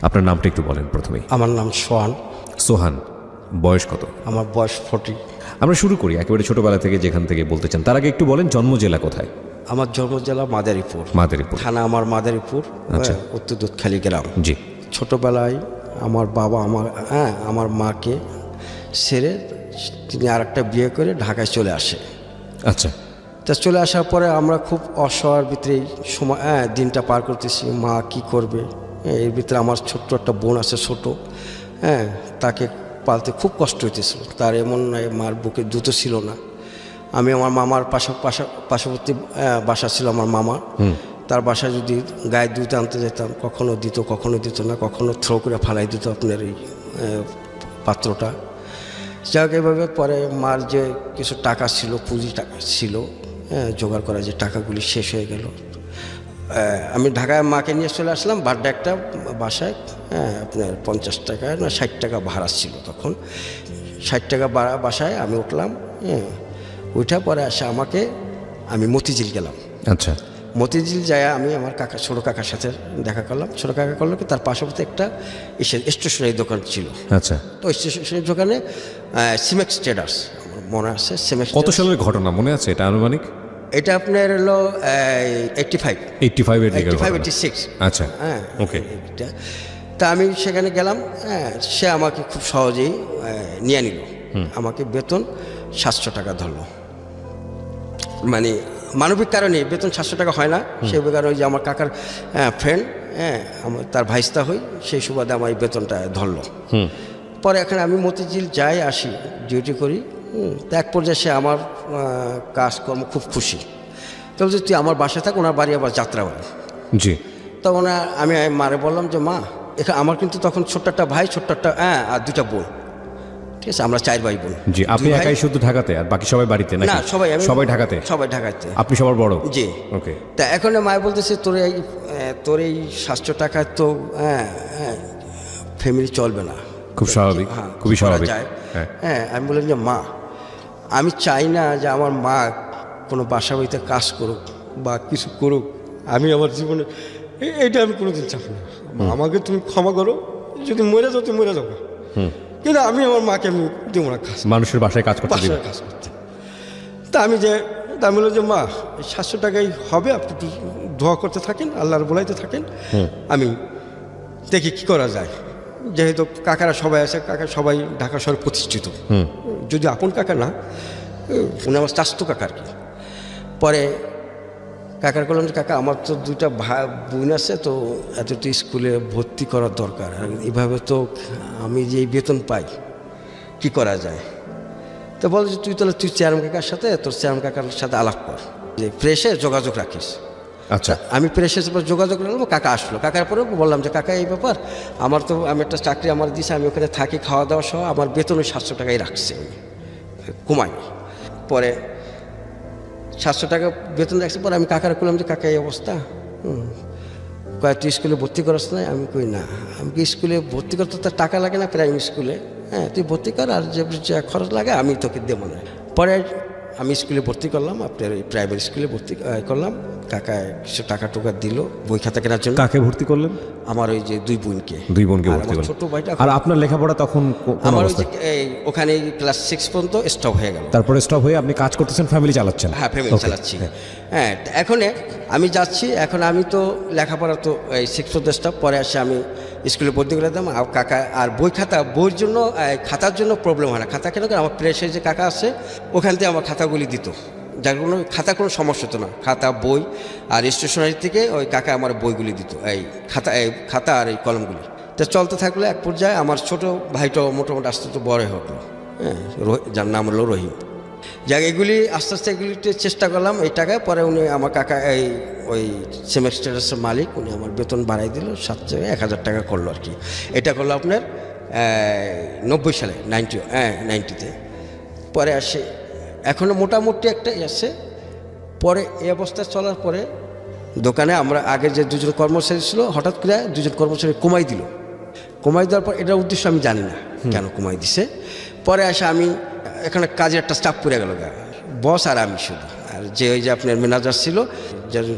আপনার নামটা একটু বলেন প্রথমেই। আমার নাম সোহান। সোহান, বয়স কত? আমার বয়স 40। আমরা শুরু করি একেবারে ছোটবেলা থেকে, যেখান থেকে বলতে চান। তার আগে একটু বলেন জন্ম জেলা কোথায়? আমার জন্ম জেলা মাদারীপুর। মাদারীপুর থানা আমার মাদারীপুর, আচ্ছা। উত্তর দুধখালি গ্রাম। জি। ছোটোবেলায় আমার বাবা আমার মাকে ছেড়ে তিনি আর একটা বিয়ে করে ঢাকায় চলে আসে। আচ্ছা। তা চলে আসার পরে আমরা খুব অসহায়ের ভিতরেই সময় দিনটা পার করতেছি। মা কি করবে, এর ভিতরে আমার ছোট্ট একটা বোন আছে ছোট, তাকে পালতে খুব কষ্ট হইতেছিল। তার এমন মার বুকে দুধও ছিল না। আমি আমার মামার পার্শ্ববর্তী বাসা ছিল আমার মামা, তার বাসায় যদি গায়ে দুধ আনতে যেতাম, কখনো দিত কখনো দিত না, কখনো থ্রো করে ফালাই দিত আপনার এই পাত্রটা। যাই হোক, এভাবে পরে মার যে কিছু টাকা ছিল, পুঁজি টাকা ছিল, জোগাড় করা যে টাকাগুলি শেষ হয়ে গেল। আমি ঢাকায় মাকে নিয়ে চলে আসলাম বাড্ডা একটা বাসায়। আপনার 50 টাকা না 60 টাকা ভাড়া ছিল তখন। 60 টাকা বাসায় আমি উঠলাম। ওইটা পরে আসে আমাকে, আমি মতিঝিল গেলাম। আচ্ছা। মতিঝিল যায় আমি আমার কাকা, ছোটো কাকার সাথে দেখা করলাম। ছোটো কাকা করলো কি, তার পাশাপাশি একটা স্টেশনারি দোকান ছিল। আচ্ছা। তো স্টেশনারি দোকানে সিমেক্স ট্রেডার্স, আমার মনে আছে সিমেক্স। কত সালের ঘটনা মনে আছে এটা আনুমানিক? এটা আপনার হলো 85 86। আচ্ছা, ওকে। তা আমি সেখানে গেলাম। সে আমাকে খুব সহজেই নিয়ে নিল। আমাকে বেতন 700 টাকা ধরলো। মানে মানবিক কারণে বেতন 700 টাকা হয় না, সেই কারণে ওই যে আমার কাকার ফ্রেন্ড, আমার তার ভাইস্তা হই, সেই সুবাদে আমার এই বেতনটা ধরলো। পরে এখন আমি মতিঝিল যাই আসি, ডিউটি করি। তো এক পর্যায়ে সে আমার কাজকর্ম খুব খুশি। তো বলছি তুই আমার বাসায় থাক, ওনার বাড়ি আবার যাত্রাবাড়ি। জি। তখন আমি মারে বললাম যে মা, এখানে আমার কিন্তু তখন ছোট্ট একটা ভাই, ছোট্ট একটা আর 2টা বোন। ঠিক আছে, আমরা 4 ভাই বোন। জি। আপনি একাই শুধু ঢাকাতে, আর বাকি সবাই বাড়িতে? না, সবাই ঢাকাতে। সবাই ঢাকাতে। আপনি সবার বড়? জি। ওকে। তা এখন মায় বলতেছে তোর এই 700 টাকায় তো ফ্যামিলি চলবে না। খুব স্বাভাবিক, খুবই স্বাভাবিক। আমি বললাম যে মা, আমি চাই না যে আমার মা কোনো বাসা বাড়িতে কাজ করুক বা কিছু করুক। আমি আমার জীবনে এইটা আমি কোনোদিন চাই না। আমাকে তুমি ক্ষমা করো, যদি মরে যাও তুমি মরে যাবো, কিন্তু আমি আমার মাকে আমি দেবো না কাজ, মানুষের বাসায় কাজ করতে। তা আমি বললাম যে মা, 700 টাকাই হবে, আপনি একটু দোয়া করতে থাকেন, আল্লাহর বলাইতে থাকেন, আমি দেখি কি করা যায়। যেহেতু কাকারা সবাই আছে, কাকা সবাই ঢাকা শহরে প্রতিষ্ঠিত, যদি আপন কাকা না, উনি আমার চাস্তো কাকা আর কি। পরে কাকার বললাম যে কাকা, আমার তো 2টা বোন আছে, তো এত তো স্কুলে ভর্তি করার দরকার, আর এভাবে তো আমি যে বেতন পাই কি করা যায়। তো বল যে তুই চেয়ারম্যান কাকার সাথে, তোর চেয়ারম্যান কাকার সাথে আলাপ কর, যে প্রেসে যোগাযোগ রাখিস। আচ্ছা। আমি প্রেসের যোগাযোগ রাখলাম। কাকা আসলো, কাকার পরে বললাম যে কাকা এই ব্যাপার, আমি একটা চাকরি আমার দিয়েছি, আমি ওখানে থাকি, খাওয়া দাওয়া সহ আমার বেতন 700 টাকাই রাখছি, আমি কমাই। পরে 700 টাকা বেতন রাখছি। পরে আমি কাকার করলাম যে কাকা এই অবস্থা, তুই স্কুলে ভর্তি করাস না? আমি কই না, আমি স্কুলে ভর্তি করতে তার টাকা লাগে না, প্রাইমারি স্কুলে, তুই ভর্তি কর, আর যে খরচ লাগে আমি তোকে দেবো না। পরে আমি স্কুলে ভর্তি করলাম, আপনার এই প্রাইমারি স্কুলে ভর্তি করলাম। কাকা কিছু টাকা টোকা দিল বই খাতা কেনার জন্য। কাকে ভর্তি করলেন? আমার ওই যে 2 বোনকে ভর্তি করলেন। ছোট ভাইটা। আর আপনার লেখাপড়া তখন আমার ওই যে ওখানে ক্লাস 6 পর্যন্ত স্টপ হয়ে গেল। তারপরে স্টপ হয়ে আপনি কাজ করতেছেন, ফ্যামিলি চালাচ্ছেন? হ্যাঁ, ফ্যামিলি চালাচ্ছি। এখন আমি যাচ্ছি, এখন আমি তো লেখাপড়া তো এই 6 পর্যন্ত স্টপ। পরে আসে আমি স্কুলে ভর্তি করে দিলাম। আর কাকা আর বইয়ের জন্য, খাতার জন্য প্রবলেম হয় না। খাতা কেন, আমার প্রেসের যে কাকা আছে ওখান থেকে আমার খাতাগুলি দিত, যার খাতা কোনো সমস্যা হতো না। খাতা, বই আর স্টেশনারি থেকে ওই কাকা আমার বইগুলি দিত, এই খাতা আর এই কলমগুলি। তা চলতে থাকলে এক পর্যায়ে আমার ছোট ভাইটাও মোটামুটি আস্তে আস্তে বড় হলো, যার নাম হলো রহিম। যাক, এগুলি আস্তে আস্তে এগুলিতে চেষ্টা করলাম এই টাকায়। পরে উনি আমার কাকা ওই সেমেস্টারের মালিক, উনি আমার বেতন বাড়াই দিল, 7 জায়গায় 1000 টাকা করলো আর কি। এটা করলো আপনার 90 সালে, 90-তে। পরে আসে এখনও মোটামুটি একটা আসে। পরে এই অবস্থায় চলার পরে দোকানে আমরা আগে যে 2জন কর্মচারী ছিল, হঠাৎ করে 2জন কর্মচারী কমাই দিল। কমাই দেওয়ার পর এটার উদ্দেশ্য আমি জানি না কেন কমাই দিছে। পরে আসে আমি এখানে কাজের একটা স্টাফ পড়ে গেল, বস আর আমি শুধু। আর ওই যে আপনার ম্যানেজার ছিল,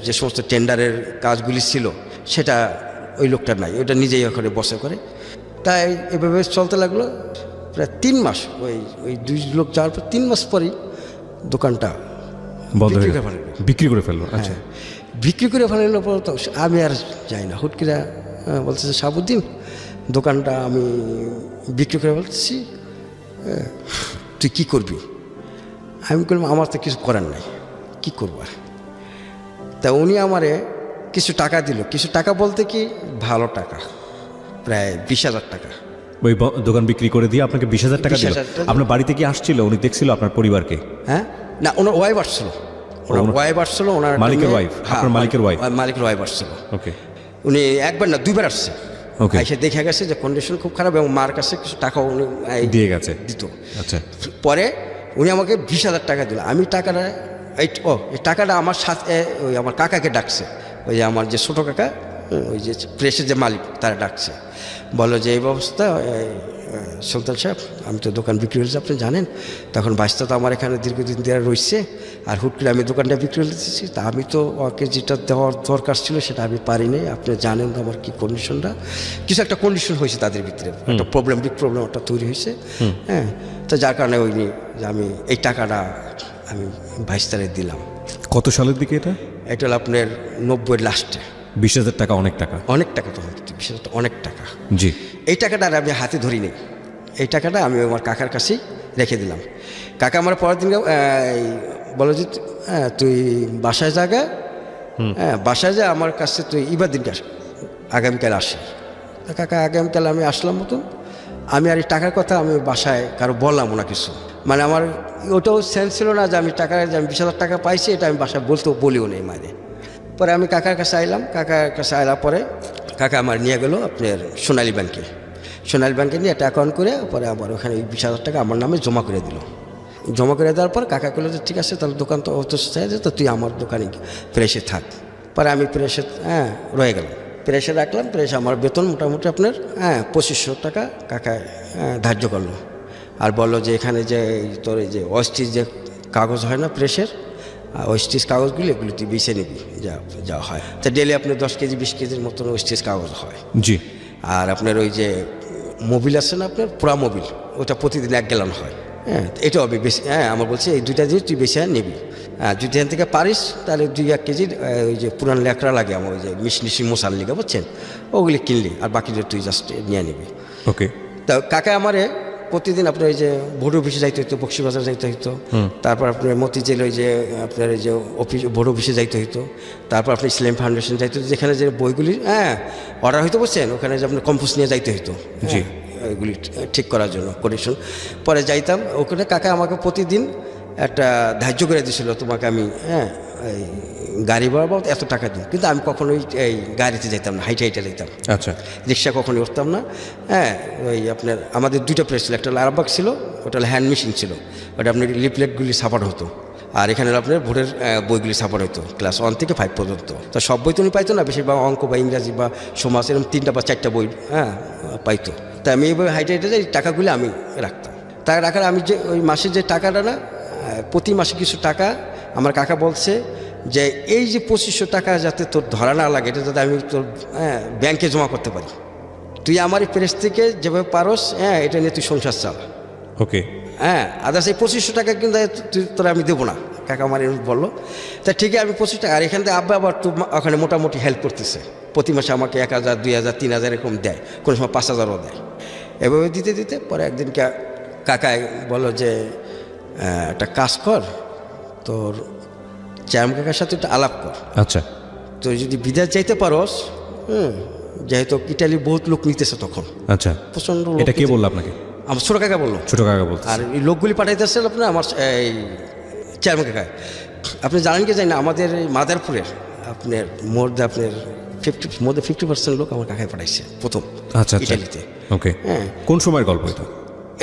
যে সমস্ত টেন্ডারের কাজগুলি ছিল সেটা ওই লোকটা নাই, ওটা নিজেই ওখানে বসে করে। তাই এভাবে চলতে লাগলো প্রায় 3 মাস। ওই ওই 2 লোক যাওয়ার পর 3 মাস পরেই দোকানটা বন্ধ হয়ে বিক্রি করে ফেললো। বিক্রি করে ফেললো। আচ্ছা, বিক্রি করে ফেলার পর তো আমি আর যাই না। হুটকিরা বলতেছে শাহাবুদ্দিন দোকানটা আমি বিক্রি করে বলতেছি, তুই কী করবি? আমি বললাম আমার তো কিছু করার নাই, কী করবো আর। তা উনি আমারে কিছু টাকা দিল। কিছু টাকা বলতে কি ভালো টাকা, প্রায় 20,000 টাকা। ওই দোকান বিক্রি করে দিয়ে আপনাকে 20,000 টাকা দিল। 20,000 টাকা। আপনার বাড়িতে কি আসছিল? উনি দেখছিল আপনার পরিবারকে? হ্যাঁ, না, ওনার ওয়াইফ আসছিল। ওনার ওয়াইফ আসছিল, ওনার মালিকের wife, আপনার মালিকের wife? মালিকের ওয়াইফ আসছিল। ওকে, উনি একবার না 2বার আসছে। ওকে, এসে দেখে গেছে যে কন্ডিশন খুব খারাপ এবং মার কাছে কিছু টাকা উনি দিয়ে গেছে দিত। আচ্ছা, পরে উনি আমাকে 20,000 টাকা দিল। আমি টাকাটা এই টাকাটা আমার সাথে ওই আমার কাকাকে ডাকছে, ওই যে আমার যে ছোটো কাকা, ওই যে প্রেসের যে মালিক, তারা ডাকছে। বলো যে এই ব্যবস্থা, সুলতান সাহেব আমি তো দোকান বিক্রি হয়েছে আপনি জানেন। তখন বাচ্চা তো আমার এখানে দীর্ঘদিন দেওয়া রয়েছে, আর হুট করে আমি দোকানটা বিক্রি করে দিচ্ছি। তা আমি তো ওকে যেটা দেওয়ার দরকার ছিল সেটা আমি পারিনি। আপনি জানেন তো আমার কী কন্ডিশনটা। কিছু একটা কন্ডিশন হয়েছে তাদের ভিতরে, একটা প্রবলেম, বিগ প্রবলেম একটা তৈরি হয়েছে। হ্যাঁ, তো যার কারণে ওই নিয়ে যে আমি এই টাকাটা আমি ভাইস্তারে দিলাম। কত সালের দিকে এটা? এটা হলো আপনার 90-এর লাস্টে। 20,000 টাকা অনেক টাকা। অনেক টাকা, তখন বিশেষত অনেক টাকা। জি, এই টাকাটা আর আমি হাতে ধরি নেই। এই টাকাটা আমি আমার কাকার কাছেই রেখে দিলাম। কাকা আমার পরের দিন বলো যে তুই বাসায় জাগা, হ্যাঁ বাসায় যা, আমার কাছে তুই এবার দিনটা আগামীকাল আসে। তা কাকা আগামীকাল আমি আসলাম মতন। আমি আর এই টাকার কথা আমি বাসায় কারো বললাম না কিছু, মানে আমার ওটাও সেন্স ছিল না যে আমি টাকা, যে আমি 20,000 টাকা পাইছি এটা আমি বাসায় বলিও নেই মানে। পরে আমি কাকার কাছে আইলাম। কাকার কাছে আইলার পরে কাকা আমার নিয়ে গেল আপনার সোনালী ব্যাংকে। সোনালী ব্যাংকে নিয়ে একটা অ্যাকাউন্ট করে পরে আমার ওখানে 20,000 টাকা আমার নামে জমা করে দিল। জমা করে দেওয়ার পর কাকা বললো যে ঠিক আছে তাহলে দোকান তো অত চাই যে, তো তুই আমার দোকানে প্রেসে থাক। পরে আমি প্রেসে রয়ে গেলাম। প্রেসে রাখলাম। প্রেসে আমার বেতন মোটামুটি আপনার 2,500 টাকা কাকা ধার্য করলো। আর বললো যে এখানে যে তোর এই যে অস্টিচ যে কাগজ হয় না প্রেসের, ওয়েস্টেজ কাগজগুলো এগুলো তুই বেছে নিবি যা হয়। তা ডেলি আপনার 10 কেজি 20 কেজির মতন ওয়েস্টেজ কাগজ হয়। জি, আর আপনার ওই যে মোবিল আছে না আপনার পুরা মোবিল, ওটা প্রতিদিন 1 গ্যালন হয়। হ্যাঁ, এটাও আমি বেশি, আমার বলছি এই 2টা জিনিস তুই বেশি নিবি। যদি এখান থেকে পারিস তাহলে 2-1 কেজির ওই যে পুরান ল্যাকড়া লাগে আমার, ওই যে মিশমিশি মশাল লিখে বুঝছেন, ওগুলি কিনলি, আর বাকিটা তুই জাস্ট নিয়ে নিবি। ওকে। তা কাকা আমারে প্রতিদিন আপনার ওই যে ভোট অফিসে যাইতে হইতো, বক্সিবাজার যাইতে হইতো। তারপর আপনার মতিঝিল ওই যে আপনার এই যে অফিস ভোট অফিসে যাইতে হইতো। তারপর আপনার ইসলাম ফাউন্ডেশন যাইতে হতো, যেখানে যে বইগুলি অর্ডার হইতো বলছেন, ওখানে যে আপনার কম্পোজ নিয়ে যাইতে হইতো। জি, ওইগুলি ঠিক করার জন্য কন্ডিশন। পরে যাইতাম ওখানে। কাকা আমাকে প্রতিদিন একটা ধার্য করে দিয়েছিল, তোমাকে আমি এই গাড়ি ভাড়া বাবদ এত টাকা দিই। কিন্তু আমি কখনোই এই গাড়িতে যেতাম না, হাইটে যেতাম। আচ্ছা, রিক্সা কখনোই উঠতাম না। ওই আপনার আমাদের 2টা প্রেস ছিল, একটা আরামবাগ ছিল, ওটা হলো হ্যান্ড মেশিন ছিল, ওটা আপনার লিফলেটগুলি ছাপানো হতো। আর এখানে আপনার ভোটের বইগুলি ছাপানো হতো ক্লাস 1 থেকে 5 পর্যন্ত। তো সব বই তো উনি পাইতো না, বেশিরভাগ অঙ্ক বা ইংরাজি বা সমাজ এরকম 3টা বা 4টা বই পাইতো। তাই আমি এইভাবে হাইটে এই টাকাগুলি আমি রাখতাম। টাকা রাখার আমি যে ওই মাসে যে টাকাটা না, প্রতি মাসে কিছু টাকা আমার কাকা বলছে যে এই যে 2,500 টাকা যাতে তোর ধরা না লাগে, এটা যাতে আমি তোর ব্যাংকে জমা করতে পারি। তুই আমার এই প্রেস থেকে যেভাবে পারস এটা নিয়ে তুই সংসার চালা। ওকে। আদার্স এই 2,500 টাকা কিন্তু তোরা আমি দেবো না, কাকা আমার এরকম বললো। তা ঠিক আছে আমি 25 টাকা, আর এখান থেকে আব্বা আবার তো ওখানে মোটামুটি হেল্প করতেছে। প্রতি মাসে আমাকে 1,000 2,000 3,000 এরকম দেয়, কোনো সময় 5,000ও দেয়। এভাবে দিতে দিতে পরে একদিন কাকাই বলো যে একটা কাজ কর, তোর চ্যাম কাকার সাথে একটা আলাপ কর। আচ্ছা, তুই যদি বিদেশ যাইতে পারস, যেহেতু ইটালির বহুত লোক নিতেছে তখন। আচ্ছা, প্রচণ্ড লোক। এটা কে বললো আপনাকে? আমার ছোটো কাকা বললো। ছোট কাকা বলতো। আর এই লোকগুলি পাঠাইতেছে আপনার আমার এই চেয়ারম্যান কাকা। আপনি জানেন কি জানি না, আমাদের এই মাদারপুরের আপনার মোর দ্য 50% লোক আমার কাকায় পাঠাইছে প্রথম। আচ্ছা, ইটালিতে। ওকে। কোন সময়ের গল্প এটা?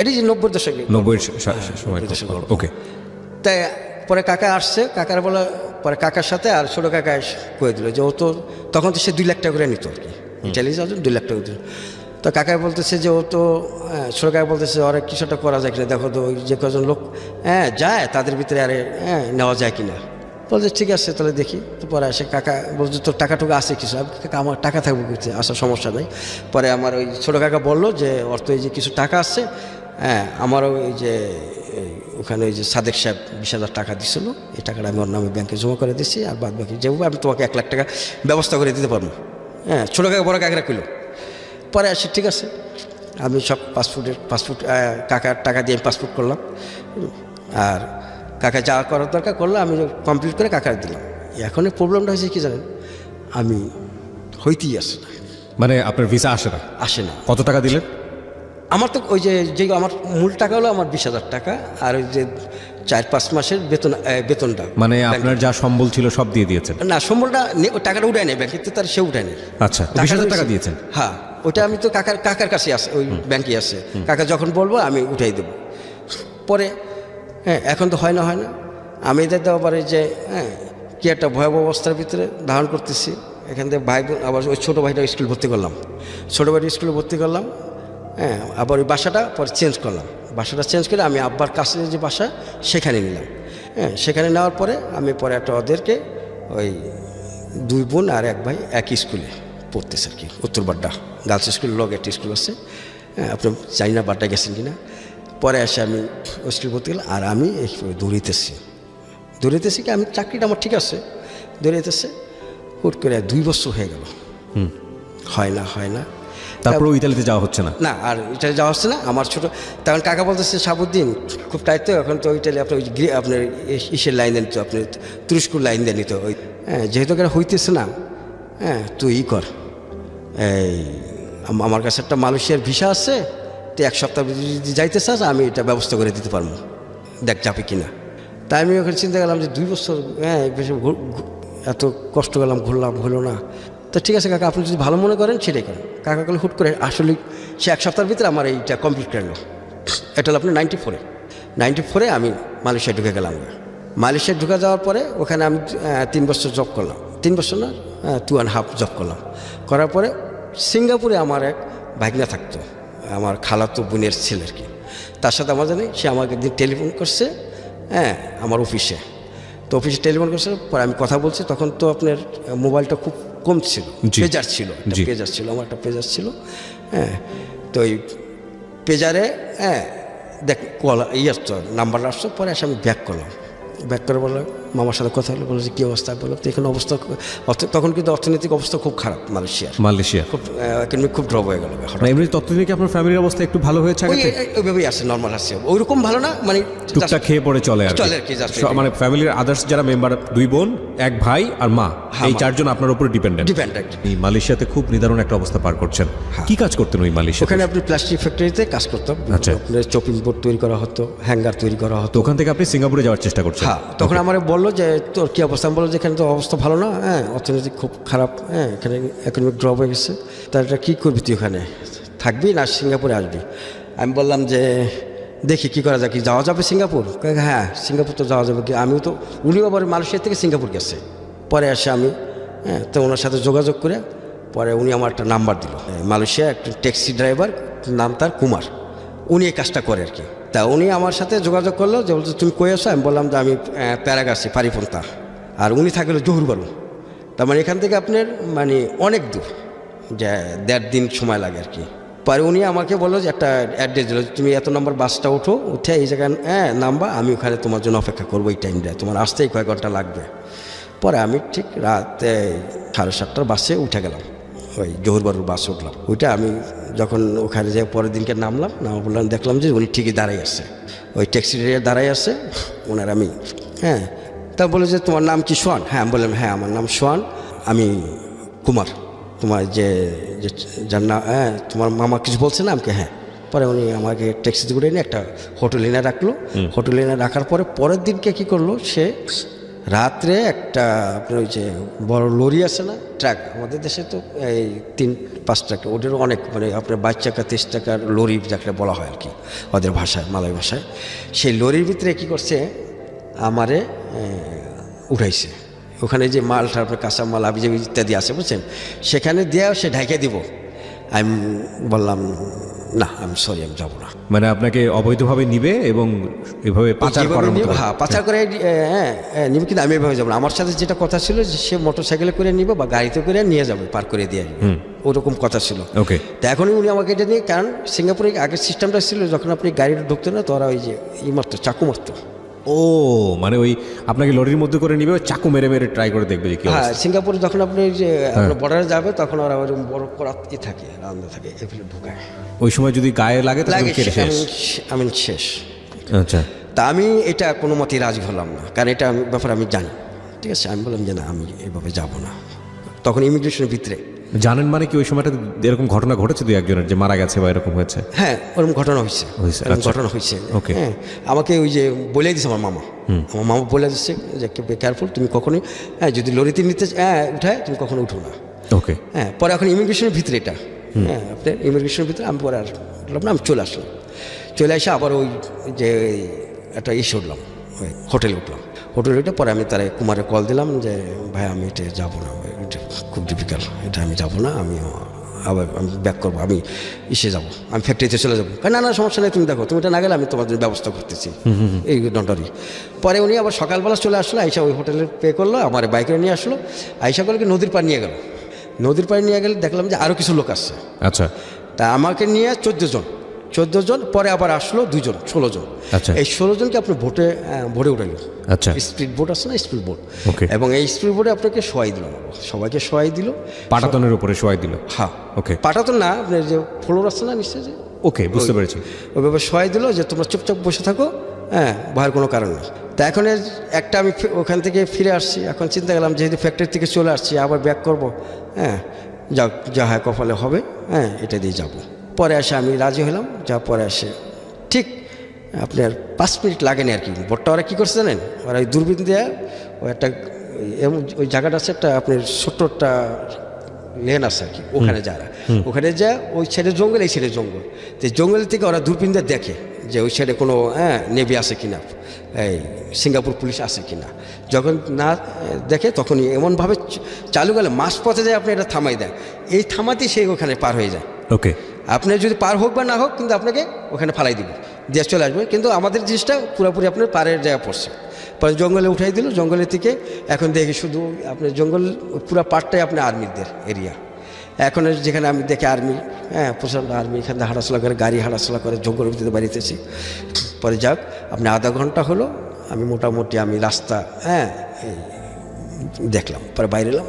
এটি যে 90-এর দশকে। 90-এর সময় গল্প। ওকে। তাই পরে কাকা আসছে, কাকার বলা পরে কাকার সাথে আর ছোটো কাকা কয়ে দিল যে ও তো তখন তো সে 2 লাখ টাকা করে নিত আর কি, ইটালি যাওয়ার জন্য 2 লাখ টাকা দিল। তো কাকা বলতেছে যে ও তো ছোটো কাকা বলতেছে অনেক কিছুটা করা যায় কিনা, দেখো তো ওই যে কজন লোক যায় তাদের ভিতরে আরে নেওয়া যায় কিনা। বলছে ঠিক আছে তাহলে দেখি। তো পরে আসে কাকা বলছে তোর টাকা টুকা আছে কিছু। আমি কাকা আমার টাকা থাকবে কিছু, আসার সমস্যা নেই। পরে আমার ওই ছোটো কাকা বললো যে ওর তো এই যে কিছু টাকা আছে, হ্যাঁ আমারও এই যে ওখানে ওই যে সাদেক সাহেব 20,000 টাকা দিছিল, এই টাকাটা আমি ওর নামে ব্যাংকে জমা করে দিচ্ছি, আর বাদ বাকি যেভাবে আমি তোমাকে 1 লাখ টাকা ব্যবস্থা করে দিতে পারবো। হ্যাঁ ছোটো কাকা বড় কাকারা কইল। পরে আসি ঠিক আছে, আমি সব পাসপোর্ট কাকার টাকা দিয়ে আমি পাসপোর্ট করলাম, আর কাকা যা করার দরকার করলো, আমি কমপ্লিট করে কাকার দিলাম। এখন প্রবলেমটা হয়েছে কি জানেন, আমি হইতেই আসে না, মানে আপনার ভিসা আসে না। কত টাকা দিলেন? আমার তো ওই যে আমার মূল টাকা হলো আমার 20,000 টাকা, আর ওই যে 4-5 মাসের বেতনটা, মানে আপনার যা সম্বল ছিল সব দিয়ে দিয়েছেন? না, সম্বলটা ওই টাকাটা উঠায় নেই ব্যাংকে, তার সে উঠায় নেই। আচ্ছা, 20,000 টাকা দিয়েছেন? হ্যাঁ, ওইটা আমি তো কাকার কাছে আছে, ওই ব্যাংকে আছে, কাকা যখন বলবো আমি উঠাই দেবো। পরে হ্যাঁ এখন তো হয় না, আমি এদের দেওয়া পারে যে হ্যাঁ কি একটা ভয়াবহ অবস্থার ভিতরে ধারণ করতেছি। এখান থেকে ভাই বোন, আবার ওই ছোটো ভাইটা স্কুল ভর্তি করলাম, হ্যাঁ আবার ওই বাসাটা পরে চেঞ্জ করলাম, বাসাটা চেঞ্জ করে আমি আব্বার কাছে যে বাসা সেখানে নিলাম। হ্যাঁ সেখানে নেওয়ার পরে আমি পরে একটা ওদেরকে ওই 2 বোন আর 1 ভাই একই স্কুলে পড়তেছে আর কি, উত্তর বাড্ডা গার্লস স্কুলের লগে একটা স্কুল আছে, হ্যাঁ আপনি জানি না বাড্ডা গেছেন কি না। পরে এসে আমি ওই স্কুল পড়তে গেলাম, আর আমি দৌড়িতেছি কি আমি চাকরিটা আমার ঠিক আছে, দৌড়িতেছে হুট করে 2 বছর হয়ে গেল, হয় না। তারপরে ইতালিতে যাওয়া হচ্ছে না? না, আর ইটালি যাওয়া হচ্ছে না। আমার ছোটো তখন কাকা বলতেছে সাবুদ্দিন খুব টাইট তো, এখন তো ইটালি আপনার আপনার ইসের লাইন দেন তো, আপনি তুরস্কুর লাইন দেন তো, ওই হ্যাঁ যেহেতু এখানে হইতেছে না, হ্যাঁ তুই কর, এই আমার কাছে একটা মালয়েশিয়ার ভিসা আছে, তুই 1 সপ্তাহ যদি যাইতে চাস আমি এটা ব্যবস্থা করে দিতে পারবো, দেখ যাবে কিনা। তাই আমি ওখানে চিন্তা করলাম যে 2 বছর হ্যাঁ বেশি এত কষ্ট করলাম, ঘুরলাম, হলো না। তো ঠিক আছে কাকা, আপনি যদি ভালো মনে করেন সেটাই করেন। কাকা করলে হুট করে আসলে সে 1 সপ্তাহের ভিতরে আমার এইটা কমপ্লিট করলো। এটা হলো আপনার 94-এ আমি মালয়েশিয়ায় ঢুকে গেলাম। মালয়েশিয়ায় ঢুকে যাওয়ার পরে ওখানে আমি 3 বছর জব করলাম, 3 বছর না 2.5 জব করলাম। করার পরে সিঙ্গাপুরে আমার এক ভাগনা থাকতো, আমার খালাতো বোনের ছেলে আর কি, তার সাথে আমার জানি সে আমাকে একদিন টেলিফোন করছে, হ্যাঁ আমার অফিসে টেলিফোন করছে। পরে আমি কথা বলছি, তখন তো আপনার মোবাইলটা খুব কম ছিল, পেজার ছিল, আমার একটা পেজার ছিল। হ্যাঁ তো ওই পেজারে হ্যাঁ দেখ কল আসতো, নাম্বার আসতো। পরে এসে আমি ব্যাক করে বললাম মামার সাথে কথা হলো, বললো যে কী অবস্থা, বললাম তো এখানে অবস্থা তখন কিন্তু অর্থনৈতিক অবস্থা খুব খারাপ মালয়েশিয়া খুব ইকোনমিক খুব ড্রপ হয়ে গেল। এমনি তৎক্ষণিক আপনার ফ্যামিলির অবস্থা একটু ভালো হয়েছে? ওইভাবেই আসে, নর্মাল আসছে, ওইরকম ভালো না, মানে টুকটাক খেয়ে পরে চলে আর কি। মানে ফ্যামিলির আদার্স যারা মেম্বার, 2 বোন 1 ভাই আর মা, এই 4 জন আপনার উপরে ডিপেন্ডেন্ট। মালয়েশিয়াতে খুব নিদারুণ একটা অবস্থা পার করছেন। কি কাজ করতেন ওই মালয়েশিয়া? ওখানে আপনি প্লাস্টিক ফ্যাক্টরিতে কাজ করতাম। আচ্ছা, আপনার চপিং বোর্ড তৈরি করা হতো, হ্যাঙ্গার তৈরি করা হতো। ওখান থেকে আপনি সিঙ্গাপুরে যাওয়ার চেষ্টা করছেন? হ্যাঁ, তখন আমার বললো যে তোর কী অবস্থা, আমি বললো যে এখানে তো অবস্থা ভালো না, হ্যাঁ অর্থনৈতিক খুব খারাপ, হ্যাঁ এখানে ইকোনমিক ড্রপ হয়ে গেছে, তা এটা কী করবি তুই, ওখানে থাকবি না সিঙ্গাপুরে আসবি? আমি বললাম যে দেখি কী করা যায়, কি যাওয়া যাবে সিঙ্গাপুর? হ্যাঁ সিঙ্গাপুর তো যাওয়া যাবে। কি আমিও তো, উনিও আবার মালয়েশিয়া থেকে সিঙ্গাপুর গেছে। পরে আসে আমি হ্যাঁ তো ওনার সাথে যোগাযোগ করে পরে উনি আমার একটা নাম্বার দিল, মালয়েশিয়া একটা ট্যাক্সি ড্রাইভার, নাম তার কুমার, উনি এই কাজটা করে আর কি। তা উনি আমার সাথে যোগাযোগ করলো, যে বলছে তুমি কই আসো? আমি বললাম যে আমি প্যারাগাছি পারিপন্থা, আর উনি থাকলো জহুরবারু। তার মানে এখান থেকে আপনার মানে অনেক দূর, যে 1.5 দিন সময় লাগে আর কি। পরে উনি আমাকে বললো যে একটা অ্যাড্রেস দিল, তুমি এত নম্বর বাসটা উঠে এই জায়গায় নামবা, আমি ওখানে তোমার জন্য অপেক্ষা করবো, এই টাইমটা তোমার আসতেই কয়েক ঘন্টা লাগবে। পরে আমি ঠিক রাত 7:30টার বাসে উঠে গেলাম, ওই জহুরবারুর বাসে উঠলাম। ওইটা আমি যখন ওখানে যে পরের দিনকে নামলাম, বললাম দেখলাম যে উনি ঠিকই দাঁড়াই আছে, ওই ট্যাক্সি দাঁড়াই আছে ওনার। আমি হ্যাঁ তা বলে যে তোমার নাম কি সোহান? হ্যাঁ আমি বললাম হ্যাঁ আমার নাম সোহান, আমি কুমার, তোমার যে যার না হ্যাঁ তোমার মামা কিছু বলছে না আমাকে? হ্যাঁ। পরে উনি আমাকে ট্যাক্সিতে করে নিয়ে একটা হোটেলে এনে রাখলো। হোটেলে এনে রাখার পরে পরের দিনকে কী করলো, সে রাত্রে একটা আপনার ওই যে বড় লরি আছে না, ট্রাক, আমাদের দেশে তো এই 3-5 টাকা, ওদেরও অনেক, মানে আপনার 22 টাকা 23 টাকার লরি যাকে বলা হয় আর কি ওদের ভাষায়, মালয় ভাষায়। সেই লরির ভিতরে কী করছে, আমারে উঠাইছে। ওখানে যে মালটা আপনার কাঁচা মাল আবিজাবি ইত্যাদি আছে বুঝছেন, সেখানে দিয়ে সে ঢাইকে দিব। আমি বললাম না আমি সরি, আমি যাবো না। মানে আপনাকে অবৈধভাবে নিবে এবং এভাবে পাচার করার মতো। হ্যাঁ, পাচার করে নিবে, কিন্তু আমি এভাবে যাবো না। আমার সাথে যেটা কথা ছিল যে সে মোটরসাইকেলে করে নিবে বা গাড়িতে করে নিয়ে যাবে, পার করে দিয়ে আসবে, ওরকম কথা ছিল। ওকে। তা এখনই উনি আমাকে এটা নিয়ে, কারণ সিঙ্গাপুরে আগের সিস্টেমটা ছিল যখন আপনি গাড়িটা ঢুকতো না তো ওরা ওই যে মারতো, চাকু মারতো। ও মানে ওই আপনাকে লরির মধ্যে করে নিবে, চাকু মেরে মেরে ট্রাই করে দেখবে যে কি হ্যাঁ, অবস্থা। সিঙ্গাপুরে যখন আপনি যে আপনার বর্ডারে যাবে তখন ওরা ওরকম বড় করাতি থাকে, রান্দা থাকে, এগুলো ঢুকায়। ওই সময় যদি গায়ে লাগে তাহলে কেটে শেষ। আমি শেষ। আচ্ছা। তা আমি এটা কোনো মতেই রাজি হলাম না, কারণ এটা ব্যাপারে আমি জানি। ঠিক আছে, আমি বললাম যে না, আমি এভাবে যাব না। তখন ইমিগ্রেশনের ভিতরে জানেন মানে কি ওই সময়টা এরকম ঘটনা ঘটেছে দুই একজনের, যে মারা গেছে বা এরকম হয়েছে? হ্যাঁ, ওরকম ঘটনা হয়েছে। এরকম আচ্ছা। ঘটনা হয়েছে। ওকে। হ্যাঁ, আমাকে ওই যে বলে দিছে আমার মামা বলে দিচ্ছে যে কেয়ারফুল, তুমি কখনোই যদি লরিতে নিতে উঠায় তুমি কখনো উঠো না। ওকে। হ্যাঁ, পরে এখন ইমিগ্রেশনের ভিতরে এটা, হ্যাঁ আপনার ইমিগ্রেশনের ভিতরে আমি পরে আর বললাম না, আমি চলে আসলাম। চলে এসে আবার ওই যে একটা উঠলাম, ওই হোটেলে উঠলাম। হোটেলে উঠে পরে আমি তারা কুমারে কল দিলাম যে ভাই আমি এটা যাবো না, এটা খুব ডিফিকাল্ট, এটা আমি যাবো না, আমি আবার আমি ব্যাক করবো, আমি যাবো, আমি ফ্যাক্টরিতে চলে যাবো। না না, সমস্যা নেই, তুমি দেখো, তুমি এটা না গেলে আমি তোমার জন্য ব্যবস্থা করতেছি, এই ডন্টারি। পরে উনি আবার সকালবেলা চলে আসলো, আইসা ওই হোটেলে পে করলো, আমার বাইকে নিয়ে আসলো, আইসা করলে নদীর পাড় নিয়ে গেল। নদীর পাড়ে নিয়ে গেলে দেখলাম যে আরও কিছু লোক আসছে। আচ্ছা। তা আমাকে নিয়ে 14 জন, পরে আবার আসলো 2 জন, 16 জন। আচ্ছা। এই 16 জনকে আপনি ভোটে উঠাইল। আচ্ছা। স্পিড বোট আছে না, স্পিড বোট। ওকে। এবং এই স্পিড বোটে আপনাকে শোয়াই দিল, সবাইকে শোয়াই দিল, পাটাতনের উপরে শোয়াই দিল। হ্যাঁ। ওকে। পাটাতন না, আপনার যে ফ্লোর আছে না নিশ্চয়, যে ওকে, বুঝতে পেরেছি। ওইভাবে শোয়াই দিল যে তোমরা চুপচাপ বসে থাকো, হ্যাঁ, ভয়ের কোনো কারণ নেই। তা এখন একটা আমি ওখান থেকে ফিরে আসছি, এখন চিন্তা করলাম যেহেতু ফ্যাক্টরি থেকে চলে আসছি আবার ব্যাক করব, হ্যাঁ যাক, যা হয় কপালে হবে, হ্যাঁ এটা দিয়ে যাব। পরে আসে আমি রাজি হলাম, যা পরে আসে ঠিক আপনার 5 মিনিট লাগেনি আর কি। বোটটা ওরা কী করছে জানেন, ওরা ওই দূরবীন দিয়ে ওই একটা ওই জায়গাটা আছে একটা আপনার ছোট্ট একটা লেন আছে আর কি, ওখানে যারা ওখানে যা ওই সাইডে জঙ্গল, এই সাইডে জঙ্গল, তো জঙ্গল থেকে ওরা দূরবীন দিয়ে দেখে যে ওই সাইডে কোনো নেভি আছে কিনা, এই সিঙ্গাপুর পুলিশ আছে কিনা। যখন না দেখে তখনই এমনভাবে চালু গেলে মাস পথে যায়, আপনি এটা থামাই দেয়, এই থামাতেই সে ওখানে পার হয়ে যায়। ওকে। আপনি যদি পার হোক বা না হোক, কিন্তু আপনাকে ওখানে ফালাই দিবে, দিয়ে চলে আসবে। কিন্তু আমাদের জিনিসটা পুরোপুরি আপনার পাড়ের জায়গা পড়ছে, পরে জঙ্গলে উঠাই দিল। জঙ্গলের থেকে এখন দেখি শুধু আপনার জঙ্গল পুরো পার্টটাই আপনার আর্মিদের এরিয়া। এখন যেখানে আমি দেখি আর্মি, হ্যাঁ প্রচণ্ড আর্মি, এখানে হাঁটাচলা করে, গাড়ি হাঁটাচলা করে, জঙ্গলের ভিতরে বাড়িতেছি। পরে যাক, আপনি আধা ঘন্টা হলো আমি মোটামুটি আমি রাস্তা দেখলাম, পরে বাইরে এলাম,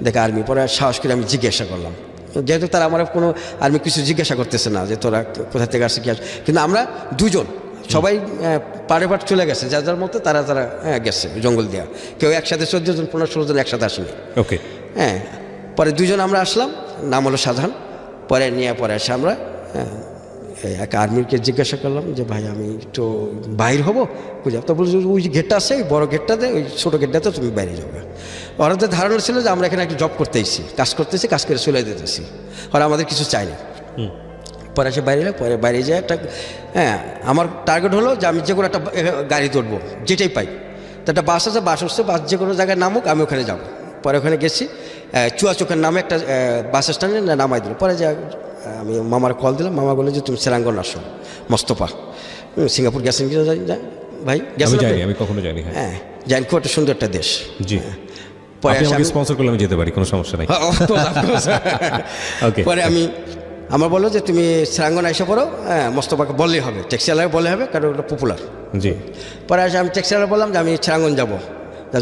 দেখে আর্মি। পরে সাহস করে আমি জিজ্ঞাসা করলাম, যেহেতু তারা আমার কোনো আর্মি কিছু জিজ্ঞাসা করতেছে না যে তোরা কোথা থেকে আসছে কি আসছে, কিন্তু আমরা 2 জন সবাই পাড়ে পাট চলে গেছে, যার যার মতো তারা গেছে জঙ্গল দেওয়া। কেউ একসাথে 14 জন 15-16 জন একসাথে আসেনি। ওকে। হ্যাঁ, পরে 2 জন আমরা আসলাম, নাম হলো সাধারণ। পরে নিয়ে পরে আসে আমরা এক আর্মিকে জিজ্ঞাসা করলাম যে ভাই আমি একটু বাইর হবো, বুঝা তো বলছি ওই যে গেটটা আছে, ওই বড় গেটটাতে, ওই ছোটো গেটটাতে তুমি বাইরে যাবে। ওরা তো ধারণা ছিল যে আমরা এখানে একটু জব করতে এসেছি, কাজ করতেছি, কাজ করে চলে দিতেছি, ওরা আমাদের কিছু চায়নি। পরে এসে বাইরে এলো, পরে বাইরে যায় একটা, হ্যাঁ আমার টার্গেট হলো যে আমি যে কোনো একটা গাড়ি তুলবো, যেটাই পাই। তো একটা বাস আছে, বাস হচ্ছে, বাস যে কোনো জায়গায় নামুক, আমি ওখানে যাবো। পরে ওখানে গেছি, চুয়াচোখের নামে একটা বাস স্ট্যান্ডে নামাই দিল। পরে যে আমি মামার কল দিলাম, মামা বলে যে তুমি সেরাঙ্গন আসো, মোস্তফা। সিঙ্গাপুর গেছেন কিনা জানি না ভাই? আমি জানি, আমি কখনো জানি। হ্যাঁ, জানি, খুব একটা সুন্দর একটা দেশ। জি। পরে আমাকে স্পন্সর করলে আমি যেতে পারি, কোনো সমস্যা নাই। ওকে। পরে আমি আমার বললো যে তুমি সেরাঙ্গন এসে পড়ো, হ্যাঁ মোস্তফাকে বললেই হবে, ট্যাক্সিওয়ালাকে বললে হবে, কারণ ওটা পপুলার। জি। পরে এসে আমি ট্যাক্সিওয়ালা বললাম যে আমি সেরাঙ্গন যাবো,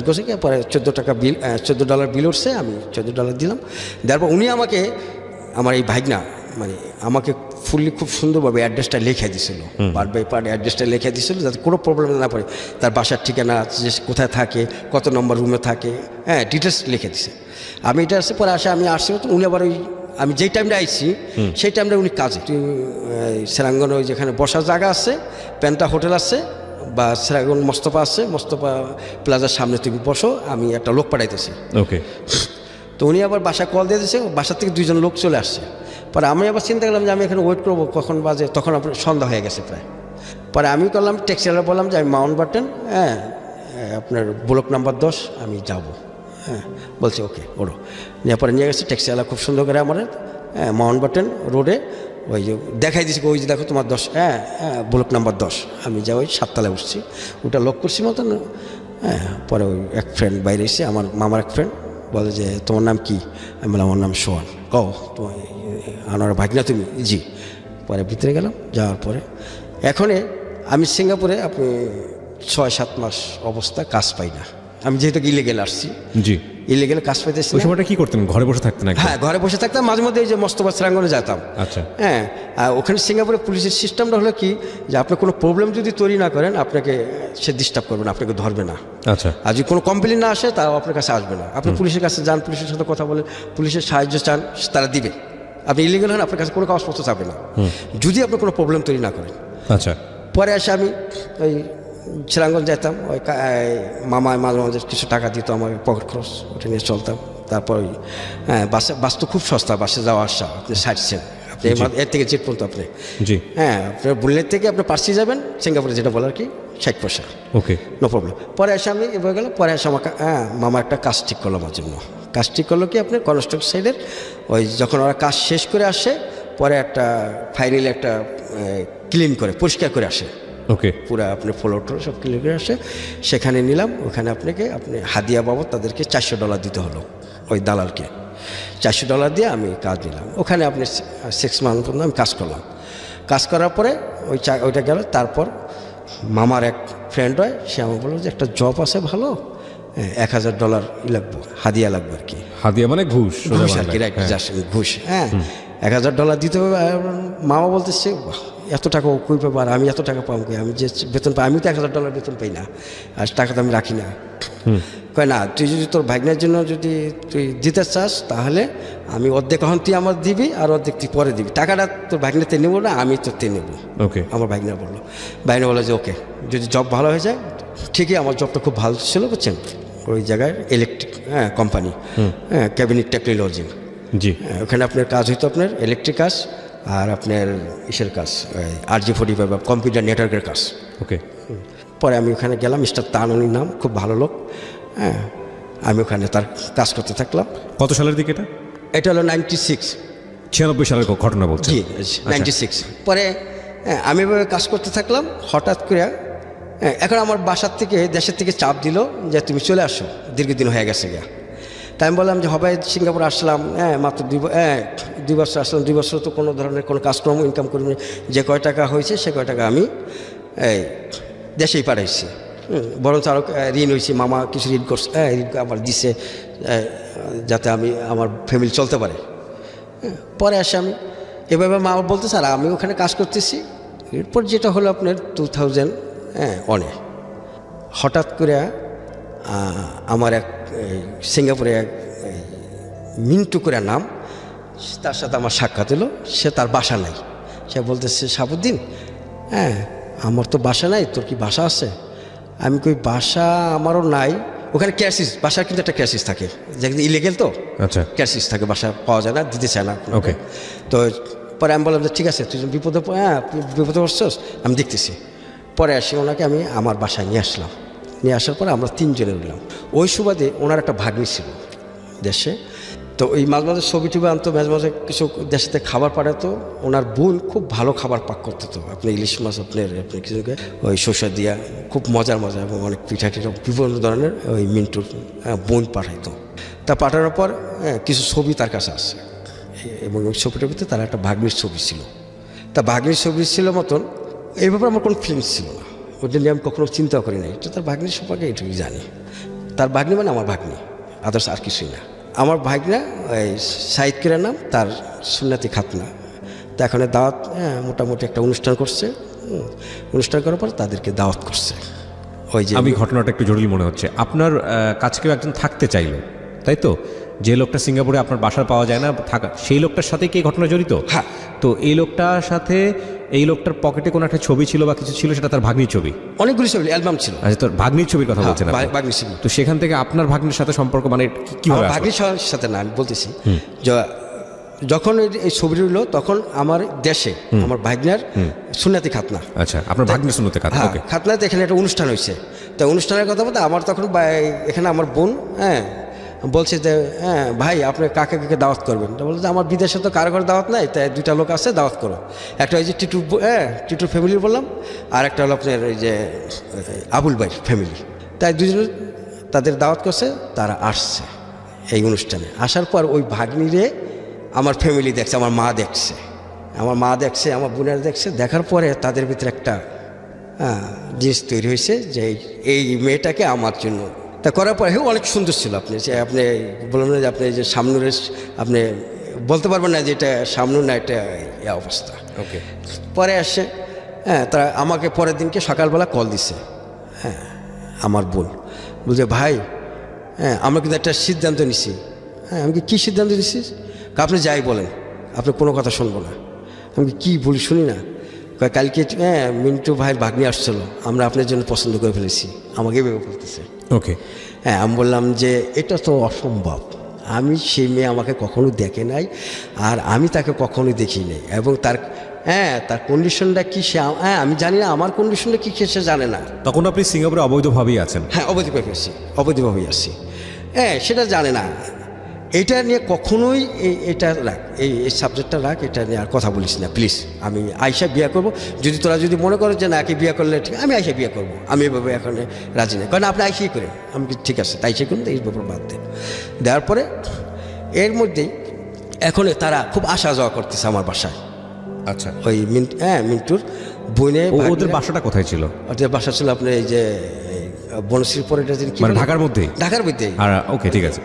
গেছে কি। পরে $14 বিল উঠছে, আমি $14 দিলাম। দেওয়ার পর উনি আমাকে, আমার এই ভাইগনা মানে আমাকে ফুললি খুব সুন্দরভাবে অ্যাড্রেসটা লিখে দিছিল, পার্ট বাই পার্ট অ্যাড্রেসটা লিখে দিছিল, যাতে কোনো প্রবলেম না পড়ে। তার বাসার ঠিকানা, যে কোথায় থাকে, কত নম্বর রুমে থাকে, হ্যাঁ ডিটেলস লিখে দিছে। আমি এটা আসছে, পরে আমি আসছি, তো উনি আবার ওই আমি যেই টাইমটা আইছি সেই টাইমটা উনি কাজে, সেরাঙ্গন ওই যেখানে বসার জায়গা আছে, প্যান্টা হোটেল আছে, বা সেরাঙ্গন মোস্তফা আছে, মোস্তফা প্লাজার সামনে তুমি বসো, আমি একটা লোক পাঠাইতেছি। ওকে। তো উনি আবার বাসা কল দিয়ে দিয়েছে, বাসার থেকে 2 জন লোক চলে আসছে। পরে আমি আবার চিন্তা করলাম যে আমি এখানে ওয়েট করবো, কখন বাজে, তখন আপনার সন্ধ্যা হয়ে গেছে প্রায়। পরে আমি করলাম ট্যাক্সিওয়ালা বললাম যে আমি মাউন্ট বাটন, হ্যাঁ আপনার ব্লক নাম্বার 10 আমি যাব। হ্যাঁ, বলছে ওকে ওড়ো। নিয়ে পরে নিয়ে গেছে ট্যাক্সিওয়ালা, খুব সুন্দর করে আমার মাউন্টব্যাটেন রোডে ওই যে দেখাই দিছি ওই যে দেখো তোমার 10 ব্লক নাম্বার 10। আমি যা ওই 7 তলায় উঠছি, ওটা লক করছি মতন। পরে ওই এক ফ্রেন্ড বাইরে এসে, আমার মামার এক ফ্রেন্ড বলে যে তোমার নাম কি? আমি বললাম আমার নাম সোহান। কও তোমার আমার ভাগনা তুমি? জি। পরে ভিতরে গেলাম, যাওয়ার পরে এখনে আমি সিঙ্গাপুরে আপনি 6-7 মাস অবস্থা কাজ পাই না। আমি যেহেতু ইলিগেল আসছি, জি, ইলিগেল কাজ পাইতেছি ওই না। সময়টা কি করতেন? ঘরে বসে থাকতেন? হ্যাঁ, ঘরে বসে থাকতাম, মাঝে মধ্যে এই যে মস্তফা শ্রাঙ্গনে যেতাম। আচ্ছা। হ্যাঁ, আর ওখানে সিঙ্গাপুরে পুলিশের সিস্টেমটা হলো কি, যে আপনি কোনো প্রবলেম যদি তৈরি না করেন আপনাকে সে ডিস্টার্ব করবে না, আপনাকে ধরবে না। আচ্ছা। আর যদি কোনো কমপ্লেন না আসে তাও আপনার কাছে আসবে না। আপনি পুলিশের কাছে যান, পুলিশের সাথে কথা বলেন, পুলিশের সাহায্য চান, তারা দিবে। আপনি ইলিগেল হন, আপনার কাছে কোনো কাগজপত্র চাবে না যদি আপনি কোনো প্রবলেম তৈরি না করেন। আচ্ছা। পরে এসে আমি ওই শ্রীরামগঞ্জ যেতাম, ওই মামা মাঝে মাঝে কিছু টাকা দিত আমার পকেট খরচ, ওটা নিয়ে চলতাম। তারপর ওই বাস তো খুব সস্তা, বাসে যাওয়া আসা আপনি 60 সেন্ট, আপনি এর থেকে জেট পর্যন্ত আপনি। জি। আপনার বুলেট থেকে আপনি পার্সি যাবেন সিঙ্গাপুরে, যেটা বলার কি 60 পয়সা। ওকে, নো প্রবলেম। পরে এসে আমি এবার গেলাম, পরে এসে আমাকে মামা একটা কাজ ঠিক করলো আমার জন্য। কাজ ঠিক করলো কি, আপনি কনস্ট্রাকশন সাইডের ওই যখন ওরা কাজ শেষ করে আসে, পরে একটা ফাইনালি একটা ক্লিন করে পরিষ্কার করে আসে। ওকে। পুরো আপনি ফ্লোর সব ক্লিন করে আসে, সেখানে নিলাম। ওখানে আপনি হাদিয়া বাবদ তাদেরকে $400 দিতে হলো ওই দালালকে। $400 দিয়ে আমি কাজ নিলাম। ওখানে আপনি 6 মান্থ পর্যন্ত আমি কাজ করলাম। কাজ করার পরে ওইটা গেল। তারপর মামার এক ফ্রেন্ড হয়, সে আমার বললো যে একটা জব আছে ভালো, $1000 লাগবে, হাদিয়া লাগবে আর কি। হাদিয়া মানে ঘুষ? ঘুষ আর কি, রাইট, ঘুষ। হ্যাঁ, $1000 দিতে হবে। মামা বলতেছে এত টাকা ও কই পাবো, আর আমি এত টাকা পাবো কি? আমি যে বেতন পাই, আমি তো $1000 বেতন পাই না, আর টাকা তো আমি রাখি না। কয় না, তুই যদি তোর ভাগ্নের জন্য যদি তুই দিতে চাস, তাহলে আমি অর্ধেক এখন তুই আমার দিবি, আর অর্ধেক তুই পরে দিবি। টাকাটা তোর ভাগ্নেতে নেবো না, আমি তোরতে নেবো। ওকে। আমার ভাগ্না বললো, ভাগ্না বললো যে ওকে, যদি জব ভালো হয়ে যায়। ঠিকই, আমার জবটা খুব ভালো ছিল, বুঝছেন, ওই জায়গায় ইলেকট্রিক কোম্পানি, ক্যাবিনেট টেকনোলজি। জি। ওখানে আপনার কাজ হইতো আপনার ইলেকট্রিক কাজ, আর আপনার ইসের কাজ RJ45 বা কম্পিউটার নেটওয়ার্কের কাজ। ওকে। পরে আমি ওখানে গেলাম, মিস্টার তানুনির নাম, খুব ভালো লোক। আমি ওখানে তার কাজ করতে থাকলাম। কত সালের দিকে এটা? এটা হলো 96 সালের ঘটনা বলছেন? জি, 96। পরে আমি এভাবে কাজ করতে থাকলাম। হঠাৎ করে এখন আমার বাসার থেকে, দেশের থেকে চাপ দিল যে তুমি চলে আসো, দীর্ঘদিন হয়ে গেছে গিয়া। তাই আমি বললাম যে হবে, সিঙ্গাপুর আসলাম, মাত্র 2 বছর আসলাম, 2 বছর তো কোনো ধরনের কোনো কাজকর্ম ইনকাম করি, যে কয় টাকা হয়েছে সে কয় টাকা আমি দেশেই পাঠাইছি। বরঞ্চ আরও ঋণ হয়েছে, মামা কিছু ঋণ করছে, ঋণ আবার দিছে, যাতে আমি আমার ফ্যামিলি চলতে পারে। পরে আসে আমি এভাবে মা বলতে, স্যার আমি ওখানে কাজ করতেছি। এরপর যেটা হলো আপনার 2001 হঠাৎ করে আমার এক সিঙ্গাপুরে এক মিন্টু করে নাম, তার সাথে আমার সাক্ষাৎ হলো। সে তার বাসা নাই। সে বলতেছে, শাহাবুদ্দিন, আমার তো বাসা নাই, তোর কি বাসা আছে? আমি কই বাসা আমারও নাই। ওখানে ক্যাশিস, বাসার কিন্তু একটা ক্যাশিস থাকে, যেখানে ইলিগেল তো। আচ্ছা। ক্যাশিস থাকে, বাসা পাওয়া যায় না, দিতে চায় না। ওকে। তো পরে আমি বললাম যে ঠিক আছে, তুই বিপদে পড়ছস, আমি দেখতেছি। পরে আসি ওনাকে আমি আমার বাসায় নিয়ে আসলাম। নিয়ে আসার পরে আমরা 3 জনে রইলাম। ওই সুবাদে ওনার একটা ভাগ্নি ছিল দেশে, তো ওই মাঝে মাঝে ছবি টবি আনতো, মাঝে মাঝে কিছু দেশেতে খাবার পাঠাতো। ওনার বোন খুব ভালো খাবার পাক করতে, তো আপনি ইলিশ মাছ আপনার কিছু ওই সরষা দিয়া খুব মজার এবং অনেক পিঠা টিঠা বিভিন্ন ধরনের ওই মিন্টুর বোন পাঠাইতো। তা পাঠানোর পর কিছু ছবি তার কাছে আসে, এবং ওই ছবিটার ভিতরে তার একটা ভাগ্নির ছবি ছিল। তা ভাগ্নির ছবি ছিল মতন, এই ব্যাপারে আমার কোনো ফিলিংস ছিল না, ওটা নিয়ে আমি কখনো চিন্তা করি নাই। এটা তার ভাগ্নির সম্পর্কে এটুকুই জানি। তার ভাগ্নি মানে আমার ভাগ্নি, আদার্স আর কিছুই না। আমার ভাগনা ওই সাইদ কিরার নাম, তার সুন্নাতি খাতনা। তা এখানে দাওয়াত, মোটামুটি একটা অনুষ্ঠান করছে। অনুষ্ঠান করার পর তাদেরকে দাওয়াত করছে। ওই যে আমি ঘটনাটা একটু জটিল মনে হচ্ছে। আপনার কাছে কেউ একজন থাকতে চাইলো, তাই তো? যে লোকটা সিঙ্গাপুরে আপনার বাসার পাওয়া যায় না থাকা, সেই লোকটার সাথে কি এই ঘটনা জড়িত? হ্যাঁ। তো এই লোকটার সাথে, এই লোকটার পকেটে কোনো একটা ছবি ছিল বা কিছু ছিল, সেটা তার ভাগ্নির ছবি? অনেকগুলি ছবি, অ্যালবাম ছিল। আচ্ছা, তোর ভাগ্নির ছবির কথা বলছেন? ভাগ্নির ছবি। তো সেখান থেকে আপনার ভাগ্নির সাথে সম্পর্ক মানে কিভাবে? ভাগ্নির সাথে না, আমি বলতেছি যখন এই ছবি রইল, তখন আমার দেশে আমার ভাগ্নার সুন্নাতি খাতনা। আচ্ছা, আপনার ভাগ্নির সুন্নতি খাতনা। ওকে। খাতনাতে এখানে একটা অনুষ্ঠান হয়েছে। তো অনুষ্ঠানের কথা বলতে আমার তখন এখানে আমার বোন, বলছে যে হ্যাঁ ভাই আপনি কাকে কাকে দাওয়াত করবেন, তো বলছে যে আমার বিদেশে তো কারো ঘর দাওয়াত নাই, তাই দুইটা লোক আছে দাওয়াত করো। একটা ওই যে টিটুর ফ্যামিলির বললাম, আর একটা হলো আপনার ওই যে আবুল ভাই ফ্যামিলি। তাই দুজন তাদের দাওয়াত করছে, তারা আসছে এই অনুষ্ঠানে। আসার পর ওই ভাগ্নিরে আমার ফ্যামিলি দেখছে, আমার মা দেখছে, আমার বোনের দেখছে। দেখার পরে তাদের ভিতরে একটা জিনিস তৈরি হয়েছে যে এই মেয়েটাকে আমার জন্য। তা করার পরে অনেক সুন্দর ছিল। আপনি বললেন না যে আপনি যে সামনের আপনি বলতে পারবেন না যে এটা সামনুর না, এটা এই অবস্থা। ওকে, পরে আসে তারা আমাকে পরের দিনকে সকালবেলা কল দিছে, আমার বোন বলছে ভাই আমরা কিন্তু একটা সিদ্ধান্ত নিছি। আমি কী সিদ্ধান্ত নিছিস? আপনি যাই বলেন, আপনি কোনো কথা শুনবো না। আমি কী বলি শুনি না। কালকে মিন্টু ভাইয়ের ভাগ্নি আসছিল, আমরা আপনার জন্য পছন্দ করে ফেলেছি, আমাকে ভেবে বলতেছে। ওকে, আমি বললাম যে এটা তো অসম্ভব, আমি সেই মেয়ে আমাকে কখনো দেখে নাই, আর আমি তাকে কখনো দেখি নাই, এবং তার কন্ডিশনটা কি সে আমি জানি না, আমার কন্ডিশনটা কি সে জানে না। তখন আপনি সিঙ্গাপুরে অবৈধভাবেই আছেন? হ্যাঁ, অবৈধভাবেই আছি। সেটা জানে না। এটা নিয়ে কখনোই এটা রাখ, এই সাবজেক্টটা রাখ, এটা নিয়ে আর কথা বলিস না প্লিজ। আমি আয়শা বিয়ে করব, যদি তোরা যদি মনে করো যে না একে বিয়ে করলে ঠিক, আমি আয়শা বিয়ে করবো, আমি এভাবে এখন রাজি নেই। কারণ আপনি আয়সাই করেন। আমি ঠিক আছে তাই সে করুন, এই ব্যাপার বাদ দেন। দেওয়ার পরে এর মধ্যেই এখন তারা খুব আসা যাওয়া করতেছে আমার বাসায়। আচ্ছা, ওই মিন্টুর বোনে। ওদের বাসাটা কোথায় ছিল? ওদের বাসা ছিল আপনার এই যে বনশ্রীর পরে, মানে ঢাকার মধ্যেই? ঢাকার মধ্যেই। ওকে, ঠিক আছে।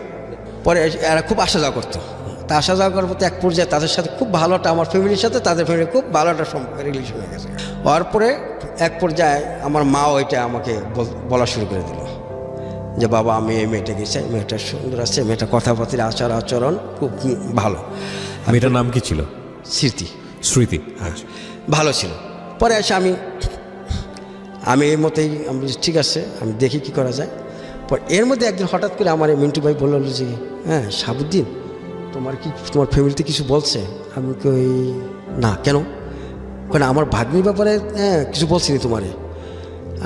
পরে এরা খুব আসা যাওয়া করতো। তা আসা যাওয়া করার পর এক পর্যায়ে তাদের সাথে খুব ভালো একটা, আমার ফ্যামিলির সাথে তাদের ফ্যামিলির খুব ভালো একটা রিলেশন হয়ে গেছে। হওয়ার পরে এক পর্যায়ে আমার মাও এটা আমাকে বলা শুরু করে দিল যে বাবা আমি এই মেয়েটাকে চাই, মেয়েটা সুন্দর আছে, মেয়েটা কথাবার্তা আচরণ খুব ভালো। মেয়েটার নাম কি ছিল? স্মৃতি। আচ্ছা, ভালো ছিল। পরে এসে আমি এই মতেই আমি বলছি ঠিক আছে, আমি দেখি কি করা যায়। পর এর মধ্যে একদিন হঠাৎ করে আমার মিন্টু ভাই বলল যে শাহাবুদ্দিন তোমার ফ্যামিলিতে কিছু বলছে? আমি কই না, কেন? কারণ আমার ভাগ্নির ব্যাপারে কিছু বলছিনি তোমারে?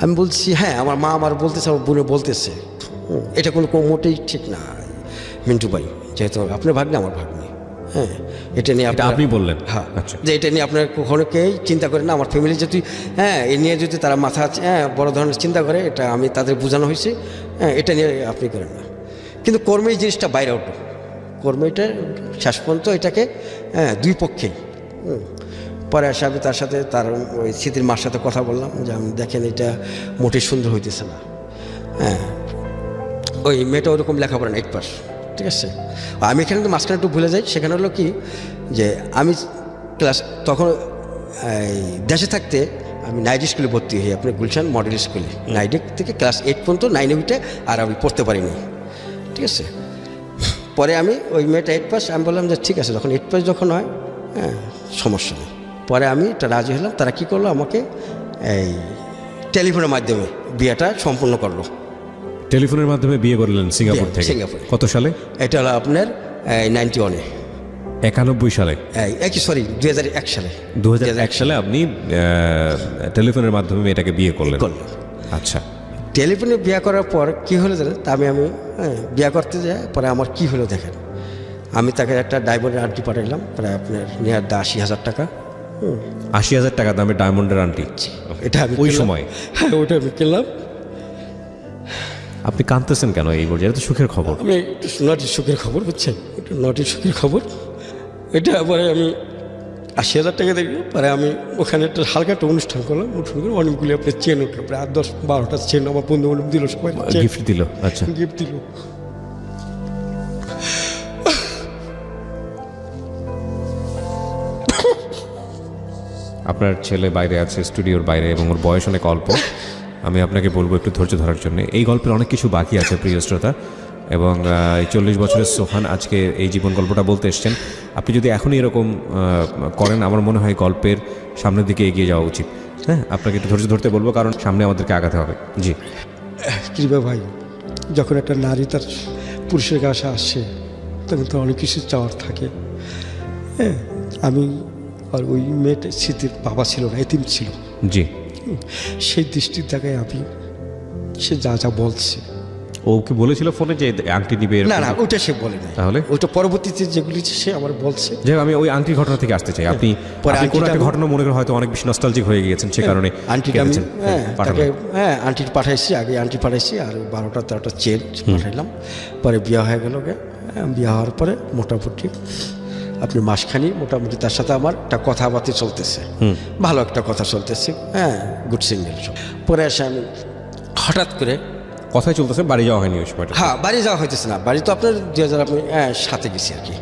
আমি বলছি হ্যাঁ, আমার মা আমার বলতেছে, আমার বোনে বলতেছে। এটা কোনো মোটেই ঠিক না মিন্টু ভাই, যেহেতু আপনার ভাগ্নি আমার ভাগ্নি। এটা নিয়ে আপনি বললেন? হ্যাঁ, আচ্ছা, যে এটা নিয়ে আপনার কখনোকেই চিন্তা করেন না। আমার ফ্যামিলি যদি এ নিয়ে যদি তারা মাথা বড় ধরনের চিন্তা করে, এটা আমি তাদের বোঝানো হয়েছে, এটা নিয়ে আপনি করেন না। কিন্তু কর্মে এই জিনিসটা বাইরে উঠো, কর্মীটা শেষ পর্যন্ত এটাকে দুই পক্ষেই। পরে আসে আমি তার সাথে, তার ওই স্মৃতির মার সাথে কথা বললাম যে আমি দেখেন এটা মোটেই সুন্দর হইতেছে না। ওই মেয়েটা ওরকম লেখাপড়া না, 8 পাস, ঠিক আছে। আমি এখানে তো মাঝখানে একটু ভুলে যাই। সেখানে হলো কি যে আমি তখন দেশে থাকতে আমি নাইট স্কুলে ভর্তি হই, আপনার গুলশান মডেল স্কুলে। নাইডে থেকে ক্লাস 8 পর্যন্ত 9-এ উঠে আর আমি পড়তে পারিনি, ঠিক আছে। পরে আমি ওই মেয়েটা 8 পাস, আমি বললাম যে ঠিক আছে, যখন 8 পাস যখন হয় সমস্যা নেই। পরে আমি এটা রাজি হলাম। তারা কী করলো, আমাকে এই টেলিফোনের মাধ্যমে বিয়েটা সম্পূর্ণ করলো। টেলিফোনের মাধ্যমে বিয়ে করলেন সিঙ্গাপুর থেকে? সিঙ্গাপুরে। কত সালে? এটা হলো আপনার 91-এ। 91 সালে? সরি 2001 সালে। 2001 সালে আপনি টেলিফোনের মাধ্যমে মেয়েটাকে বিয়ে করলেন? আচ্ছা, টেলিফোনে বিয়ে করার পর কি হলো জানেন? তা আমি বিয়ে করতে যাই, পরে আমার কি হলো দেখেন। আমি তাকে একটা ডায়মন্ডের আংটি পাঠাইলাম, প্রায় আপনার নিয়ার 80,000 টাকা। 80,000 টাকা দামের ডায়মন্ডের আংটি? এটা আমি ওই সময়? হ্যাঁ, ওটা আমি কিনলাম। আপনি কাঁদতেছেন কেন এই পর্যায়ে? এটা তো সুখের খবর। আমি নটি সুখের খবর, বুঝছেন, এটা নটি সুখের খবর। এটা পরে আমি 80,000 টাকা দেখি। পরে আমি ওখানে একটা হালকা একটা অনুষ্ঠান করলাম। অনুষ্ঠান করে অনেকগুলি আপনার চেন উঠলো, প্রায় 10-12টা চেন আমার বন্ধু বান্ধব দিল, সবাই গিফট দিল। আচ্ছা, গিফট দিল। আপনার ছেলে বাইরে আছে, স্টুডিওর বাইরে, এবং ওর বয়স অনেক অল্প। আমি আপনাকে বলবো একটু ধৈর্য ধরার জন্য। এই গল্পের অনেক কিছু বাকি আছে প্রিয় শ্রোতা, এবং এই 40 বছরের সোহান আজকে এই জীবন গল্পটা বলতে এসছেন। আপনি যদি এখনই এরকম করেন, আমার মনে হয় গল্পের সামনের দিকে এগিয়ে যাওয়া উচিত। হ্যাঁ, আপনাকে একটু ধৈর্য ধরতে বলবো, কারণ সামনে আমাদেরকে আগাতে হবে। জি কৃপা ভাই, যখন একটা নারী তার পুরুষের কাছে আসছে, তখন তো অনেক কিছু চাওয়ার থাকে। আমি আর ওই মেয়েটা স্মৃতির বাবা ছিল না, এতিম ছিল। জি, সেই দৃষ্টির জায়গায় আমি, সে যা যা বলছে ওকে বলেছিল ফোনে যে আংটি নিবে এরকম? না না ওটা সে বলে নাই। তাহলে? ওটা পরবর্তীতে যেগুলি সে আমার বলছে। যাই হোক, আমি ওই আংটির ঘটনা থেকে আসতে চাই। আপনি পরে আপনি কোনো আংটিটা একটা ঘটনা মনে করেন হয়তো অনেক বেশি নস্টালজিক হয়ে গিয়েছেন, সে কারণে আন্টিটা আমি কেঁদেছেন। তাকে পাঠাবেন। আন্টির পাঠাইছি, আগে আন্টি পাঠাইছি আর 12টা-13টা চেন পাঠাইলাম। পরে বিয়ে হয়ে গেল বিয়ে হওয়ার পরে মোটামুটি আপনি মাসখানি মোটামুটি তার সাথে আমার একটা কথাবার্তা চলতেছে, ভালো একটা কথা চলতেছে, গুড সিঙ্গেল। পরে এসে আমি হঠাৎ করে কথাই চলতেছে, বাড়ি যাওয়া হয়নি ওই সময়টা। হ্যাঁ বাড়ি যাওয়া হইতেছে না, বাড়ি তো আপনার 2007 গেছি আর কি,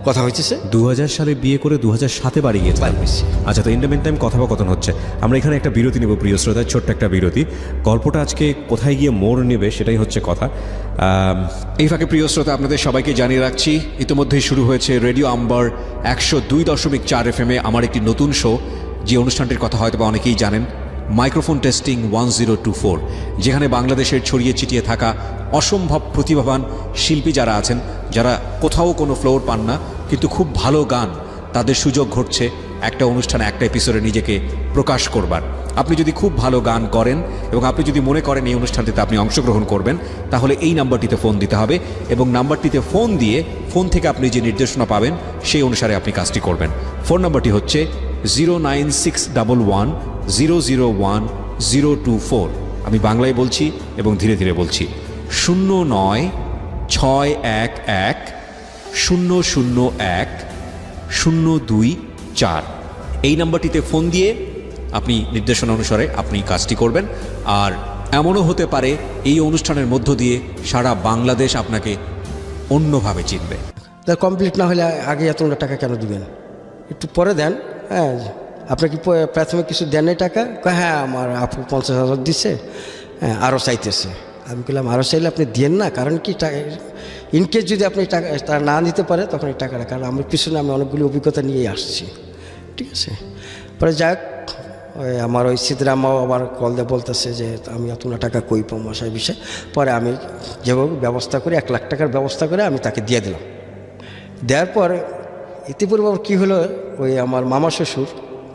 কথা হইতেছে 2000 সালে বিয়ে করে 2007-এ বাড়ি গিয়েছে। বাড়ি গেছি। আচ্ছা, তো ইন দ্য মিন টাইম কথোপকথন হচ্ছে। আমরা এখানে একটা বিরতি নেব প্রিয় শ্রোতা, ছোট্ট একটা বিরতি। গল্পটা আজকে কোথায় গিয়ে মোড় নেবে সেটাই হচ্ছে কথা। এই ফাঁকে প্রিয় শ্রোতা, আপনাদের সবাইকে জানিয়ে রাখছি ইতিমধ্যেই শুরু হয়েছে রেডিও আম্বার 102.4 FM আমার একটি নতুন শো, যে অনুষ্ঠানটির কথা হয়তো বা অনেকেই জানেন, মাইক্রোফোন টেস্টিং 1024, যেখানে বাংলাদেশের ছড়িয়ে ছিটিয়ে থাকা অসম্ভব প্রতিভাবান শিল্পী যারা আছেন, যারা কোথাও কোনো ফ্লোর পান না কিন্তু খুব ভালো গান, তাদের সুযোগ ঘটছে একটা অনুষ্ঠানে একটা এপিসোডে নিজেকে প্রকাশ করবার। আপনি যদি খুব ভালো গান করেন এবং আপনি যদি মনে করেন এই অনুষ্ঠানটিতে আপনি অংশগ্রহণ করবেন, তাহলে এই নাম্বারটিতে ফোন দিতে হবে এবং নাম্বারটিতে ফোন দিয়ে ফোন থেকে আপনি যে নির্দেশনা পাবেন সেই অনুসারে আপনি কাজটি করবেন। ফোন নাম্বারটি হচ্ছে 09611001024। আমি বাংলায় বলছি এবং ধীরে ধীরে বলছি, 0961010024। এই নাম্বারটিতে ফোন দিয়ে আপনি নির্দেশনা অনুসারে আপনি কাজটি করবেন। আর এমনও হতে পারে এই অনুষ্ঠানের মধ্য দিয়ে সারা বাংলাদেশ আপনাকে অন্যভাবে চিনবে। তা কমপ্লিট না হলে আগে এতগুলো টাকা কেন দিবেন, একটু পরে দেন। আপনার কি প্রাথমিক কিছু দেন নাই টাকা? হ্যাঁ আমার আপু 50,000 দিছে, আরও চাইতেছে। আমি বললাম আরও চাইলে আপনি দেন না, কারণ কি ইনকেস যদি আপনি টাকা তারা না দিতে পারে তখন এই টাকাটা, কারণ আমার পিছনে আমি অনেকগুলি অভিজ্ঞতা নিয়েই আসছি, ঠিক আছে। পরে যাক, আমার ওই সিদ্ধরামাও আবার কল দিয়ে বলতেছে যে আমি এতগুলো টাকা কই পাবো মশাই বিষয়। পরে আমি যেভাবে ব্যবস্থা করে 1 লাখ টাকার ব্যবস্থা করে আমি তাকে দিয়ে দিলাম। দেওয়ার পর ইতিপূর্বে আবার কী হলো, ওই আমার মামা শ্বশুর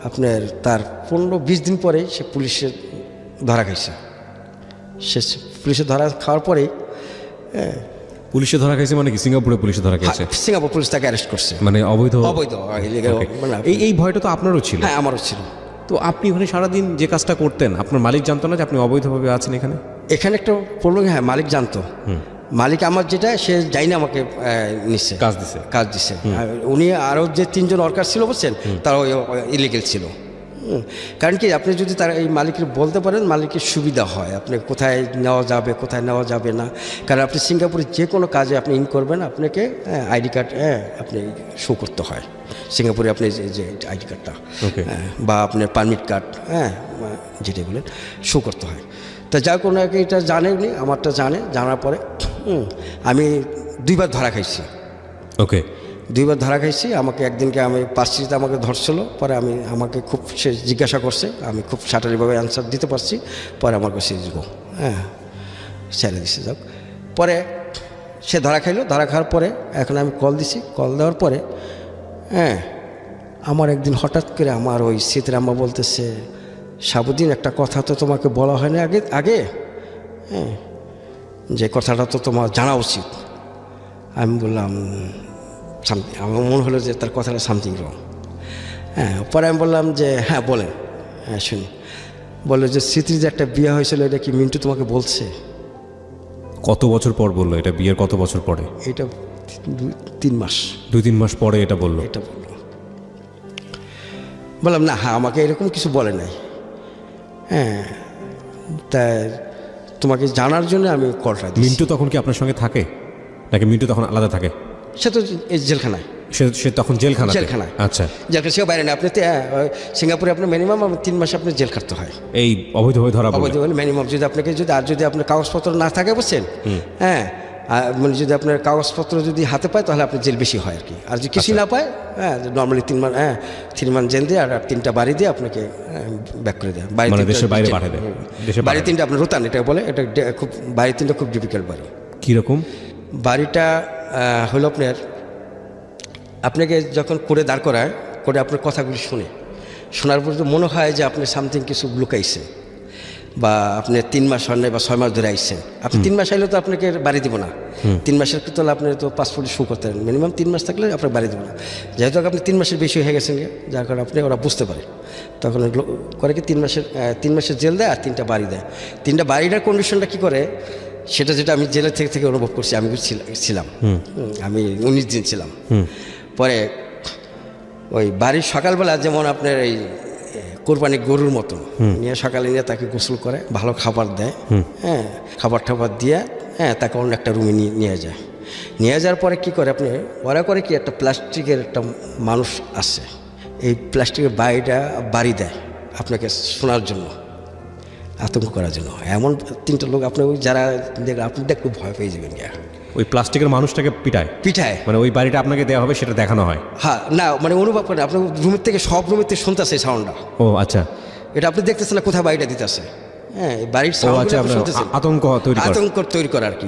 আপনার তার 15-20 দিন পরেই সে পুলিশে ধরা খাইছে। সে পুলিশে ধরা খাওয়ার পরেই পুলিশে ধরা খাইছে মানে কি? সিঙ্গাপুরে পুলিশে ধরা খেয়েছে? সিঙ্গাপুর পুলিশ তাকে অ্যারেস্ট করছে। মানে অবৈধ? অবৈধ illegal, মানে এই ভয়টা তো আপনারও ছিল। হ্যাঁ আমারও ছিল। তো আপনি ওখানে সারাদিন যে কাজটা করতেন, আপনার মালিক জানতো না যে আপনি অবৈধভাবে আছেন এখানে? এখানে একটা প্রবলেম, হ্যাঁ মালিক জানতো। মালিক আমার যেটা সে যাই না আমাকে নিচ্ছে, কাজ দিছে। উনি আরও যে 3 জন ওয়ার্কার ছিল বলছেন, তারা ইলিগেল ছিল। কারণ কি আপনি যদি তার এই মালিকের বলতে পারেন, মালিকের সুবিধা হয় আপনি কোথায় নেওয়া যাবে কোথায় নেওয়া যাবে না। কারণ আপনি সিঙ্গাপুরে যে কোনো কাজে আপনি ইন করবেন, আপনাকে আইডি কার্ড আপনি শো করতে হয় সিঙ্গাপুরে, আপনি যে আইডি কার্ডটা বা আপনার পারমিট কার্ড যেটা বলেন শো করতে হয়। তা যা কোনো এটা জানেনি, আমারটা জানার পরে আমি 2বার ধরা খাইছি। ওকে, 2বার ধরা খাইছি। আমাকে একদিনকে আমি পার্সিতে আমাকে ধরছিল, পরে আমাকে খুব সে জিজ্ঞাসা করছে, আমি খুব সাটারিভাবে অ্যান্সার দিতে পারছি। পরে আমার কাছে গো ছেড়ে দিছে। যাক, পরে সে ধরা খাইলো। ধরা খাওয়ার পরে এখন আমি কল দিছি। কল দেওয়ার পরে আমার একদিন হঠাৎ করে আমার ওই সিদ্ধরাম্মা বলতেছে, সাবুদ্দিন একটা কথা তো তোমাকে বলা হয় না আগে যে কথাটা তো তোমার জানা উচিত। আমি বললাম সামথিং, আমার মনে হলো যে তার কথাটা সামথিং রং। পরে আমি বললাম যে হ্যাঁ বলেন, শুনি। বললো যে স্মৃতির যে একটা বিয়ে হয়েছিল, এটা কি মিন্টু তোমাকে বলছে? কত বছর পর বললো এটা? বিয়ের কত বছর পরে? এটা 2-3 মাস। 2-3 মাস পরে এটা বললো? এটা বললো। বললাম না, হ্যাঁ আমাকে এরকম কিছু বলে নাই। তাই তোমাকে জানার জন্য আমি কলটা দিই। মিন্টু তখন কি আপনার সঙ্গে থাকে নাকি মিন্টু তখন আলাদা থাকে? সে তো জেলখানায়। সে তখন জেলখানায়? আচ্ছা, জেলখানা সেও বাইরে না। আপনি সিঙ্গাপুরে আপনার মিনিমাম 3 মাসে আপনি জেল খাটতে হয় এই অবৈধভাবে ধরা পড়লে। অবৈধ হলে মিনিমাম যদি আপনাকে যদি আপনার কাগজপত্র না থাকে বুঝছেন, মানে যদি আপনার কাগজপত্র যদি হাতে পায় তাহলে আপনার জেল বেশি হয় আর কি। আর যদি কিছু না পায় নর্মালি 3 মাস জেল দিয়ে আর 3টা বাড়ি দিয়ে আপনাকে ব্যাক করে দেয়। দেশের বাইরে পাঠিয়ে দেয়। বাড়ি 3টা আপনার রোতান এটা বলে, এটা খুব বাড়ি 3টা খুব ডিফিকাল্ট বাড়ি। কীরকম বাড়িটা হলো আপনাকে যখন করে দাঁড় করায়, করে আপনার কথাগুলি শোনার পর মনে হয় যে আপনি সামথিং কিছু লুকাইছে। বা আপনি 3 মাস হন নাই বা 6 মাস ধরে আইসেন, আপনি 3 মাস আইলে তো আপনাকে বাড়ি দিব না। 3 মাসের তো আপনি তো পাসপোর্টে শো করতে পারেন, মিনিমাম 3 মাস থাকলে আপনাকে বাড়ি দিব না। যেহেতু আপনি 3 মাসের বেশি হয়ে গেছেন, যার কারণে আপনি ওরা বুঝতে পারে, তখন করে কি 3 মাসের জেল দেয় আর 3টা বাড়ি দেয়। 3টা বাড়িটার কন্ডিশনটা কী করে, সেটা যেটা আমি জেলের থেকে অনুভব করছি, আমি ছিলাম, আমি 19 দিন ছিলাম। পরে ওই বাড়ির সকালবেলা যেমন আপনার এই কোরবানি গরুর মতন নিয়ে সকালে নিয়ে তাকে গোসল করে, ভালো খাবার দেয়, হ্যাঁ খাবার টাবার দিয়ে তাকে অন্য একটা রুমে নিয়ে যায়। নিয়ে যাওয়ার পরে কি করে আপনি, ওরা করে কি একটা প্লাস্টিকের একটা মানুষ আসে, এই প্লাস্টিকের বাড়ি দেয় আপনাকে শোনার জন্য, আতঙ্ক করার জন্য। এমন 3টা লোক আপনি ওই যারা দেখবেন, আপনি দেখতে ভয় পেয়ে যাবেন। ওই প্লাস্টিকের মানুষটাকে পিটায়, মানে ওই বাড়িটা আপনাকে দেওয়া হবে সেটা দেখানো হয়? হ্যাঁ, না মানে অনুভব করেন, আপনার রুমের থেকে সব রুমের থেকে শুনতেছে সাউন্ডটা। ও আচ্ছা, এটা আপনি দেখতেছেন না কোথায় বাড়িটা দিতেছে, হ্যাঁ বাড়ির আতঙ্ক তৈরি করা আর কি।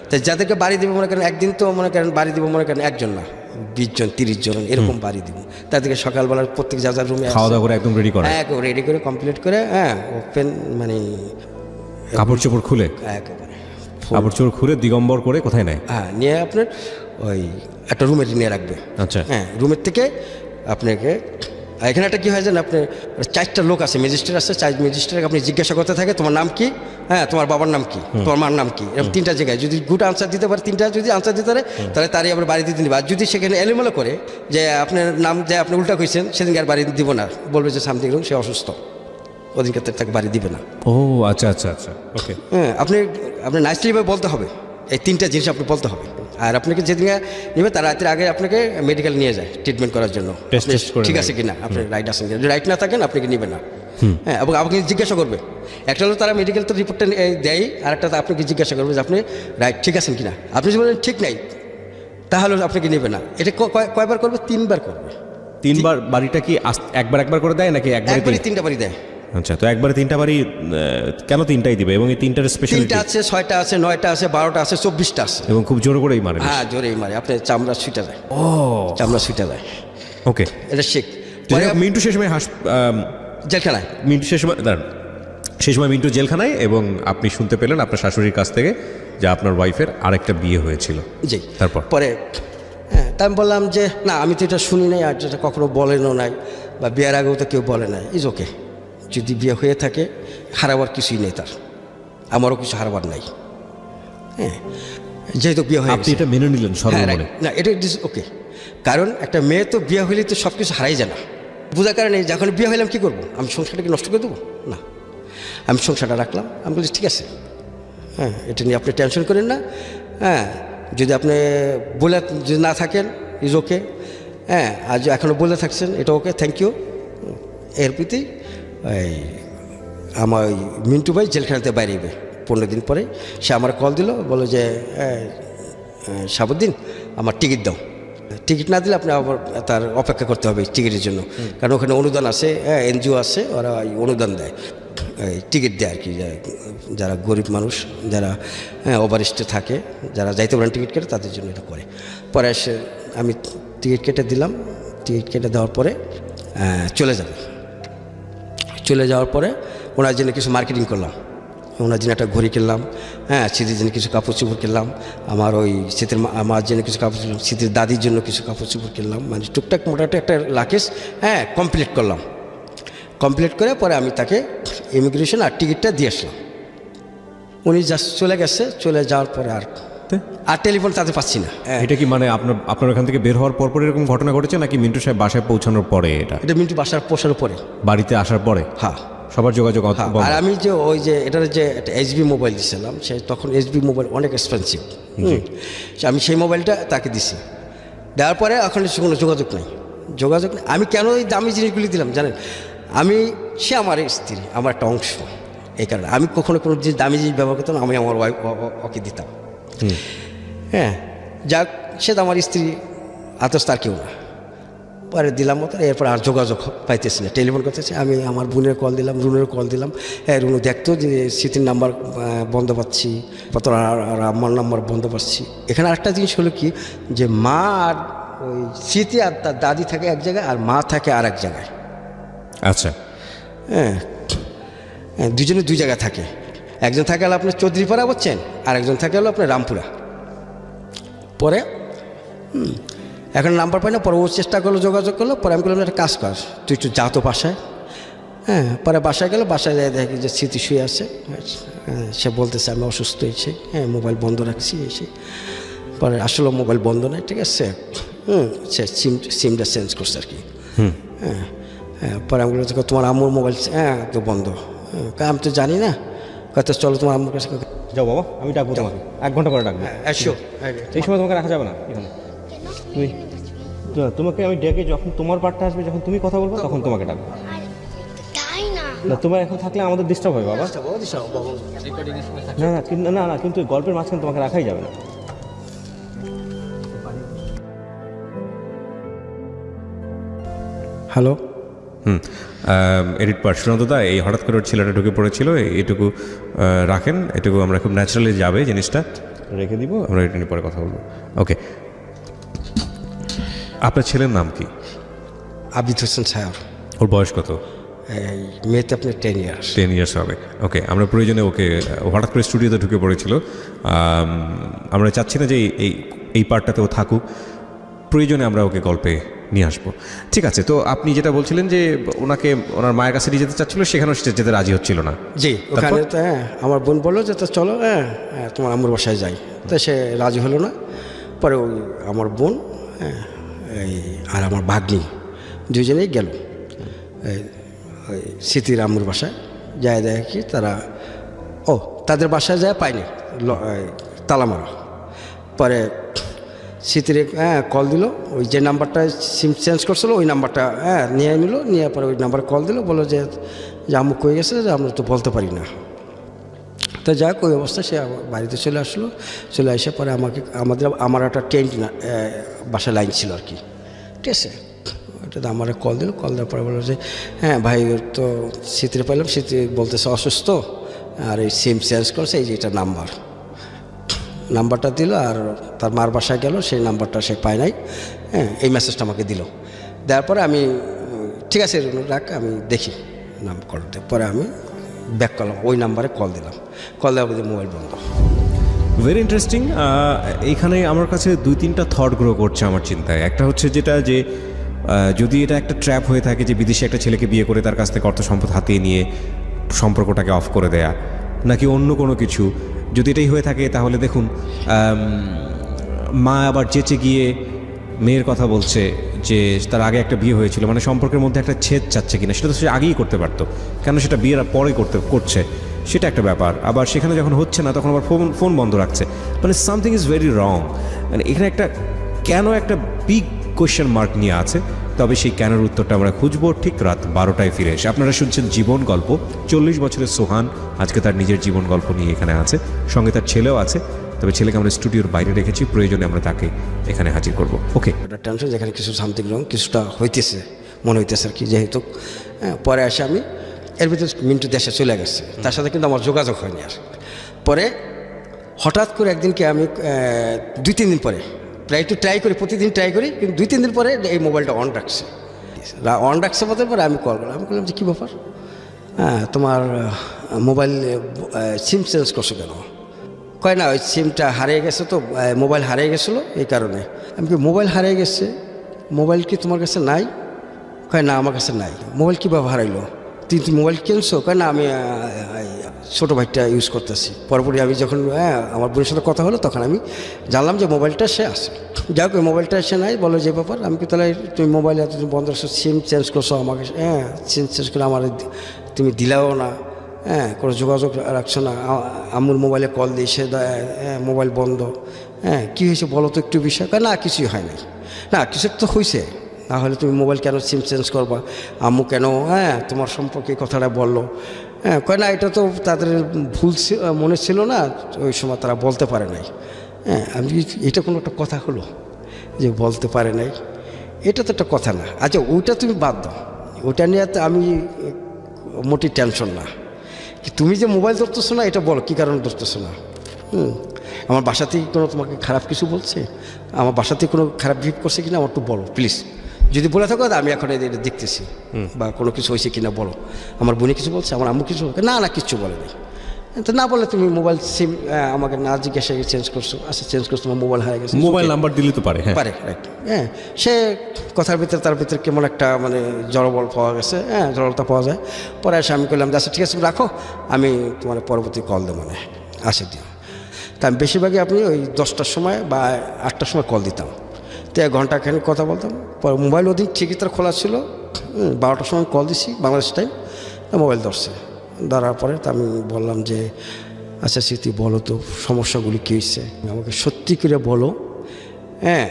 তাই যাদেরকে বাড়ি দিব মনে করেন, একদিন তো মনে করেন বাড়ি দিব মনে করেন 1 জন না, 20 জন 30 জন এরকম বাড়ি দিব। তাদেরকে সকালবেলা প্রত্যেক যা রুমে খাওয়া দাওয়া করে একদম রেডি করে, রেডি করে কমপ্লিট করে, ওপেন মানে কাপড় চোপড় খুলে, একেবারে কাপড় চোপড় খুলে দিগম্বর করে কোথায় নেয়? নিয়ে আপনার ওই একটা রুমে নিয়ে রাখবে। আচ্ছা, রুমের থেকে আপনাকে এখানে একটা কী হয় জানেন, আপনি 4টা লোক আছে, ম্যাজিস্ট্রেট আছে, 4 ম্যাজিস্ট্রেটকে আপনি জিজ্ঞাসা করতে থাকে তোমার নাম কি, তোমার বাবার নাম কি, তোমার মার নাম কি, এরকম 3টা জায়গায় যদি গুড আনসার দিতে পারে, 3টা যদি আনসার দিতে পারে তাহলে তারই আবার বাড়ি দিতে নিবে। আর যদি সেখানে এলোমেলো করে যে আপনার নাম যে আপনি উল্টা কইছেন, সেদিনকে আর বাড়ি দিব না, বলবে যে সামথিং রুম, সে অসুস্থ, ওদিনকে তাকে বাড়ি দিবে না। ও আচ্ছা আচ্ছা আচ্ছা, ওকে। আপনি নাইসলিভাবে বলতে হবে, এই 3টা জিনিস আপনি বলতে হবে। আর আপনাকে যেদিন নেবে তার রাতের আগে আপনাকে মেডিকেল নিয়ে যায় ট্রিটমেন্ট করার জন্য, ঠিক আছে কিনা, আপনি রাইট আছেন কিনা। যদি রাইট না থাকেন আপনাকে নেবে না, এবং আপনাকে জিজ্ঞাসা করবে। একটা হলো তারা মেডিকেল তো রিপোর্টটা দেয়, আর একটা আপনাকে জিজ্ঞাসা করবে যে আপনি রাইট ঠিক আছেন কিনা। আপনি যদি বলেন ঠিক নাই, তাহলে আপনাকে নেবে না। এটা কয়বার করবে? 3বার করবে। 3বার? বাড়িটা কি একবার করে দেয় নাকি একবারে 3টা বাড়ি দেয়? আচ্ছা, তো একবারে 3টা বাড়ি কেন 3টাই দিবে? এবং এই 3টার স্পেশালিটি? 3টা আছে, 6টা আছে, 9টা আছে, 12টা আছে, 24টা আছে, এবং খুব জোরে করেই মারে? হ্যাঁ জোরেই মারে, আপনার চামড়া ছুটে যায়। চামড়া ছুটে যায়, ওকে। এটা শিখ। মিন্টু সেই সময় জেলখানায়, সেই সময় মিন্টু জেলখানায়, এবং আপনি শুনতে পেলেন আপনার শাশুড়ির কাছ থেকে যে আপনার ওয়াইফের আরেকটা বিয়ে হয়েছিল। জি। তারপর পরে তা আমি বললাম যে না, আমি তো এটা শুনি নাই, আর যেটা কখনো বলেনও নাই, বা বিয়ের আগেও তো কেউ বলে নাই। ইজ ওকে, যদি বিয়ে হয়ে থাকে হারাবার কিছুই নেই, তার আমারও কিছু হারাবার নাই। যেহেতু বিয়ে হয়ে আপনি এটা মেনে নিলেন সর্বমনে? না, এটা ইজ ওকে। কারণ একটা মেয়ে তো বিয়ে হইলে তো সব কিছু হারাই যায় না। বোঝার কারণে যখন বিয়ে হইলাম কী করবো, আমি সংসারটাকে নষ্ট করে দেবো না, আমি সংসারটা রাখলাম। আমি বলছি ঠিক আছে, এটা নিয়ে আপনি টেনশন করেন না। যদি আপনি বলে যদি না থাকেন ইজ ওকে, আজ এখনও বলে থাকছেন এটা ওকে, থ্যাংক ইউ। এর প্রতি আমার ওই মিন্টু ভাই জেলখানাতে বাইরেবে 15 দিন পরে সে আমার কল দিল, বলো যে শাহাবুদ্দিন আমার টিকিট দাও। টিকিট না দিলে আপনি আবার তার অপেক্ষা করতে হবে টিকিটের জন্য, কারণ ওখানে অনুদান আছে, এনজিও আছে, ওরা অনুদান দেয়, টিকিট দেয় আর কি, যারা গরিব মানুষ, যারা ওভারস্টে থাকে, যারা যাইতে পারেন টিকিট কেটে, তাদের জন্য এটা করে। পরে এসে আমি টিকিট কেটে দিলাম। টিকিট কেটে দেওয়ার পরে চলে যাওয়ার পরে ওনার জন্য কিছু মার্কেটিং করলাম, ওনার জন্য একটা ঘড়ি কিনলাম, স্মৃতির জন্য কিছু কাপড় চোপড় কিনলাম, আমার ওই স্মৃতির আমার জন্য কিছু কাপড় কিনলাম, স্মৃতির দাদির জন্য কিছু কাপড় চোপড় কিনলাম, মানে টুকটাক মোটামুটি একটা লাকেজ কমপ্লিট করলাম। কমপ্লিট করে পরে আমি তাকে ইমিগ্রেশন আর টিকিটটা দিয়ে আসলাম। উনি জাস্ট চলে গেছে। চলে যাওয়ার পরে আর টেলিফোন তাতে পাচ্ছি না। এটা কি মানে আপনার ওখান থেকে বের হওয়ার পর এরকম ঘটনা ঘটেছে, নাকি মিন্টু সাহেব বাসায় পৌঁছানোর পরে? এটা মিন্টু বাসায় পৌঁছানোর পরে, বাড়িতে আসার পরে? হ্যাঁ, সবার যোগাযোগ। আর আমি যে ওই যে এটার যে একটা এইচবি মোবাইল দিয়েছিলাম, সে তখন এইচবি মোবাইল অনেক এক্সপেন্সিভ, আমি সেই মোবাইলটা তাকে দিছি। দেওয়ার পরে এখন কোনো যোগাযোগ নেই। আমি কেন এই দামি জিনিসগুলি দিলাম জানেন? সে আমার স্ত্রী, আমার একটা অংশ, এই কারণে আমি কখনো কোনো জিনিস দামি জিনিস ব্যবহার করতাম, আমি আমার ওকে দিতাম। যাক, সে তো আমার স্ত্রী, আতস তার কেউ না। পরে দিলাম মতো, এরপর আর যোগাযোগ পাইতেছি না, টেলিফোন করতেছি। আমি আমার বোনের কল দিলাম, রুনের কল দিলাম, রুনু দেখতো যে স্মৃতির নাম্বার বন্ধ পাচ্ছি, আর আমার নাম্বার বন্ধ পাচ্ছি। এখানে আরেকটা জিনিস হলো কি, যে মা আর ওই স্মৃতি আর তার দাদি থাকে এক জায়গায়, আর মা থাকে আর এক জায়গায়। আচ্ছা, দুজনে দুই জায়গায় থাকে। একজন থাকে হলো আপনার চৌধুরীপাড়া বলছেন, আর একজন থাকে হলো আপনার রামপুরা। পরে এখন নাম্বার পাই না, পরে ও চেষ্টা করলো, যোগাযোগ করলো। পরে আমি বললাম একটা কাজ কর, তুই একটু যা তো বাসায়। পরে বাসায় গেল, বাসায় যাই দেখি যে স্মৃতি শুয়ে আছে। সে বলতেছে আমি অসুস্থ হয়েছি, মোবাইল বন্ধ রাখছি এসে। পরে আসলে মোবাইল বন্ধ নেই, ঠিক আছে, সে সিমটা চেঞ্জ করছে আর কি। পরে আমি বলছি তোমার আম্মুর মোবাইল তো বন্ধ। আমি তো জানি না, কত চলো তোমার আম্মুর কাছে। যাও বাবা, আমি ডাকবো তোমাকে, 1 ঘন্টা পরে ডাকবো। এসো। এই সময় তোমাকে রাখা যাবে না এখানে। তোমাকে আমি ডেকে যখন তোমার পার্টটা আসবে, যখন তুমি কথা বলবো তখন তোমাকে ডাকবো। তাই না? না, তোমার এখন থাকলে আমাদের ডিস্টার্ব হয় বাবা। না না, কিন্তু গল্পের মাঝখানে তোমাকে রাখাই যাবে না। হ্যালো। এডিট পার্ট সুনন্দদা, এই হঠাৎ করে ওর ছেলেটা ঢুকে পড়েছিল, এইটুকু রাখেন, এটুকু আমরা খুব ন্যাচারালি যাবে জিনিসটা, রেখে দিব, আমরা এটা নিয়ে পরে কথা বলবো। ওকে, আপনার ছেলের নাম কি? আবিদ হোসেন সাহেব। ওর বয়স কত? এই মেয়েতে আপনার 10 ইয়ার্স। 10 ইয়ার্স হবে। ওকে, আমরা প্রয়োজনে ওকে, হঠাৎ করে স্টুডিওতে ঢুকে পড়েছিল, আমরা চাচ্ছি না যে এই পার্টটাতে ও থাকুক, প্রয়োজনে আমরা ওকে গল্পে নিয়ে আসবো। ঠিক আছে, তো আপনি যেটা বলছিলেন যে ওনাকে ওনার মায়ের কাছে নিয়ে যেতে চাচ্ছিল, সেখানেও সে যেতে রাজি হচ্ছিল না। জি, ওখানে তো আমার বোন বললো যে তো চলো তোমার আম্মুর বাসায় যাই, তো সে রাজি হলো না। পরে ওই আমার বোন এই আর আমার ভাগ্নি দুজনেই গেল ওই স্মৃতির আম্মুর বাসায়। যায় দেখি তারা তাদের বাসায় যায় পায়নি, তালা মারা। পরে স্মৃতির কল দিল, ওই যে নাম্বারটা সিম চেঞ্জ করছিল ওই নাম্বারটা নিয়ে নিল, নিয়ে পরে ওই নাম্বারে কল দিল, বললো যে আম্মু কই গেছে, যে আমরা তো বলতে পারি না। তো যাক, ওই অবস্থায় সে বাড়িতে চলে আসলো। চলে আসে পরে আমার একটা টেন্ট বাসায় লাইন ছিল আর কি, ঠিক আছে। ওটা আমার কল দিল, কল দেওয়ার পরে বললো যে ভাই তো স্মৃতির পাইলাম, স্মৃতি বলতেছে অসুস্থ, আর এই সিম চেঞ্জ করছে, এই যে এটা নাম্বারটা দিল, আর তার মার বাসায় গেল, সেই নাম্বারটা সে পায় নাই। এই মেসেজটা আমাকে দিল, দেওয়ার পরে আমি ঠিক আছে রাখ, আমি দেখি নাম করতে। পরে আমি ব্যাক করলাম, ওই নাম্বারে কল দিলাম, কল দেওয়ার পরে মোবাইল বন্ধ। Very interesting. এইখানে আমার কাছে 2-3টা থট গ্রো করছে আমার চিন্তায়। একটা হচ্ছে যেটা যে যদি এটা একটা ট্র্যাপ হয়ে থাকে যে বিদেশি একটা ছেলেকে বিয়ে করে তার কাছ থেকে অর্থ সম্পদ হাতিয়ে নিয়ে সম্পর্কটাকে অফ করে দেয়া, নাকি অন্য কোনো কিছু, যদি এটাই হয়ে থাকে তাহলে দেখুন মা আবার চেঁচে গিয়ে মেয়ের কথা বলছে যে তার আগে একটা বিয়ে হয়েছিল, মানে সম্পর্কের মধ্যে একটা ছেদ চাচ্ছে কিনা, সেটা তো সে আগেই করতে পারতো, কেন সেটা বিয়ের পরে করছে, সেটা একটা ব্যাপার। আবার সেখানে যখন হচ্ছে না তখন আবার ফোন বন্ধ রাখছে, মানে সামথিং ইজ ভেরি রং। মানে এখানে একটা কেন একটা বিগ কোয়েশ্চেন মার্ক নিয়ে আছে। তবে সেই কেনের উত্তরটা আমরা খুঁজবো ঠিক রাত 12টায় ফিরে এসে। আপনারা শুনছেন জীবন গল্প। 40 বছরের সোহান আজকে তার নিজের জীবন গল্প নিয়ে এখানে আছে, সঙ্গে তার ছেলেও আছে। তবে ছেলেকে আমরা স্টুডিওর বাইরে রেখেছি, প্রয়োজনে আমরা তাকে এখানে হাজির করব। ওকে, একটা টেনশন, যেখানে কিছু সামথিং রং কিছুটা হইতেছে মনে হইতেছে আর কি। যেহেতু পরে আসে আমি এর ভিতরে মিন্টু দেশে চলে গেছে, তার সাথে কিন্তু আমার যোগাযোগ হয়নি আর। পরে হঠাৎ করে একদিনকে আমি 2-3 দিন পরে প্রায় একটু ট্রাই করি, প্রতিদিন ট্রাই করি, কিন্তু 2-3 দিন পরে এই মোবাইলটা অন রাখছে পরে আমি কল করলাম। আমি বললাম যে কী ব্যাপার, তোমার মোবাইল সিম চেঞ্জ করছো কেন? কয় না ওই সিমটা হারিয়ে গেছে, তো মোবাইল হারিয়ে গেছিলো এই কারণে। আমি কি মোবাইল হারিয়ে গেছে, মোবাইল কি তোমার কাছে নাই? কয় না আমার কাছে নাই। মোবাইল কীভাবে হারাইলো? তুই মোবাইল কিনছো? কয় না আমি ছোটো ভাইটা ইউজ করতেছি। পরপরই আমি যখন আমার বোনের সাথে কথা হলো তখন আমি জানলাম যে মোবাইলটা সে আছে। যাই হোক, ওই মোবাইলটা সে নাই, বলো যে ব্যাপার। আমি কি তাহলে তুমি মোবাইল এতদিন বন্ধ রাখছো, সিম চেঞ্জ করছো আমাকে, সিম চেঞ্জ করে আমার তুমি দিলাও না, কোনো যোগাযোগ রাখছো না। আম্মুর মোবাইলে কল দিয়ে সে মোবাইল বন্ধ, কী হয়েছে বলো তো একটু বিষয়? না কিছুই হয় নাই। না কিছু তো হয়েছে, না হলে তুমি মোবাইল কেন সিম চেঞ্জ করবা? আম্মু কেন তোমার সম্পর্কে এই কথাটা বললো? কয় না এটা তো তাদের ভুল মনে ছিল না, ওই সময় তারা বলতে পারে নাই। আমি এটা কোনো একটা কথা হলো যে বলতে পারে নাই? এটা তো একটা কথা না। আচ্ছা ওইটা তুমি বাদ দাও, ওইটা নিয়ে তো আমি মোটেই টেনশন না। তুমি যে মোবাইল ধরতেছো না এটা বলো, কী কারণে ধরতেছো না? আমার বাসাতেই কোনো তোমাকে খারাপ কিছু বলছে? আমার বাসাতে কোনো খারাপ বিহেভ করছে কিনা আমার একটু বলো প্লিজ। যদি বলে থাকো আমি এখন এটা দেখতেছি বা কোনো কিছু হয়েছে কিনা বলো। আমার বোনে কিছু বলছে, আমার আম্মু কিছু বলছে, না কিচ্ছু বলেনি। তো না বলে তুমি মোবাইল সিম আমাকে না জিজ্ঞাসা চেঞ্জ করছো, আচ্ছা চেঞ্জ করছো, তোমার মোবাইল হয়ে গেছে, মোবাইল নাম্বার দিলে তো পারে, হ্যাঁ পারে রাইট। হ্যাঁ, সে কথার ভিতরে তার ভিতরে কেমন একটা মানে জড়বল পাওয়া গেছে, হ্যাঁ জড়তা পাওয়া যায়। পরে এসে আমি করলাম যে আচ্ছা ঠিক আছে তুমি রাখো, আমি তোমার পরবর্তী কল দেবো মানে আসে দিও। তা আমি বেশিরভাগই আপনি ওই 10টার সময় বা 8টার সময় কল দিতাম, তো ঘন্টাখানি কথা বলতাম। পরে মোবাইল ওদিন ঠিকই তার খোলা ছিল, 12টার সময় কল দিছি বাংলাদেশ টাইম, মোবাইল ধরছে। ধরার পরে তা আমি বললাম যে আচ্ছা স্মৃতি বলো তো সমস্যাগুলি কী হয়েছে, আমাকে সত্যি করে বলো, হ্যাঁ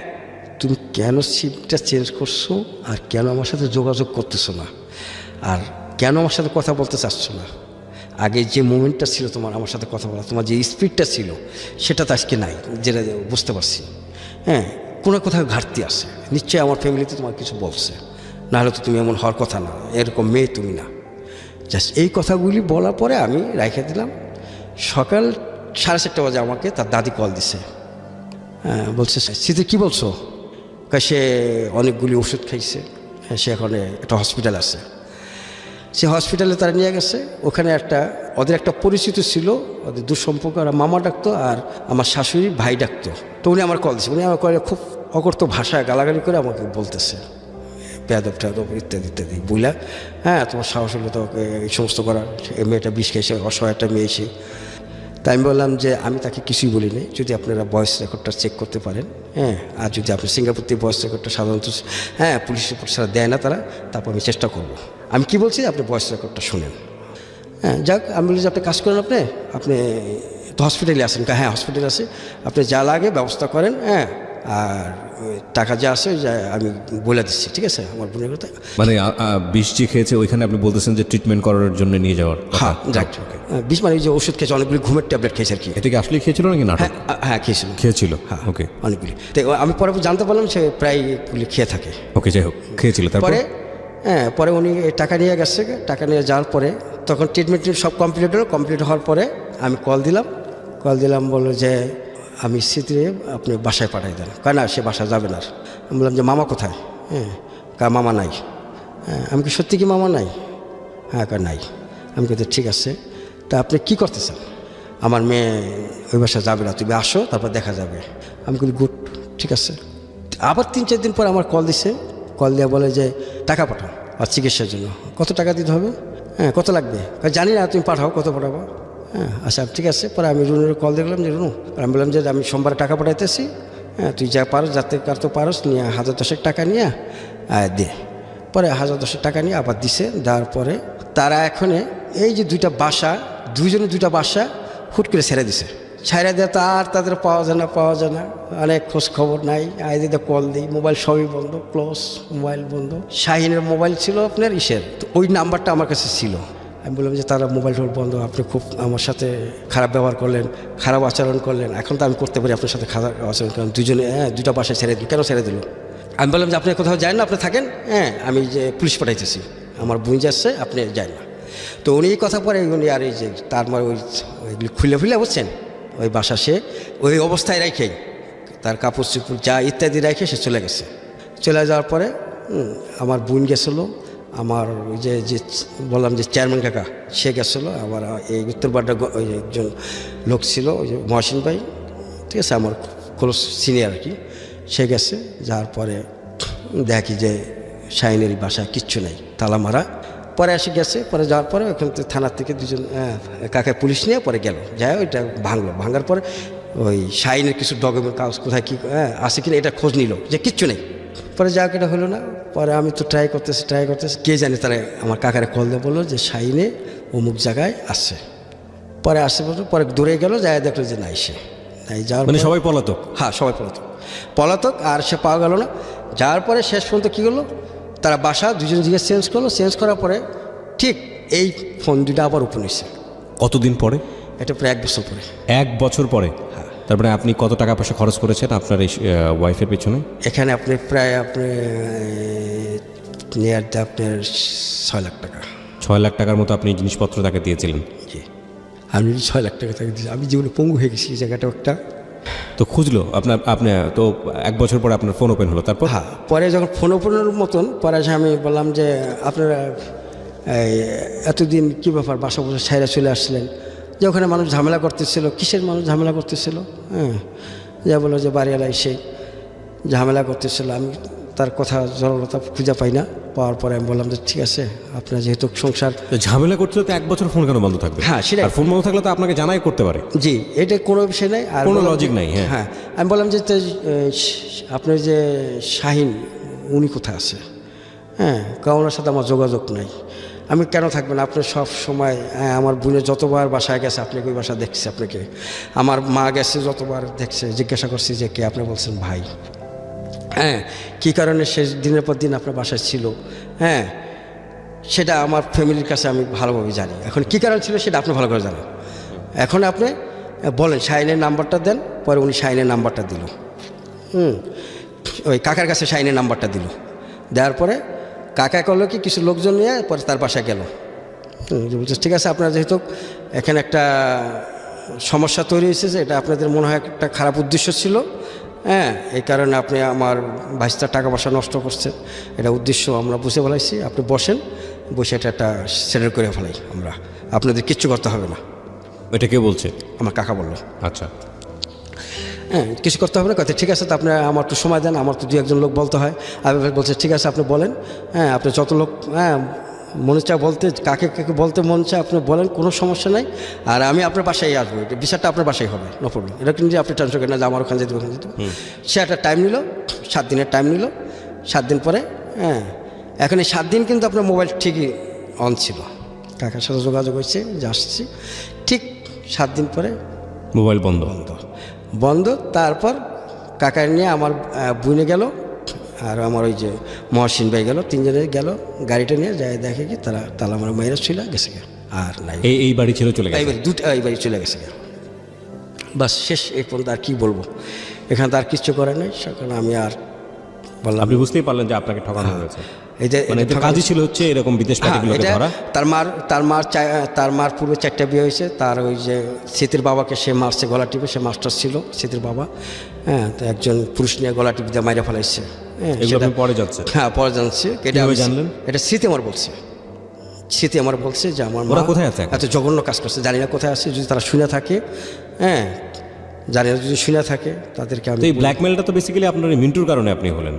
তুমি কেন সিমটা চেঞ্জ করছো আর কেন আমার সাথে যোগাযোগ করতেছো না আর কেন আমার সাথে কথা বলতে চাচ্ছ না। আগে যে মোমেন্টটা ছিল তোমার আমার সাথে কথা বলা, তোমার যে স্পিডটা ছিল সেটা তো আজকে নাই, যেটা বুঝতে পারছি। হ্যাঁ, কোনো কোথাও ঘাটতি আছে, নিশ্চয়ই আমার ফ্যামিলিতে তোমার কিছু বলছে, নাহলে তো তুমি এমন হওয়ার কথা না, এরকম মেয়ে তুমি না। জাস্ট এই কথাগুলি বলার পরে আমি রেখে দিলাম। সকাল 4:30 বাজে আমাকে তার দাদি কল দিছে, হ্যাঁ বলছে স্মৃতি কী বলছো, সে অনেকগুলি ওষুধ খাইছে, সে এখন একটা হসপিটাল আছে, সে হসপিটালে তারা নিয়ে গেছে। ওখানে ওদের একটা পরিচিত ছিল, ওদের দুঃসম্পর্ক, আর মামা ডাকতো আর আমার শাশুড়ি ভাই ডাকতো। তো উনি আমার কল দিচ্ছে, উনি আমার কলে খুব অকর্ত ভাষায় গালাগালি করে আমাকে বলতেছে বেয়াদব টেয়াদব ইত্যাদি ইত্যাদি বুঝলা, হ্যাঁ তোমার সাহস হলো তো এই সমস্ত করার, এই মেয়েটা বিষ খেয়েছে, অসহায় একটা মেয়ে এসে। তাই আমি বললাম যে আমি তাকে কিছুই বলিনি, যদি আপনারা ভয়েস রেকর্ডটা চেক করতে পারেন, হ্যাঁ আর যদি আপনি সিঙ্গাপুর থেকে ভয়েস রেকর্ডটা সাধারণত হ্যাঁ পুলিশ রিপোর্ট ছাড়া দেয় না তারা, তারপর আমি চেষ্টা করব। আমি কি বলছি আপনি ভয়েস রেকর্ডটা শুনেন। হ্যাঁ যাক, আমি বলি যে আপনি কাজ করেন, আপনি তো হসপিটালে আসেন, হ্যাঁ হসপিটালে আসে, আপনি যা লাগে ব্যবস্থা করেন, হ্যাঁ আর টাকা যা আছে যা আমি বলে দিচ্ছি, ঠিক আছে আমার বোনের কথা। মানে বিষ যে খেয়েছে ওইখানে আপনি বলতেছেন যে ট্রিটমেন্ট করার জন্য নিয়ে যাওয়ার, হ্যাঁ রাইট, বিষ মানে যে ওষুধ খেয়েছে, অনেকগুলি ঘুমের ট্যাবলেট খেয়েছে আর কি। এটা কি আসলে খেয়েছিল নাকি নাটক? হ্যাঁ খেয়েছিল, খেয়েছিল, হ্যাঁ ওকে অনেকগুলি। তো আমি পরে জানতে পারলাম সে প্রায়গুলি খেয়ে থাকে। ওকে যাই হোক, খেয়েছিল। তারপরে হ্যাঁ পরে উনি টাকা নিয়ে গেছে, টাকা নিয়ে যাওয়ার পরে তখন ট্রিটমেন্ট সব কমপ্লিট হলো। কমপ্লিট হওয়ার পরে আমি কল দিলাম বললো যে আমি স্মৃতি আপনি বাসায় পাঠাই দেন, না সে বাসায় যাবে না। আমি বললাম যে মামা কোথায়, হ্যাঁ মামা নাই। হ্যাঁ আমি কি সত্যি কি মামা নাই, হ্যাঁ নাই। আমি কিন্তু ঠিক আছে, তা আপনি কী করতেছেন, আমার মেয়ে ওই বাসায় যাবে না, তুমি আসো তারপর দেখা যাবে। আমি কিন্তু গুড, ঠিক আছে। আবার 3-4 দিন পর আমার কল দিছে, কল দিয়ে বলে যে টাকা পাঠাও আর চিকিৎসার জন্য। কত টাকা দিতে হবে, হ্যাঁ কত লাগবে, জানি না, তুমি পাঠাও, কত পাঠাবো, হ্যাঁ আচ্ছা ঠিক আছে। পরে আমি রুনুর কল দেখলাম যে রুনু, আমি বললাম যে আমি সোমবারে টাকা পাঠাইতেছি, হ্যাঁ তুই যা পারো যাতে কারতো পারস নিয়ে 1010 টাকা নিয়ে দে। পরে 1010 টাকা নিয়ে আবার দিছে। দেওয়ার পরে তারা এখন এই যে দুইজনে দুইটা বাসা হুট করে ছেড়ে দিছে। ছাইরা দেয় তো আর তাদের পাওয়া যায় না, অনেক খোঁজ খবর নাই। আইদিতে কল দিই, মোবাইল সবই বন্ধ, ক্লোজ, মোবাইল বন্ধ। শাহিনের মোবাইল ছিল আপনার ইসের, তো ওই নাম্বারটা আমার কাছে ছিল। আমি বললাম যে তারা মোবাইল টোল বন্ধ, আপনি খুব আমার সাথে খারাপ ব্যবহার করলেন, খারাপ আচরণ করলেন, এখন তো আমি করতে পারি আপনার সাথে খারাপ আচরণ করলাম, দুজনে দুইটা বাসায় ছেড়ে দিল, কেন ছেড়ে দিল? আমি বললাম যে আপনি কোথাও যান না, আপনি থাকেন, হ্যাঁ আমি যে পুলিশ পাঠাইতেছি, আমার বোন যাচ্ছে, আপনি যান না। তো উনি এই কথা পরে উনি আর এই যে তার মানে ওইগুলি খুলে বুঝছেন, ওই বাসা সে ওই অবস্থায় রেখেই তার কাপড় চুপড় যা ইত্যাদি রেখে সে চলে গেছে। চলে যাওয়ার পরে আমার বোন গেছিলো, আমার ওই যে বললাম যে চেয়ারম্যান কাকা সে গেছিলো, আমার এই উত্তরপাড়া ওই একজন লোক ছিল ওই যে মহসিন ভাই, ঠিক আছে আমার ক্লোজ সিনিয়র আর কি, সে গেছে। যাওয়ার পরে দেখি যে শাহিনেরই বাসায় কিচ্ছু নেই, তালা মারা। পরে এসে গেছে, পরে যাওয়ার পরে ওখান থেকে থানার থেকে দুজন কাকায় পুলিশ নিয়ে পরে গেল, যায় ওইটা ভাঙার পরে ওই শাহিনের কিছু ডকুমেন্ট কাগজ কোথায় কী আছে কিনা এটা খোঁজ নিল যে কিচ্ছু নেই। পরে যাক এটা হলো না। পরে আমি তো ট্রাই করতেছি, কে জানি তারা আমার কাকারে কল দিয়ে বললো যে শাহিনে অমুক জায়গায় আসছে। পরে আসছে পরে দূরে গেল, যায় দেখলো যে নাই, সে নাই। যাওয়ার মানে সবাই পলাতক? হ্যাঁ সবাই পলাতক, আর সে পাওয়া গেল না। যাওয়ার পরে শেষ পর্যন্ত কী করলো, তারা বাসা দুজন জিজ্ঞেস চেঞ্জ করার পরে ঠিক এই ফোন দুটা আবার ওপেন হয়েছে। কতদিন পরে? এটা প্রায় 1 বছর পরে। 1 বছর পরে? হ্যাঁ। তারপরে আপনি কত টাকা পয়সা খরচ করেছেন আপনার এই ওয়াইফের পিছনে? এখানে আপনি প্রায় নিয়ার আপনার 6 লাখ টাকা। 6 লাখ টাকার মতো আপনি জিনিসপত্র তাকে দিয়েছিলেন? জি, আমি 6 লাখ টাকা তাকে দিয়েছি। আমি জীবনে পঙ্গু হয়ে গেছি এই জায়গাটা একটা। তো খুঁজলো আপনি তো 1 বছর পরে আপনার ফোন ওপেন হলো, তারপর? হ্যাঁ, পরে যখন ফোন ওপেনের মতন পরে এসে আমি বললাম যে আপনারা এই এতদিন কী ব্যাপার বাসা বসে ছাইরা চলে আসলেন, যে ওখানে মানুষ ঝামেলা করতেছিল। কিসের মানুষ ঝামেলা করতেছিল? হ্যাঁ, যা বললো যে বাড়িওয়ালা এসে ঝামেলা করতেছিল। আমি তার কথা জড়তা খুঁজে পাই না, পাওয়ার পরে আমি বললাম যে ঠিক আছে, আপনার যেহেতু সংসার। তো ঝামেলা করতে তো 1 বছর ফোন কেন বন্ধ থাকবে? হ্যাঁ, সেটাই। আর ফোন বন্ধ থাকলে তো আপনাকে জানাই করতে পারে। জি, এটা কোনো বিষয় নেই, আর কোনো বললাম লজিক যে- নাই, হ্যাঁ। হ্যাঁ, আমি বললাম যে আপনার যে শাহিন উনি কোথায় আছে? হ্যাঁ, কারণ ওনার সাথে আমার যোগাযোগ নাই। আমি কেন থাকবেন? আপনি সব সময় আমার বোনের যতবার বাসায় গেছে আপনাকে ওই বাসা দেখছি, আপনাকে আমার মা গেছে যতবার দেখছে, জিজ্ঞাসা করছি যে কে, আপনি বলছেন ভাই। হ্যাঁ, কী কারণে সে দিনের পর দিন আপনার বাসায় ছিল, হ্যাঁ সেটা আমার ফ্যামিলির কাছে আমি ভালোভাবে জানি। এখন কী কারণ ছিল সেটা আপনি ভালো করে জানেন। এখন আপনি বলেন শাহিনের নাম্বারটা দেন। পরে উনি শাহিনের নাম্বারটা দিল, ওই কাকার কাছে শাহিনের নাম্বারটা দিল। দেওয়ার পরে কাকা করলো কি, কিছু লোকজন নিয়ে পরে তার বাসায় গেল। বলছে ঠিক আছে, আপনার যেহেতু এখানে একটা সমস্যা তৈরি হয়েছে, যে এটা আপনাদের মনে হয় একটা খারাপ উদ্দেশ্য ছিল, হ্যাঁ এই কারণে আপনি আমার ভাইস্তার টাকা পয়সা নষ্ট করছেন, এটা উদ্দেশ্য আমরা বুঝে ফেলাইছি। আপনি বসেন, বসে এটা একটা সেটেল করে ফেলাই আমরা, আপনাদের কিচ্ছু করতে হবে না। এটা কে বলছে? আমার কাকা বললো। আচ্ছা, হ্যাঁ, কিছু করতে হবে না। কথা ঠিক আছে, তো আপনি আমার একটু সময় দেন, আমার তো 2-1 লোক বলতে হয়। আমি বলছে ঠিক আছে, আপনি বলেন। হ্যাঁ, আপনি যত লোক মনে চায় বলতে, কাকে কাকে বলতে মন চায় আপনি বলেন, কোনো সমস্যা নাই। আর আমি আপনার বাসায় আসবো, এটা বিচারটা আপনার বাসায় হবে, নো প্রবলেম। এটা কিন্তু আপনি টেনশন করেন না যে আমার ওখানে যেতে ওখানে যেতে। সে একটা টাইম নিল, 7 দিনের টাইম নিল। 7 দিন পরে, হ্যাঁ এখন এই 7 দিন কিন্তু আপনার মোবাইল ঠিকই অন ছিল, কাকার সাথে যোগাযোগ হয়েছে যে আসছি। ঠিক 7 দিন পরে মোবাইল বন্ধ। বন্ধ। তারপর কাকার নিয়ে আমার বুনে গেল, আর আমার ওই যে মহসিন ভাই গেল, 3 জনে গেল গাড়িটা নিয়ে, যায় দেখে কি তালা আমার মাইরা ছিল গেছে গে, আর নাই। এই বাড়ি ছেড়ে চলে গেছে? এই বাড়ি চলে গেছে গে, বাস শেষ। এই পর্যন্ত আর কি বলবো, এখানে তো আর কিচ্ছু করে নাই। সেখানে আমি আর বললাম, আপনি বুঝতেই পারলেন যে আপনাকে ঠকানো হয়েছে। এই যে মানে এদের কাজই ছিল হচ্ছে এরকম বিদেশ পার্টিগুলোকে এটা ধরা। তার মার পূর্বে 4টা বিয়ে হয়েছে। তার ওই যে স্মৃতির বাবাকে সে মারছে গলা টিপে, সে মাস্টার ছিল স্মৃতির বাবা। হ্যাঁ, তো একজন পুরুষ নিয়ে গলা টিপে দিয়ে মাইরা ফেলাইছে। হ্যাঁ, এগুলো আপনি পরে যাচ্ছে? হ্যাঁ, পরে জানছি। কিভাবে জানলেন? এটা স্মৃতি আমার বলছে। স্মৃতি আমার বলছে যে আমার ওরা মা কোথায় আছে এখন? এত জঘন্য কাজ করছে, জানি না কোথায় আছে। যদি তারা শুনে থাকে, হ্যাঁ জানি না, যদি শুনে থাকে তাদেরকে আমি। তো এই ব্ল্যাকমেলটা তো বেসিক্যালি আপনার এই মিন্টুর কারণে আপনি হলেন,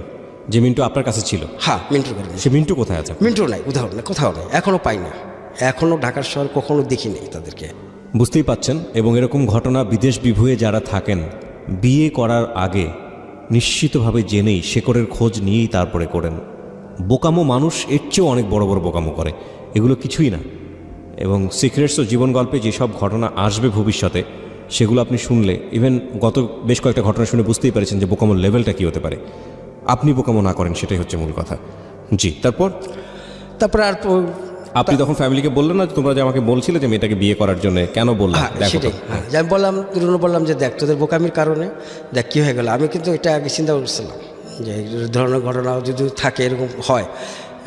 যে মিন্টু আপনার কাছে ছিল। হ্যাঁ, মিন্টুর কারণে। সে মিন্টু কোথায় আছে? মিন্টু নাই, উদাহরণ নাই, কোথাও নাই, এখনও পাই না। এখনও ঢাকার শহর কখনো দেখি নেই তাদেরকে। বুঝতেই পাচ্ছেন। এবং এরকম ঘটনা বিদেশ বিভুঁয়ে যারা থাকেন, বিয়ে করার আগে নিশ্চিতভাবে জেনেই শেকড়ের খোঁজ নিয়েই তারপরে করেন। বোকামো মানুষ এর চেয়েও অনেক বড় বড় বোকামো করে, এগুলো কিছুই না। এবং সিক্রেটস ও জীবন গল্পে যেসব ঘটনা আসবে ভবিষ্যতে, সেগুলো আপনি শুনলে, ইভেন গত বেশ কয়েকটা ঘটনা শুনে বুঝতেই পেরেছেন যে বোকামোর লেভেলটা কী হতে পারে। আপনি বোকামো না করেন, সেটাই হচ্ছে মূল কথা। জি, তারপর আর আপনি তখন ফ্যামিলিকে বললেন না যে তোমরা যে আমাকে বলছিলে যে মেয়েটাকে বিয়ে করার জন্য, কেন বললাম? হ্যাঁ, সেটাই। হ্যাঁ, যে আমি বললাম যে দেখ, তোদের বোকামির কারণে দেখ কী হয়ে গেল। আমি কিন্তু এটা আগে চিন্তা করছিলাম যে এই ধরনের ঘটনা যদি থাকে, এরকম হয়,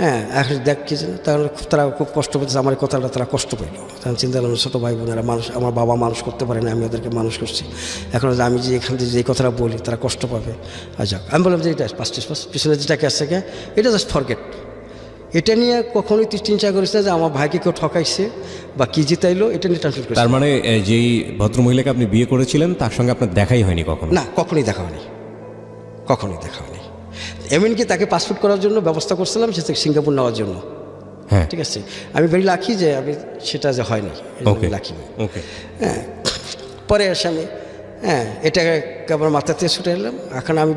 হ্যাঁ এখন দেখ কি তাহলে তারা খুব কষ্ট পেয়েছে। আমার এই কথাটা তারা কষ্ট পেল। তখন চিন্তা করলাম, ছোটো ভাই বোনেরা মানুষ, আমার বাবা মানুষ করতে পারে না, আমি ওদেরকে মানুষ করছি। এখন আমি যে এখান থেকে যে কথাটা বলি তারা কষ্ট পাবে। আচ্ছা, আমি বললাম যে এটা পিছনে যেটাকে আসছে কে, এটা জাস্ট ফরগেট। এটা নিয়ে কখনোই তুই চিন্তা করিস না যে আমার ভাইকে কেউ ঠকাইছে বা কি জিতাইলো, এটা নিয়ে টেনশন করিস। তার মানে যেই ভদ্রমহিলাকে আপনি বিয়ে করেছিলেন তার সঙ্গে আপনার দেখাই হয়নি কখনো? না, কখনোই দেখা হয়নি, কখনোই দেখা হয়নি। এমনকি তাকে পাসপোর্ট করার জন্য ব্যবস্থা করছিলাম, সে থেকে সিঙ্গাপুর নেওয়ার জন্য। হ্যাঁ, ঠিক আছে, আমি ভেরি লাকি যে আমি সেটা যে হয়নি, ওকে লাকি। ওকে। হ্যাঁ, পরে এসে আমি এটাকে আমার মাথা থেকে ছুটে এলাম। এখন আমি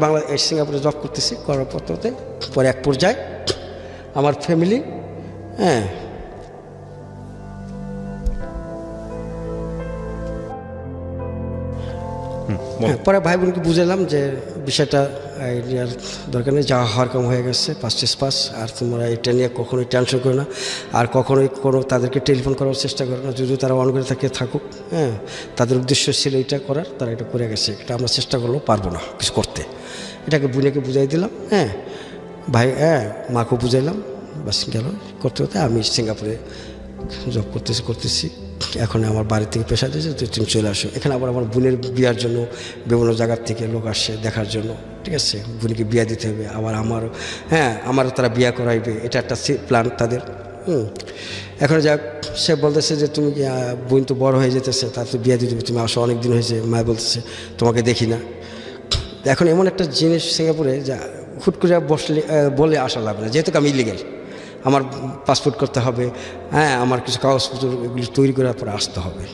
সিঙ্গাপুরে জব করতেছি, করার পরতে পরে এক পর্যায়ে আমার ফ্যামিলি, হ্যাঁ পরে ভাই বোনকে বুঝালাম যে বিষয়টা আর দরকার নেই, যাওয়া হওয়ার কম হয়ে গেছে, পাস। আর তোমরা এটা নিয়ে কখনোই টেনশন করো না, আর কখনোই তাদেরকে টেলিফোন করার চেষ্টা করো না। যদি তারা অন করে থাকে থাকুক, হ্যাঁ তাদের উদ্দেশ্য ছিল এটা করার, তারা এটা করে গেছে। এটা আমরা চেষ্টা করলেও পারবো না কিছু করতে। এটাকে বোনকে বুঝাই দিলাম, হ্যাঁ ভাই, হ্যাঁ মাকেও বুঝাইলাম। বাস গেল করতে আমি সিঙ্গাপুরে জব করতেছি। এখন আমার বাড়ি থেকে পেশা দিয়েছে, তো তুমি চলে আসো এখানে। আবার আমার বোনের বিয়ার জন্য বিভিন্ন জায়গার থেকে লোক আসছে দেখার জন্য, ঠিক আছে, বোনকে বিয়া দিতে হবে, আবার আমারও, হ্যাঁ আমারও তারা বিয়া করাইবে, এটা একটা প্ল্যান তাদের। এখন যাক, সে বলতেছে যে তুমি বোন তো বড় হয়ে যেতেছে, তার তো বিয়া দিতে হবে, তুমি আসো, অনেক দিন হয়েছে। মায় বলতেছে তোমাকে দেখি না। এখন এমন একটা জিনিস সিঙ্গাপুরে যা হুট করে বলে আসা লাগবে না, যেহেতু আমি ইলিগেল, আমার পাসপোর্ট করতে হবে, হ্যাঁ আমার কিছু কাগজপত্র এগুলি তৈরি করার পরে আসতে হবে।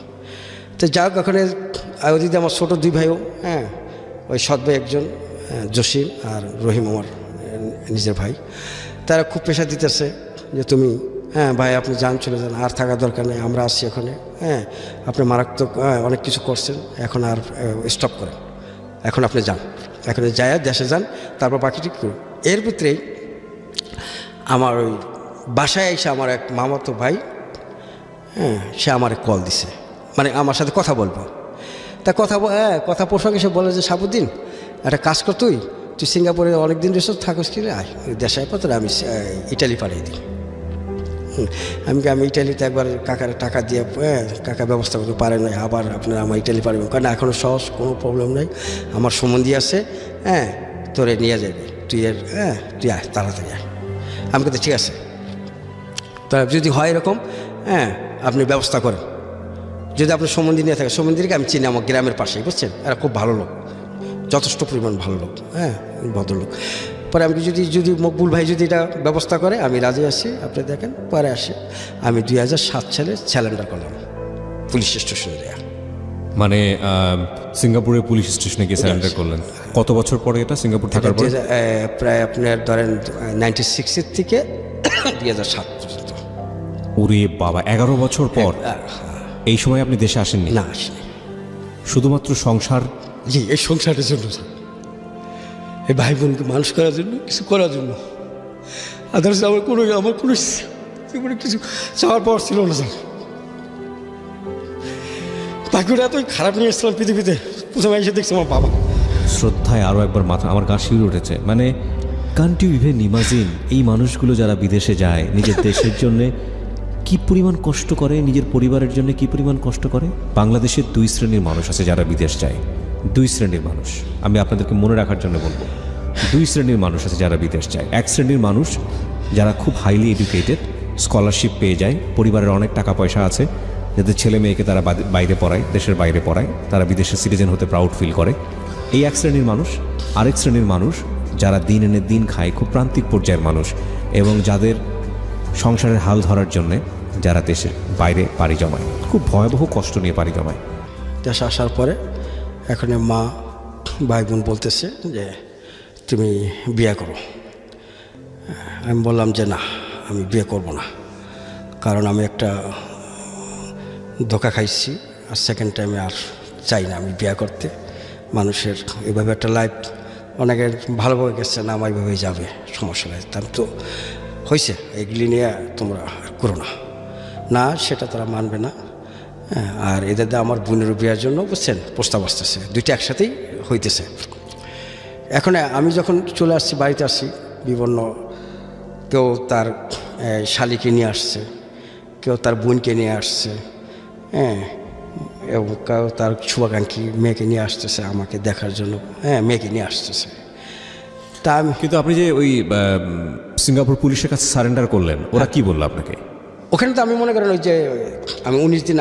তো যাক, ওখানে ওদিকে আমার ছোটো দুই ভাইও, হ্যাঁ ওই সৎ ভাই একজন জসিম আর রহিম আমার নিজের ভাই, তারা খুব প্রেশার দিতেছে যে তুমি, হ্যাঁ ভাই আপনি যান, চলে যান, আর থাকার দরকার নেই, আমরা আসছি ওখানে, হ্যাঁ আপনি মারাত্মক অনেক কিছু করছেন, এখন আর স্টপ করেন, এখন আপনি যান, এখন যায় দেশে যান, তারপর বাকি ঠিক করুন। এর ভিতরেই আমার ওই বাসায় এসে আমার এক মামাতো ভাই, হ্যাঁ সে আমার কল দিছে, মানে আমার সাথে কথা বলবো। তা কথা প্রসঙ্গে সে বলে যে সাবুদ্দিন একটা কাজ কর, তুই সিঙ্গাপুরে অনেক দিন রেসো থাকস কি রে, আয় দেশে পর আমি ইটালি পাঠিয়ে দিই। আমি ইটালিতে একবার কাকার টাকা দিয়ে, কাকা ব্যবস্থা করতে পারে নাই, আবার আপনারা আমার ইটালি পারবেন, কারণ এখনও সহজ, কোনো প্রবলেম নেই, আমার সম্বন্ধী আছে, হ্যাঁ তোরে নিয়ে যাবে, তুই তুই আয় তাড়াতাড়ি আয়। আমি কিন্তু ঠিক আছে, তা যদি হয় এরকম, হ্যাঁ আপনি ব্যবস্থা করেন, যদি আপনার সম্বন্ধী নিয়ে থাকে, সম্বন্ধীকে আমি চিনি আমার গ্রামের পাশেই, বুঝছেন, এরা খুব ভালো লোক, যথেষ্ট পরিমাণ ভালো লোক, হ্যাঁ ভদ্রলোক। পরে আমি যদি মকবুল ভাই যদি এটা ব্যবস্থা করে, আমি রাজি আছি, আপনি দেখেন। পরে আসে আমি 2007 সালে স্যালেন্ডার করলাম পুলিশ স্টেশনে দেয়া। মানে সিঙ্গাপুরে পুলিশ স্টেশনে গিয়ে স্যারেন্ডার করলেন। কত বছর পরে এটা সিঙ্গাপুর থাকার পর? প্রায় আপনার ধরেন 96 থেকে 2007 পর্যন্ত। ওরে বাবা, 11 বছর পর। এই সময় আপনি দেশে আসেননি? না, আসেনি। শুধুমাত্র সংসার? জি, এই সংসারের জন্য স্যার, এই ভাই বোনকে মানুষ করার জন্য, কিছু করার জন্য। আদার্স আমার কোনো জীবনে কিছু চাওয়ার পাওয়ার ছিল না স্যার। ভাগ্যটা এতই খারাপ নিয়ে এসেছিলাম পৃথিবীতে, প্রথমে এসে দেখছি আমার বাবা। শ্রদ্ধায় আরও একবার মাথা আমার গা শিউরে উঠেছে। মানে কান্ট ইউ ইভেন ইমাজিন এই মানুষগুলো যারা বিদেশে যায় নিজের দেশের জন্যে কি পরিমাণ কষ্ট করে, নিজের পরিবারের জন্য কি পরিমাণ কষ্ট করে। বাংলাদেশের 2 শ্রেণীর মানুষ আছে যারা বিদেশ যায়, 2 শ্রেণীর মানুষ। আমি আপনাদেরকে মনে রাখার জন্য বলবো, 2 শ্রেণীর মানুষ আছে যারা বিদেশ যায়। এক শ্রেণীর মানুষ যারা খুব হাইলি এডুকেটেড, স্কলারশিপ পেয়ে যায়, পরিবারের অনেক টাকা পয়সা আছে, যাদের ছেলে মেয়েকে তারা বাইরে পড়ায়, দেশের বাইরে পড়ায়, তারা বিদেশের সিটিজেন হতে প্রাউড ফিল করে। এই এক শ্রেণীর মানুষ। আরেক শ্রেণীর মানুষ যারা দিন এনে দিন খায়, খুব প্রান্তিক পর্যায়ের মানুষ, এবং যাদের সংসারের হাল ধরার জন্যে যারা দেশের বাইরে পাড়ি জমায়, খুব ভয়াবহ কষ্ট নিয়ে পাড়ি জমায়। দেশে আসার পরে এখন মা ভাই বোন বলতেছে যে তুমি বিয়ে করো। আমি বললাম যে না, আমি বিয়ে করব না, কারণ আমি একটা ধোঁকা খাইছি, আর সেকেন্ড টাইমে আর চাই না আমি বিয়ে করতে। মানুষের এভাবে একটা লাইফ অনেকের ভালোভাবে গেছে না, আমার এইভাবেই যাবে, সমস্যা নেই, তার তো হয়েছে, এগুলি নিয়ে তোমরা করো না। না, সেটা তারা মানবে না। আর এদের আমার বোনের বিয়ের জন্য, বুঝছেন, প্রস্তাব আসতেছে, দুইটা একসাথেই হইতেছে। এখন আমি যখন চলে আসছি, বাড়িতে আসছি, বিভিন্ন কেউ তার শালিকে নিয়ে আসছে, কেউ তার বোনকে নিয়ে আসছে, হ্যাঁ, এবং কেউ তার শুভাকাঙ্ক্ষী মেয়েকে নিয়ে আসতেছে আমাকে দেখার জন্য, হ্যাঁ মেয়েকে নিয়ে আসতেছে। তা আমি, কিন্তু আপনি যে ওই সিঙ্গাপুর পুলিশের কাছে সারেন্ডার করলেন, ওরা কি বললো আপনাকে? ওখানে তো আমি মনে করেন ওই যে আমি 19 দিন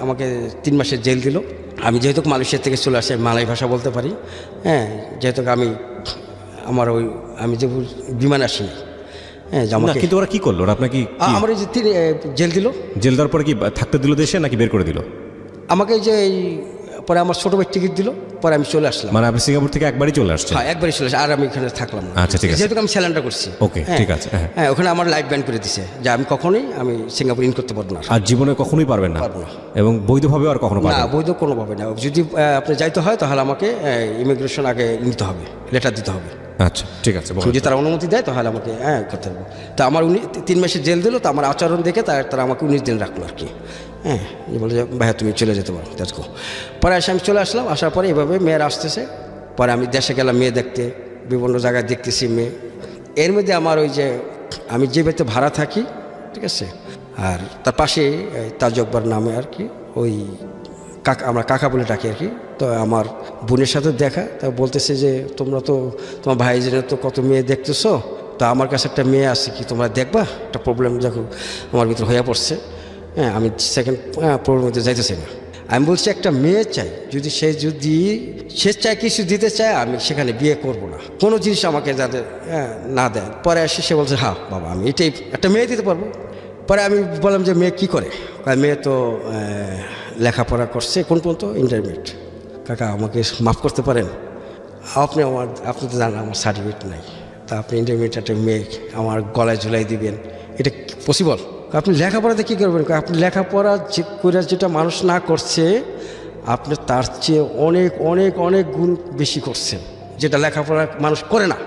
আমাকে 3 মাসের জেল দিল। আমি যেহেতু মালয়েশিয়া থেকে চলে আসি, মালয় ভাষা বলতে পারি, হ্যাঁ, যেহেতু আমি যে বিমান আসিনি, হ্যাঁ, কিন্তু ওরা কি করলো? ওরা আপনাকে আমার এই যে জেল দিল। জেল দেওয়ার পরে কি থাকতে দিল দেশে, নাকি বের করে দিল? আমাকে এই যে পরে আমার ছোটো ভাই টিকিট দিল, পরে আমি চলে আসলাম। মানে আপনি সিঙ্গাপুর থেকে একবারই চলে আসছেন? হ্যাঁ, একবারই চলে আসছি, আর আমি এখানে থাকলাম না। আচ্ছা, ঠিক আছে, যেহেতু আমি স্যালেন্ডার করছি। ওকে, ঠিক আছে। হ্যাঁ, ওখানে আমার লাইফ ব্যান করে দিছে যে আমি কখনোই সিঙ্গাপুর ইন করতে পারবো না, আর জীবনে কখনোই পারবেন না, পারবো না, এবং বৈধভাবে আর কখনো পারবেন না, না? বৈধ কোনোভাবে না। যদি আপনি যাইতে হয় তাহলে আমাকে ইমিগ্রেশন আগে নিতে হবে, লেটার দিতে হবে। আচ্ছা, ঠিক আছে। যদি তারা অনুমতি দেয় তাহলে আমাকে করতে হবে। তো আমার 3 মাসের জেল দিল, তো আমার আচরণ দেখে তারা আমাকে 19 দিন রাখলো আর কি। হ্যাঁ, বলে যে ভাইয়া তুমি চলে যেতে পারো, দেখো। পরে এসে আমি চলে আসলাম, আসার পরে এভাবে মেয়েরা আসতেছে। পরে আমি দেশে গেলাম মেয়ে দেখতে, বিভিন্ন জায়গায় দেখতেছি মেয়ে। এর মধ্যে আমার ওই যে আমি যে বাড়িতে ভাড়া থাকি, ঠিক আছে, আর তার পাশে তাজ আকবর নামে আর কি ওই কাকা, আমরা কাকা বলে ডাকি আর কি। তো আমার বোনের সাথে দেখা, তা বলতেছে যে তোমরা তো তোমার ভাইজনের তো কত মেয়ে দেখতেছো, তা আমার কাছে একটা মেয়ে আছে, কি তোমরা দেখবা? একটা প্রবলেম যখন আমার ভিতরে হয়ে পড়ছে, হ্যাঁ আমি সেকেন্ড প্রবলেমের মধ্যে যাইতেছি না। আমি বলছি একটা মেয়ে চাই, যদি সে চায় কিছু দিতে চায়, আমি সেখানে বিয়ে করব না, কোনো জিনিস আমাকে যাতে না দেয়। পরে এসে সে বলছে হ্যাঁ বাবা আমি এটাই একটা মেয়ে দিতে পারবো। পরে আমি বললাম যে মেয়ে কি করে? মেয়ে তো লেখাপড়া করছে কোন পর্যন্ত, ইন্টারমিডিয়েট। কাকা আমাকে মাফ করতে পারেন, আপনি তো জানেন আমার সার্টিফিকেট নাই, তা আপনি ইন্টারমিডিয়েট একটা মেয়ে আমার গলায় ঝুলাই দিবেন, এটা পসিবল? আপনি লেখাপড়াতে কী করবেন? আপনি লেখাপড়া করে যেটা মানুষ না করছে, আপনি তার চেয়ে অনেক অনেক অনেক গুণ বেশি করছেন, যেটা লেখাপড়া মানুষ করে না।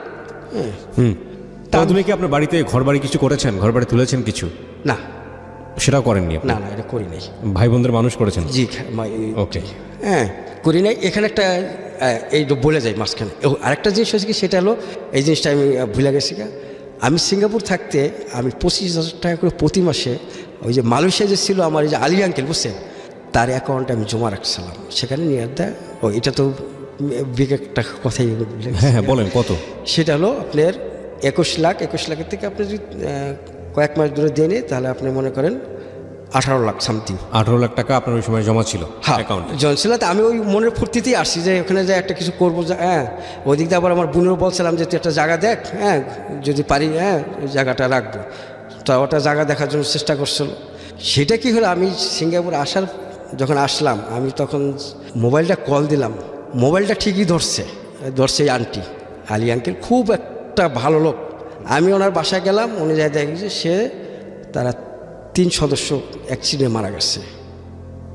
তা তুমি কি আপনার বাড়িতে ঘর বাড়ি কিছু করেছেন, ঘর বাড়ি তুলেছেন কিছু? না সেটাও করেননি আপনি? না না, এটা করি নাই। ভাই বোনদের মানুষ করেছেন? জি ওকে। হ্যাঁ করি নাই। এখানে একটা এই বলে যাই মাঝখানে আরেকটা জিনিস হয়েছে কি, সেটা হলো এই জিনিসটা আমি ভুলে গেছি। আমি সিঙ্গাপুর থাকতে আমি 25,000 টাকা করে প্রতি মাসে ওই যে মালয়েশিয়া যে ছিল আমার এই যে আলী আঙ্কেল, বুঝছেন, তার অ্যাকাউন্টে আমি জমা রাখছিলাম, সেখানে নিয়ে দেয়। এটা তো বিগ একটা কথাই। হ্যাঁ বলেন কত? সেটা হলো আপনার 21 লাখের থেকে আপনি যদি কয়েক মাস ধরে দিয়ে নিই, তাহলে আপনি মনে করেন 18 লাখ সামথিং। 18 লাখ টাকা আপনার ওই সময় জমা ছিল হ্যাঁ অ্যাকাউন্টে? ছিল। তো আমি ওই মনের ফুর্তিতেই আসছি যে ওখানে যে একটা কিছু করবো। হ্যাঁ ওই দিক দিয়ে আবার আমার বোনেরও বলছিলাম যে তুই একটা জায়গা দেখ, হ্যাঁ যদি পারি ওই জায়গাটা রাখবো। তো ওটা জায়গা দেখার জন্য চেষ্টা করছিল। সেটা কি হলো, আমি সিঙ্গাপুর যখন আসলাম, আমি তখন মোবাইলটা কল দিলাম, মোবাইলটা ঠিকই ধরছে এই আন্টি আলী আঙ্কেল, খুব একটা ভালো লোক। আমি ওনার বাসায় গেলাম, উনি যাই দেখি যে তারা 3 সদস্য অ্যাক্সিডেন্টে মারা গেছে,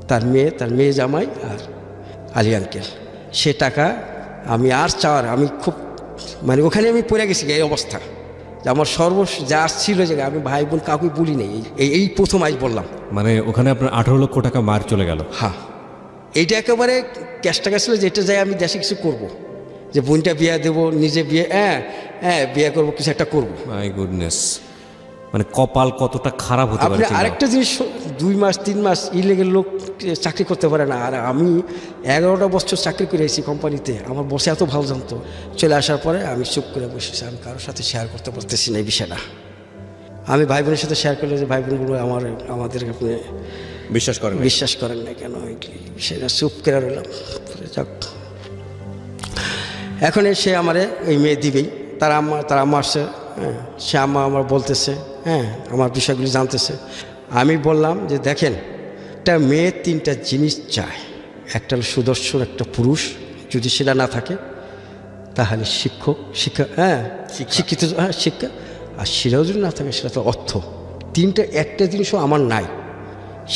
তার মেয়ে জামাই আর আলী আঙ্কেল। সে টাকা আমি আমি খুব ওখানে আমি পড়ে গেছি এই অবস্থা, যে আমার যা ছিল, যে আমি ভাই বোন কাউকে বলি নেই, এই প্রথম আজ বললাম। ওখানে আপনার 18 লক্ষ টাকা মার চলে গেল? হ্যাঁ এইটা একেবারে ক্যাশ টাকা ছিল, যেটা যাই আমি দেশে কিছু করব, যে বোনটা বিয়ে দেবো, নিজে বিয়ে বিয়ে করবো, কিছু একটা করবো। মাই গুডনেস, কপাল কতটা খারাপ হতে পারে। আপনি আরেকটা জিনিস, 2 মাস 3 মাস ইলিগেল লোক চাকরি করতে পারে না। আর আমি 11টা বছর চাকরি করে এসেছি কোম্পানিতে, আমার বসে এত ভালো জানতো। চলে আসার পরে আমি চুপ করে বসেছি, আমি কারোর সাথে শেয়ার করতে পারতেছি না এই বিষয়টা। আমি ভাই বোনের সাথে শেয়ার করলে যে ভাই বোনগুলো আমাদের আপনি বিশ্বাস করেন না কেন, সেটা চুপ করে রইলাম। যাক, এখন সে আমারে ওই মেয়ে দিবেই, তার আম্মা আসছে, সে আম্মা আমার বলতেছে, আমার বিষয়গুলি জানতেছে। আমি বললাম যে দেখেন, একটা মেয়ে 3টা জিনিস চায়, একটা হলো সুদর্শন একটা পুরুষ, যদি সেটা না থাকে তাহলে শিক্ষা, শিক্ষিত শিক্ষা, আর সেটাও যদি না থাকে সেটা তো অর্থ। 3টা একটা জিনিসও আমার নাই।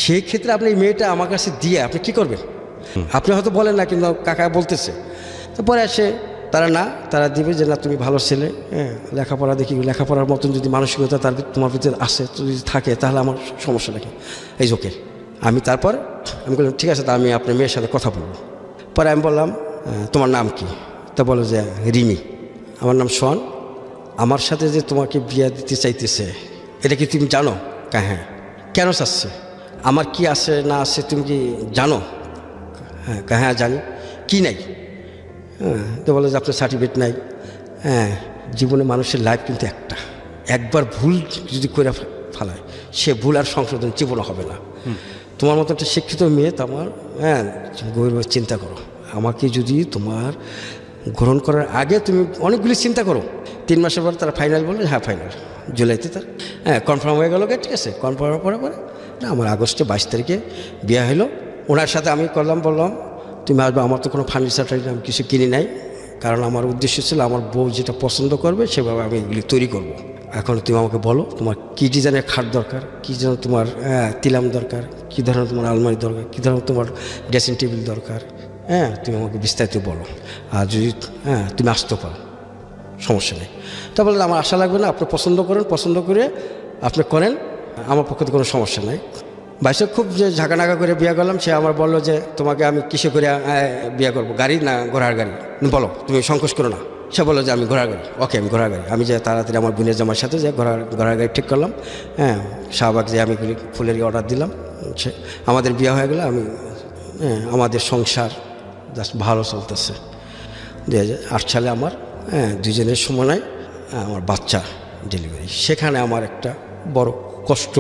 সেই ক্ষেত্রে আপনি এই মেয়েটা আমার কাছে দিয়ে আপনি কি করবেন? আপনি হয়তো বলেন না, কিন্তু কাকা বলতেছে। তো পরে আসে তারা দিবে যে না তুমি ভালো ছেলে, লেখাপড়া দেখি, লেখাপড়ার মতন যদি মানসিকতা তোমার ভিতরে আসে, যদি থাকে, তাহলে আমার সমস্যা নাকি, এই ওকে। আমি বললাম ঠিক আছে, তা আমি আপনার মেয়ের সাথে কথা বলবো। পরে আমি বললাম তোমার নাম কি? তা বলো যে রিমি। আমার নাম শোন। আমার সাথে যে তোমাকে বিয়ে দিতে চাইতেছে, এটা কি তুমি জানো? হ্যাঁ। কেন চাচ্ছে? আমার কি আছে না আছে তুমি কি জানো? হ্যাঁ জানি। কি নাই? তো বলে যে আপনার সার্টিফিকেট নাই। জীবনে মানুষের লাইফ কিন্তু একবার ভুল যদি করে ফেলায়, সে ভুল আর সংশোধন জীবনে হবে না। তোমার মতো একটা শিক্ষিত মেয়ে, তো আমার গভীরভাবে চিন্তা করো। আমাকে যদি তোমার গ্রহণ করার আগে তুমি অনেকগুলি চিন্তা করো। 3 মাসের পর তারা ফাইনাল বললো, হ্যাঁ ফাইনাল জুলাইতে তার কনফার্ম হয়ে গেল। ঠিক আছে, কনফার্ম হওয়ার পরে না আমার আগস্টে 22 তারিখে বিয়ে হলো। ওনার সাথে আমি বললাম তুমি আসবে, আমার তো কোনো ফার্নিচার আমি কিছু কিনি নাই, কারণ আমার উদ্দেশ্য ছিল আমার বউ যেটা পছন্দ করবে সেভাবে আমি এগুলি তৈরি করব। এখন তুমি আমাকে বলো তোমার কী ডিজাইনের খাট দরকার, কী যেন তোমার তিলাম দরকার, কী ধরনের তোমার আলমারি দরকার, কী ধরনের তোমার ড্রেসিং টেবিল দরকার, তুমি আমাকে বিস্তারিত বলো। আর যদি তুমি আসতে পারো, সমস্যা নেই। তা বললে আমার আশা লাগবে না, আপনি পছন্দ করে আপনি করেন, আমার পক্ষে তো কোনো সমস্যা নেই। বাইশে খুব যে ঝাঁকানাকা করে বিয়ে করলাম। সে আমার বললো যে তোমাকে আমি কিসে করে বিয়ে করবো, গাড়ি না ঘোড়ার গাড়ি? বলো, তুমি সংকোচ করো না। সে বললো যে আমি ঘোড়ার গাড়ি, ওকে আমি ঘোড়ার গাড়ি। আমি যে তাড়াতাড়ি আমার বোনের জামার সাথে যে ঘোড়ার গাড়ি ঠিক করলাম। হ্যাঁ, শাহবাগ যে আমি ফুলের অর্ডার দিলাম, সে আমাদের বিয়ে হয়ে গেলো। আমি আমাদের সংসার জাস্ট ভালো চলতেছে। 2008 সালে আমার দুজনের সময় আমার বাচ্চা ডেলিভারি। সেখানে আমার একটা বড় কষ্ট।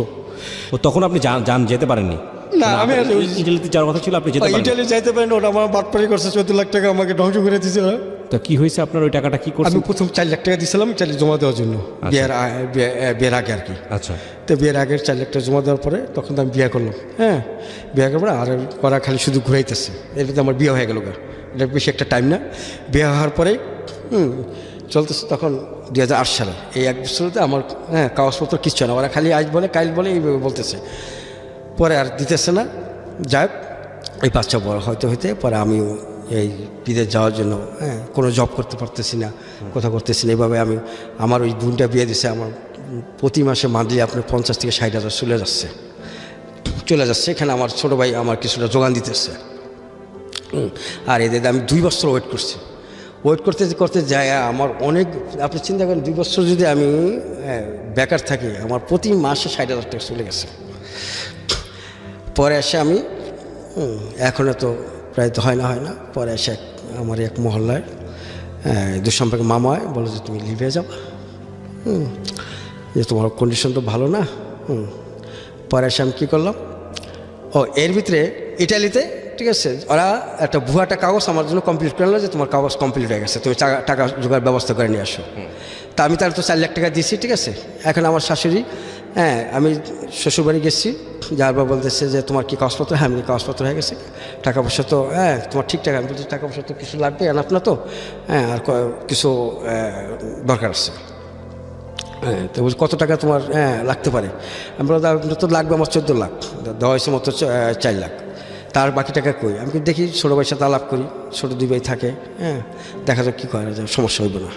ও তখন আপনি যান যেতে পারেননি? না, আমি ইটালিতে যাওয়ার কথা ছিল, আপনি যেতে পারেন? ইটালি যাইতে পারেন, ওটা আমার বাটপারি করছে। 14 লাখ টাকা আমাকে ধ্বংস করে দিয়েছিল। তো কি হয়েছে আপনার? ওই টাকাটা কি করছেন? আমি প্রথম 4 লাখ টাকা দিয়েছিলাম ইটালি জমা দেওয়ার জন্য, বিয়ের আগে আর কি। আচ্ছা, তো বিয়ের আগের 4 লাখ টাকা জমা দেওয়ার পরে তখন তো আমি বিয়ে করলাম। হ্যাঁ, বিয়ে করার পরে আর ওরা খালি শুধু ঘুরাইতেছে। এর ভিতরে আমার বিয়ে হয়ে গেল। এটা বেশি একটা টাইম না। বিয়ে হওয়ার পরে চলতেছে তখন 2008 সালে। এই 1 বছরতে আমার কাগজপত্র কিচ্ছু না। ওরা খালি আজ বলে কাইল বলে এইভাবে বলতেছে। পরে আর দিতেছে না। যাক, এই বাচ্চা বড় হইতে পরে আমিও এই বিদেশ যাওয়ার জন্য কোনো জব করতে পারতেছি না, কোথাও করতেছি না। এইভাবে আমি আমার ওই বোনটা বিয়ে দিছে। আমার প্রতি মাসে মান্থলি আপনার 50 থেকে 60 হাজার চলে যাচ্ছে। এখানে আমার ছোটো ভাই আমার কিছুটা যোগান দিতেছে। আর এদের আমি 2 বছর ওয়েট করতে যাই। আমার অনেক, আপনি চিন্তা করেন 2 বছর যদি আমি বেকার থাকি, আমার প্রতি মাসে 60 হাজার টাকা চলে গেছে। পরে এসে আমি এখনও তো প্রায় তো হয় না। পরে এসে আমার এক মহল্লায় দুঃসম্পর্কে মামা বলে যে তুমি লিবিয়া যাবা, যে তোমার কন্ডিশন তো ভালো না। পরে এসে আমি কী করলাম, এর ভিতরে ইটালিতে, ঠিক আছে, ওরা একটা ভুয়াটা কাগজ আমার জন্য কমপ্লিট করলো যে তোমার কাগজ কমপ্লিট হয়ে গেছে, তুমি টাকা জোগাড় ব্যবস্থা করে নিয়ে আসো। তা আমি তার তো 4 লাখ টাকা দিয়েছি, ঠিক আছে। এখন আমার শাশুড়ি, আমি শ্বশুরবাড়ি গেছি, যার বা বলতেছে যে তোমার কি কাগজপত্র? হ্যাঁ, আমি কাগজপত্র হয়ে গেছে, টাকা পয়সা তো তোমার ঠিক টাকা। আমি বলছি টাকা পয়সা তো কিছু লাগবে আপনার তো, আর কিছু দরকার আছে। তো বলছি কত টাকা তোমার লাগতে পারে? আমি বললাম আপনার তো লাগবে আমার 14 লাখ, দেওয়া হয়েছে মতো 4 লাখ। তার বাকি টাকা কই? আমি দেখি ছোটো ভাইয়ের সাথে আলাপ করি, ছোটো 2 ভাই থাকে, দেখা যাক কী করা যায়, সমস্যা হইব না।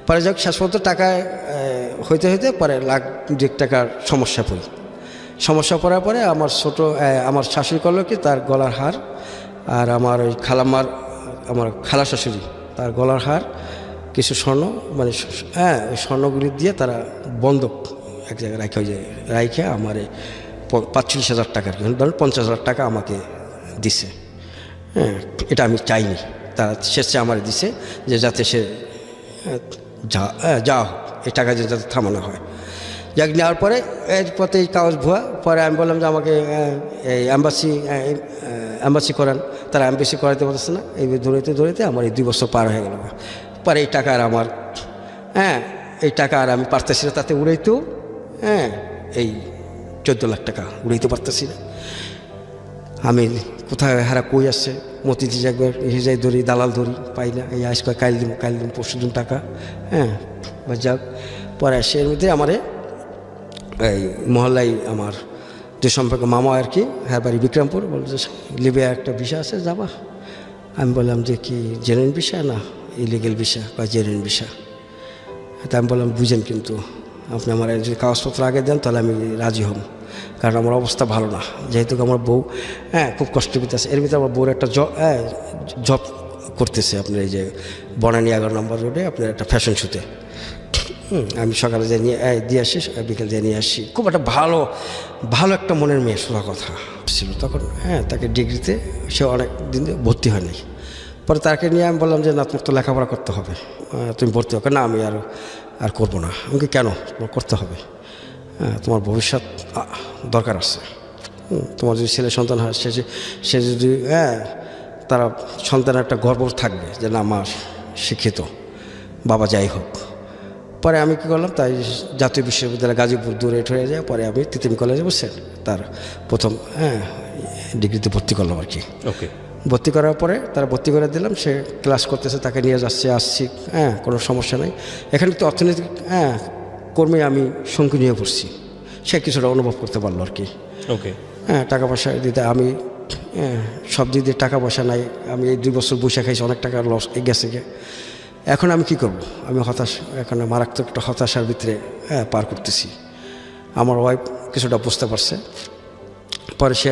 পরে যাক শেষ পর্যন্ত টাকায় হইতে পরে 1 লাখ 2 টাকার সমস্যা পড়ার পরে আমার শাশুড়ি করলো কি, তার গলার হার আর আমার ওই আমার খালা শাশুড়ি তার গলার হার, কিছু স্বর্ণ, মানে ওই স্বর্ণগুলি দিয়ে তারা বন্ধক এক জায়গায় রাখে আমার এই 45 হাজার টাকার, ধরুন 50 হাজার টাকা আমাকে দিছে। এটা আমি চাইনি, তারা শেষে আমার দিছে যে যাতে সে যা হোক, এই টাকা যাতে থামানো হয়। যাক, নেওয়ার পরে এর পথে এই কাগজ ভুয়া। পরে আমি বললাম যে আমাকে এই অ্যাম্বাসি করান। তারা অ্যাম্বাসি করাতে পারতেছে না। এই ধরেতে আমার এই 2 বছর পার হয়ে গেল। পরে এই টাকা আর আমার এই টাকা আর আমি পারতেছি না তাতে উড়াইতেও, এই 14 লাখ টাকা উড়াইতে পারতেছি না। আমি কোথায় হারা কই আসছে, মতিতে একবার যাই ধরি, দালাল ধরি, পাই না। এই আজ কাল দিন পরশু দিন টাকা, বা যাক। পরে আসে এর মধ্যে আমার এই মহল্লায় আমার যে সম্পর্কে মামা আর কি, হ্যাঁ বাড়ি বিক্রমপুর, বলছে লিবিয়া একটা ভিসা আছে, যাবা? আমি বললাম যে কি জেনুইন ভিসা না ইলিগেল ভিসা বা জেনুইন ভিসা? তা আমি বললাম বুঝেন, কিন্তু আপনি আমার যদি কাগজপত্র আগে দেন তাহলে আমি রাজি হব, কারণ আমার অবস্থা ভালো না। যেহেতু আমার বউ খুব কষ্ট পেতেছে। এর ভিতরে আমার বউর একটা জব করতেছে আপনার এই যে বনানী 11 নম্বর রোডে আপনার একটা ফ্যাশন শোতে। আমি সকালে যে দিয়ে আসি, বিকেল দিয়ে নিয়ে আসি। খুব একটা ভালো একটা মনের মেয়ে, শোনা কথা ছিল তখন। তাকে ডিগ্রিতে সে অনেক দিন ভর্তি হয় নাই। পরে তাকে নিয়ে আমি বললাম যে না, তোমার তো লেখাপড়া করতে হবে, তুমি ভর্তি হোক। না, আমি আর করবো না। আমাকে কেন? তোমার করতে হবে, তোমার ভবিষ্যৎ দরকার আছে। তোমার যদি ছেলে সন্তান হয়, সে যদি তারা সন্তানের একটা গর্ব থাকবে যে না, আমার শিক্ষিত বাবা যাই হোক। পরে আমি কী করলাম, তাই জাতীয় বিশ্ববিদ্যালয় গাজীপুর দূরে হয়ে যায়। পরে আমি তিতুমির কলেজে বসে তার প্রথম ডিগ্রিতে ভর্তি করলাম আর কি। ওকে। ভর্তি করার পরে তারা ভর্তি করে দিলাম, সে ক্লাস করতেছে, তাকে নিয়ে আসছি, কোনো সমস্যা নেই। এখানে তো অর্থনৈতিক কর্মে আমি সঙ্গী নিয়ে পড়ছি, সে কিছুটা অনুভব করতে পারলো আর কি। ওকে। টাকা পয়সা দিতে আমি সব দিক দিয়ে টাকা পয়সা নাই। আমি এই 2 বছর বসে খাইছি, অনেক টাকা লস গেছে। এখন আমি কি করব? আমি এখন মারাত্মক একটা হতাশার ভিতরে পার করতেছি। আমার ওয়াইফ কিছুটা বুঝতে পারছে। পরে সে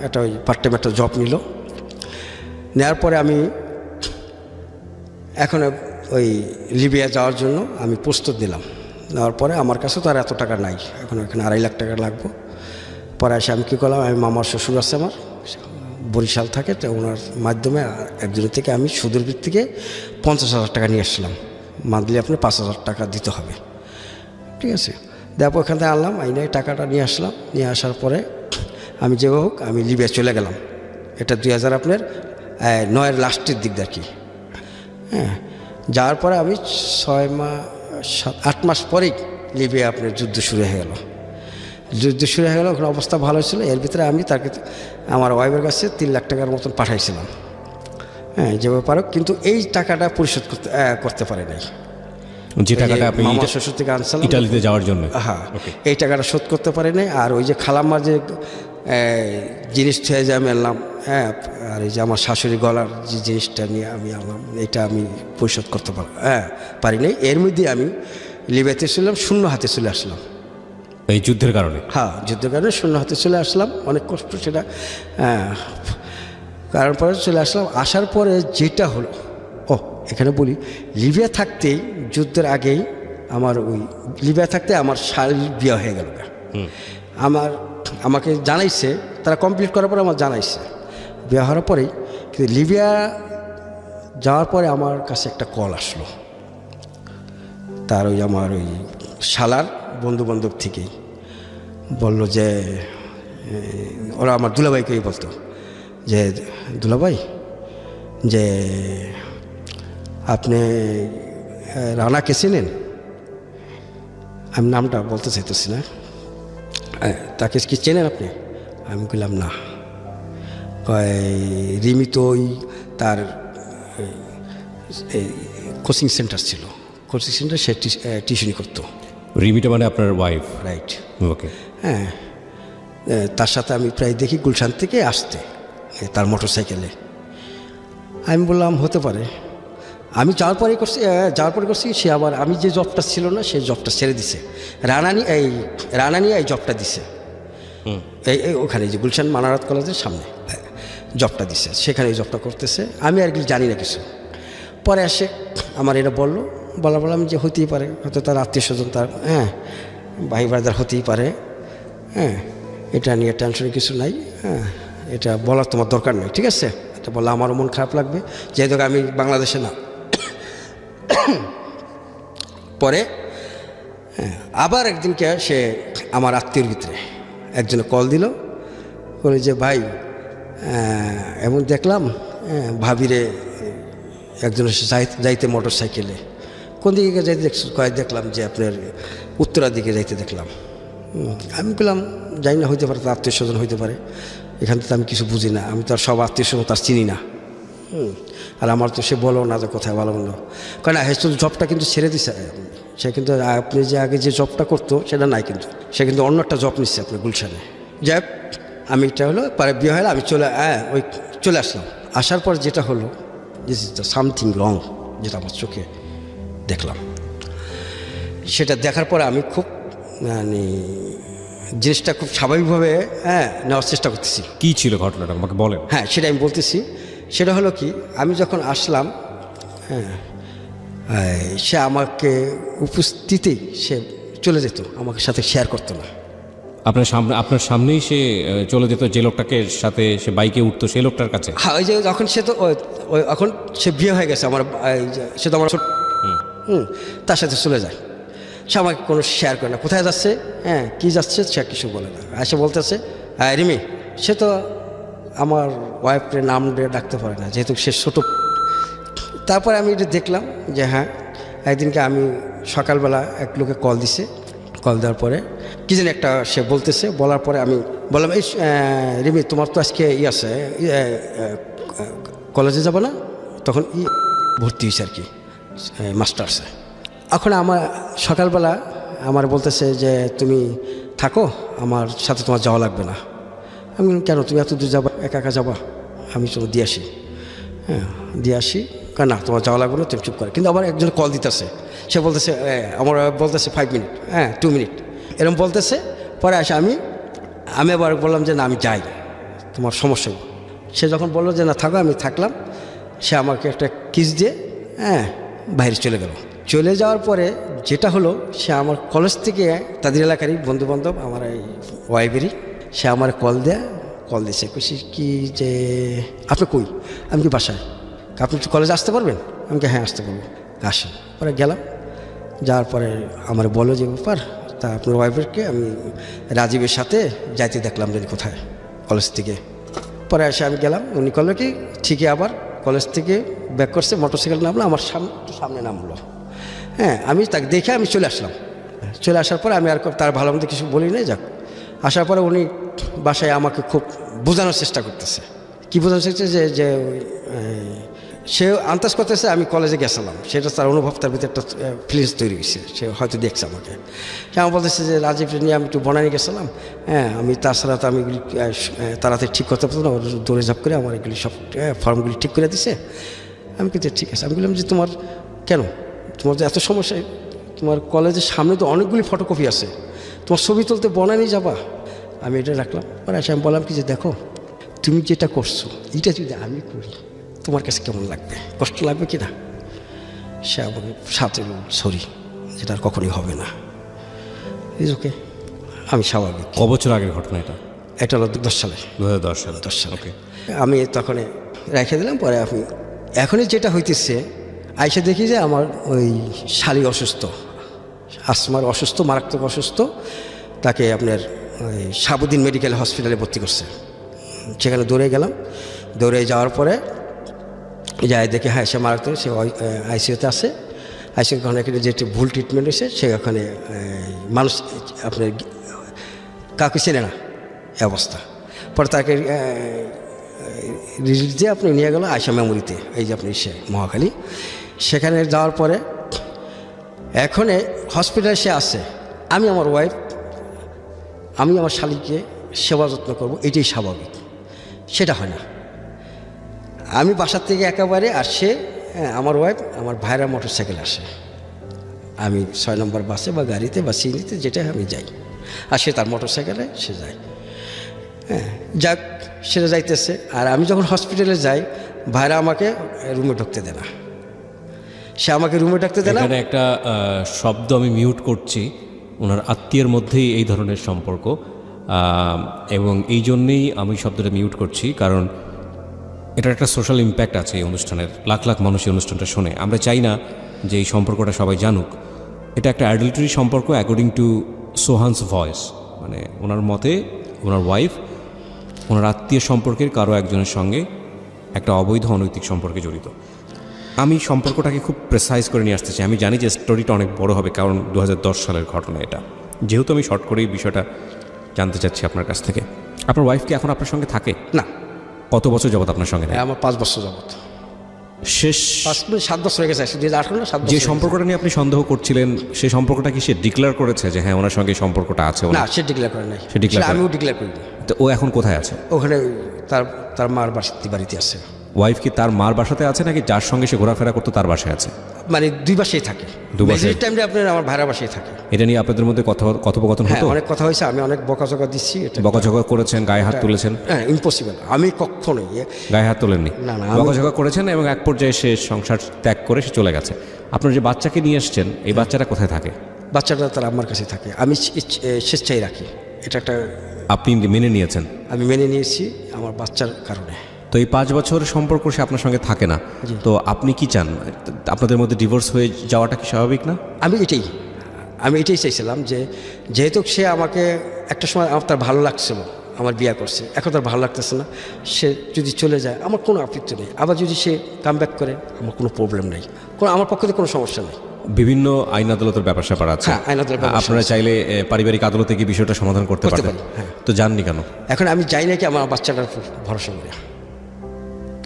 একটা ওই পার্ট টাইম একটা জব নিল। নেওয়ার পরে আমি এখন ওই লিবিয়া যাওয়ার জন্য আমি প্রস্তুত নিলাম। নেওয়ার পরে আমার কাছে তো আর এত টাকা নাই, এখন এখানে 2.5 লাখ টাকা লাগবে। পরে এসে আমি কী করলাম, আমি মামার শ্বশুর আছে আমার, বরিশাল থাকে, তো ওনার মাধ্যমে একজনের থেকে আমি সুদের থেকে 50,000 টাকা নিয়ে আসলাম। মান্থলি আপনি 5,000 টাকা দিতে হবে, ঠিক আছে। তারপর ওখান থেকে আনলাম, আইনে টাকাটা নিয়ে আসলাম। নিয়ে আসার পরে আমি যে হোক আমি লিবিয়া চলে গেলাম। এটা 2009-এর লাস্টের দিক আর কি। হ্যাঁ, যাওয়ার পরে আমি 8 মাস পরেই লিবিয়া আপনার যুদ্ধ শুরু হয়ে গেল। ওখানে অবস্থা ভালো ছিল। এর ভিতরে আমি তাকে আমার ওয়াইফের কাছে 3 লাখ টাকার মতন পাঠাইছিলাম। হ্যাঁ, যেভাবে পারো, কিন্তু এই টাকাটা পরিশোধ করতে পারে নাই। যে টাকাটা আপনি মামার শ্বশুর থেকে আনছিলাম ইটালিতে যাওয়ার জন্য, হ্যাঁ, এই টাকাটা শোধ করতে পারে নাই। আর ওই যে খালাম্মা যে জিনিস ছুঁয়ে যে আমি আনলাম, হ্যাঁ, আর এই যে আমার শাশুড়ি গলার যে জিনিসটা নিয়ে আমি আনলাম, এটা আমি পরিশোধ করতে পারি নাই। এর মধ্যে আমি লিবিয়াতে ছিলাম, শূন্য হাতে চলে আসলাম এই যুদ্ধের কারণে। হ্যাঁ, যুদ্ধের কারণে শূন্য হাতে চলে আসলাম, অনেক কষ্ট সেটা। কারণ পরে চলে আসলাম। আসার পরে যেটা হলো, এখানে বলি, লিবিয়া থাকতেই, যুদ্ধের আগেই আমার লিবিয়া থাকতে আমার শালীর বিয়ে হয়ে গেল। আমাকে জানাইছে, তারা কমপ্লিট করার পরে আমার জানাইছে বিয়ে হওয়ার পরেই। কিন্তু লিবিয়া যাওয়ার পরে আমার কাছে একটা কল আসলো, তার আমার শালার বন্ধু-বান্ধব থেকেই বলল যে, ওরা আমার দুলাভাইকেই বলতো যে, দুলাভাই, যে আপনি রানাকে চেনেন? আমি নামটা বলতে চাইতেছি না। তাকে কি চেনেন আপনি? আমি বললাম না। রিমি তো তার কোচিং সেন্টার ছিল, কোচিং সেন্টার, সে টিউশনি করতো। রিমিটা মানে আপনার ওয়াইফ? রাইট। ওকে। হ্যাঁ, তার সাথে আমি প্রায় দেখি গুলশান থেকে আসতে, তার মোটর সাইকেলে। আমি বললাম হতে পারে। আমি যাওয়ার পরে করছি সে আবার, আমি যে জবটা ছিল না সেই জবটা ছেড়ে দিছে। রানানি এই জবটা দিছে, এই ওখানে যে গুলশান মানারাত কলেজের সামনে জবটা দিছে, সেখানে এই জবটা করতেছে। আমি আর কি জানি না কিছু। পরে আসে আমার এটা বললাম যে হতেই পারে, হয়তো তার আত্মীয় স্বজন, তার ভাই ব্রাদার হতেই পারে। হ্যাঁ, এটা নিয়ে টেনশনের কিছু নাই। হ্যাঁ, এটা বলার তোমার দরকার নেই, ঠিক আছে। এটা বললে আমারও মন খারাপ লাগবে, যেহেতু আমি বাংলাদেশে না। পরে আবার একদিনকে সে আমার আত্মীয়র ভিতরে একজনে কল দিল, বলে যে ভাই, এমন দেখলাম ভাবিরে একজনের যাইতে মোটর সাইকেলে। কোন দিকে যাইতে দেখলাম যে আপনার উত্তরার দিকে যাইতে দেখলাম। আমি বললাম যাই না, হইতে পারে তার আত্মীয় স্বজন হইতে পারে, এখান থেকে আমি কিছু বুঝি না, আমি তো আর সব আত্মীয় স্বজন তার চিনি না। আর আমার তো সে বলো না যে কোথায় ভালো মন্দ, কারণ হেস্তুল জবটা কিন্তু ছেড়ে দিছে সে। কিন্তু আপনি যে আগে যে জবটা করতো সেটা নাই, কিন্তু সে কিন্তু অন্য একটা জব নিচ্ছে আপনার গুলশানে। যাই, আমি এটা হলো পরে বিয়ে হলো, আমি চলে আসলাম। আসার পর যেটা হলো, this is the something wrong, যেটা আমার চোখে দেখলাম। সেটা দেখার পরে আমি খুব মানে জিনিসটা খুব স্বাভাবিকভাবে নেওয়ার চেষ্টা করতেছি। কী ছিল ঘটনাটা আমাকে বলেন। হ্যাঁ, সেটা আমি বলতেছি। সেটা হলো কি, আমি যখন আসলাম, সে আমাকে উপস্থিতিতেই সে চলে যেত, আমাকে সাথে শেয়ার করতো না। আপনার সামনেই সে চলে যেত, যে লোকটাকে সাথে সে বাইকে উঠতো সেই লোকটার কাছে? হ্যাঁ, ওই যে যখন সে তো এখন সে বিয়ে হয়ে গেছে আমার, সে তো আমার তার সাথে চলে যায়। সে আমাকে কোনো শেয়ার করে না, কোথায় যাচ্ছে, কী যাচ্ছে, সে কিছু বলে না। সে বলতেছে রিমি, সে তো আমার ওয়াইফের নাম দিয়ে ডাকতে পারে না, যেহেতু সে ছোটো। তারপরে আমি এটা দেখলাম যে হ্যাঁ, একদিনকে আমি সকালবেলা এক লোকে কল দিছে। কল দেওয়ার পরে কী যেন একটা সে বলতেছে, বলার পরে আমি বললাম, এই রিমি, তোমার তো আজকে আছে কলেজে যাবো না? তখন ভর্তি হয়েছে আর কি মাস্টার্সে। এখন আমার সকালবেলা আমার বলতেছে যে তুমি থাকো, আমার সাথে তোমার যাওয়া লাগবে না। আমি বললাম কেন, তুমি এত দূর যাবা, একা একা যাবা? আমি চলো দিয়ে আসি। দিয়ে আসি, কারণ না তোমার যাওয়া লাগবে না, তুমি চুপ করে। কিন্তু আবার একজন কল দিতেছে, সে বলতেছে আমার বলতেছে 5 মিনিট, 2 মিনিট এরকম বলতেছে। পরে আসে আমি আবার বললাম যে না, আমি যাই, তোমার সমস্যা। সে যখন বললো যে না থাকো, আমি থাকলাম। সে আমাকে একটা কিস দিয়ে হ্যাঁ বাইরে চলে গেল। চলে যাওয়ার পরে যেটা হলো, সে আমার কলেজ থেকে তাদের এলাকারই বন্ধুবান্ধব আমার এই ওয়াইফেরই, সে আমার কল দিয়েছে, কইছি কি যে আপনি কই? আমি কি বাসায়। আপনি কি কলেজে আসতে পারবেন? আমি কি হ্যাঁ আসতে পারবো, আসেন। পরে গেলাম, যাওয়ার পরে আমার বললো যে ব্যাপার, তা আপনার ওয়াইফেরকে আমি রাজীবের সাথে যাইতে দেখলাম জানি কোথায় কলেজ থেকে। পরে এসে আমি গেলাম, উনি করলো কি ঠিকই আবার কলেজ থেকে ব্যাক করছে, মোটরসাইকেল নামলো, আমার সামনে নামলো। হ্যাঁ, আমি তাকে দেখে আমি চলে আসলাম। চলে আসার পরে আমি আর তার ভালো মতো কিছু বলি নাই। যাক, আসার পরে উনি বাসায় আমাকে খুব বোঝানোর চেষ্টা করতেছে। কী বোঝানোর চেষ্টা? যে সে আন্দাজ করতেছে আমি কলেজে গেছিলাম, সেটা তার অনুভব, তার ভিতরে একটা ফিলিংস তৈরি হয়েছে, সে হয়তো দেখছে আমাকে। সে আমার বলতেছে যে রাজীব নিয়ে আমি একটু বনানি গেছিলাম, হ্যাঁ আমি তাছাড়া তো আমি এগুলি তাড়াতাড়ি ঠিক করতে পারতো না, দৌড়ে ঝাপ করে আমার এগুলি সব ফর্মগুলি ঠিক করে দিছে। আমি কিন্তু ঠিক আছে। আমি বললাম যে তোমার কেন, তোমার যে এত সমস্যা, তোমার কলেজের সামনে তো অনেকগুলি ফটোকপি আছে, তোমার ছবি তুলতে বনানি যাবা? আমি এটা রাখলাম। পরে এসে আমি বললাম কি যে দেখো, তুমি যেটা করছো এটা যদি আমি করি তোমার কাছে কেমন লাগবে, কষ্ট লাগবে কি না? সে আমাকে সাথে সরি, যেটা আর কখনই হবে না। ইজ ওকে, আমি স্বাভাবিক। ক বছর আগের ঘটনা এটা? এটা হলো 10 সালে। 2010 সালে। 10 সালে। ওকে। আমি তখন রেখে দিলাম। পরে আমি এখনই যেটা হইতেছে, আইসা দেখি যে আমার ওই শালি অসুস্থ, আসমার অসুস্থ, মারাত্মক অসুস্থ। তাকে আপনার ওই সাবুদ্দিন মেডিকেল হসপিটালে ভর্তি করছে। সেখানে দৌড়ে গেলাম। দৌড়ে যাওয়ার পরে যাই দেখে হ্যাঁ সে মারাত্মক, সে আইসিইউতে আছে। আইসিইউ ওখানে যেটি ভুল ট্রিটমেন্ট হয়েছে, সে ওখানে মানুষ আপনার কাউকে চেনে না এই অবস্থা। পরে তাকে রিলিজ দিয়ে আপনি নিয়ে গেল আয়শা মেমোরিতে, এই যে আপনি সে মহাখালী। সেখানে যাওয়ার পরে এখন হসপিটালে সে আছে, আমি আমার ওয়াইফ, আমি আমার শালীকে সেবা যত্ন করবো, এটাই স্বাভাবিক। সেটা হয় না। আমি বাসার থেকে একেবারে, আর সে আমার ওয়াইফ আমার ভাইরা মোটরসাইকেল আসে, আমি 6 নম্বর বাসে বা গাড়িতে বা সিএনজিতে যেটা আমি যাই, আর সে তার মোটরসাইকেলে সে যায়। হ্যাঁ, যাক, সেটা যাইতেছে। আর আমি যখন হসপিটালে যাই, ভাইরা আমাকে রুমে ঢুকতে দেয় না, সে আমাকে রুমে ঢুকতে দেয় না। এখানে একটা শব্দ আমি মিউট করছি, ওনার আত্মীয়ের মধ্যেই এই ধরনের সম্পর্ক, এবং এই জন্যেই আমি শব্দটা মিউট করছি, কারণ এটার একটা সোশ্যাল ইম্প্যাক্ট আছে এই অনুষ্ঠানের। লাখ লাখ মানুষ এই অনুষ্ঠানটা শোনে। আমরা চাই না যে এই সম্পর্কটা সবাই জানুক। এটা একটা অ্যাডাল্টারি সম্পর্ক অ্যাকর্ডিং টু সোহানস ভয়েস, মানে ওনার মতে ওনার ওয়াইফ ওনার আত্মীয় সম্পর্কের কারো একজনের সঙ্গে একটা অবৈধ অনৈতিক সম্পর্কে জড়িত। আমি সম্পর্কটাকে খুব প্রেসাইজ করে নিয়ে আসতে চাই। আমি জানি যে স্টোরিটা অনেক বড় হবে, কারণ 2010 সালের ঘটনা এটা। যেহেতু আমি শর্ট করেই বিষয়টা জানতে চাচ্ছি আপনার কাছ থেকে। আপনার ওয়াইফ কি এখন আপনার সঙ্গে থাকে? না। কত বছর যাবত আপনার সঙ্গে থাকে? আমার 5 বছর যাবত। শেষ 7 বছর হয়ে গেছে, 2018 না 7 বছর। যে সম্পর্কটা নিয়ে আপনি সন্দেহ করছিলেন, সেই সম্পর্কটা কি সে ডিক্লেয়ার করেছে যে হ্যাঁ ওনার সঙ্গে সম্পর্কটা আছে? না, সে ডিক্লেয়ার করে নাই। সে declare করে- আমিও ডিক্লেয়ার করিনি। তো ও এখন কোথায় আছে? ওখানে তার মার বাড়িতে আছে। ওয়াইফ কি তার মার বাসাতে আছে নাকি যার সঙ্গে সে ঘোরাফেরা করতো তার বাসায় আছে? মানে 2 বাসায় থাকে। দুই বাসায়? মেজরিটি টাইমে আপনার আমার ভাইরা বাসায় থাকে। এটা নিয়ে আপনাদের মধ্যে কথোপকথন হ্যাঁ, হতো? অনেক কথা হয়েছে, আমি অনেক বকাঝকা দিচ্ছি। এটা বকাঝকা করেছেন, গায়ে হাত তুলেছেন? হ্যাঁ, ইম্পসিবল। আমি কখনোই গায়ে হাত তোলেননি? না, না, আমি- বকাঝকা করেছেন এবং এক পর্যায়ে সে সংসার ত্যাগ করে সে চলে গেছে। আপনার যে বাচ্চাকে নিয়ে এসছেন, এই বাচ্চাটা কোথায় থাকে? বাচ্চাটা তার আমার কাছে থাকে, আমি স্বেচ্ছায় রাখি। এটা একটা আপনি মেনে নিয়েছেন? আমি মেনে নিয়েছি আমার বাচ্চার কারণে। তো এই 5 বছর সম্পর্ক সে আপনার সঙ্গে থাকে না, তো আপনি কি চান? আপনাদের মধ্যে ডিভোর্স হয়ে যাওয়াটা কি স্বাভাবিক না? আমি এটাই চাইছিলাম যে যেহেতু সে আমাকে একটা সময় তার ভালো লাগছিল, আমার বিয়ে করছে, এখন তার ভালো লাগতেছে না, সে যদি চলে যায় আমার কোনো আপত্তি নেই। আবার যদি সে কাম ব্যাক করে আমার কোনো প্রবলেম নেই, আমার পক্ষে কোনো সমস্যা নেই। বিভিন্ন আইন আদালতের ব্যাপার স্যাপার আছে। হ্যাঁ, আইন আদালতের ব্যাপার আপনারা চাইলে পারিবারিক আদালতে গিয়ে বিষয়টা সমাধান করতে করতে পারতেন, পারি, হ্যাঁ। তো যাননি কেন? এখন আমি যাই নাকি আমার বাচ্চাটার উপর ভরসা করে।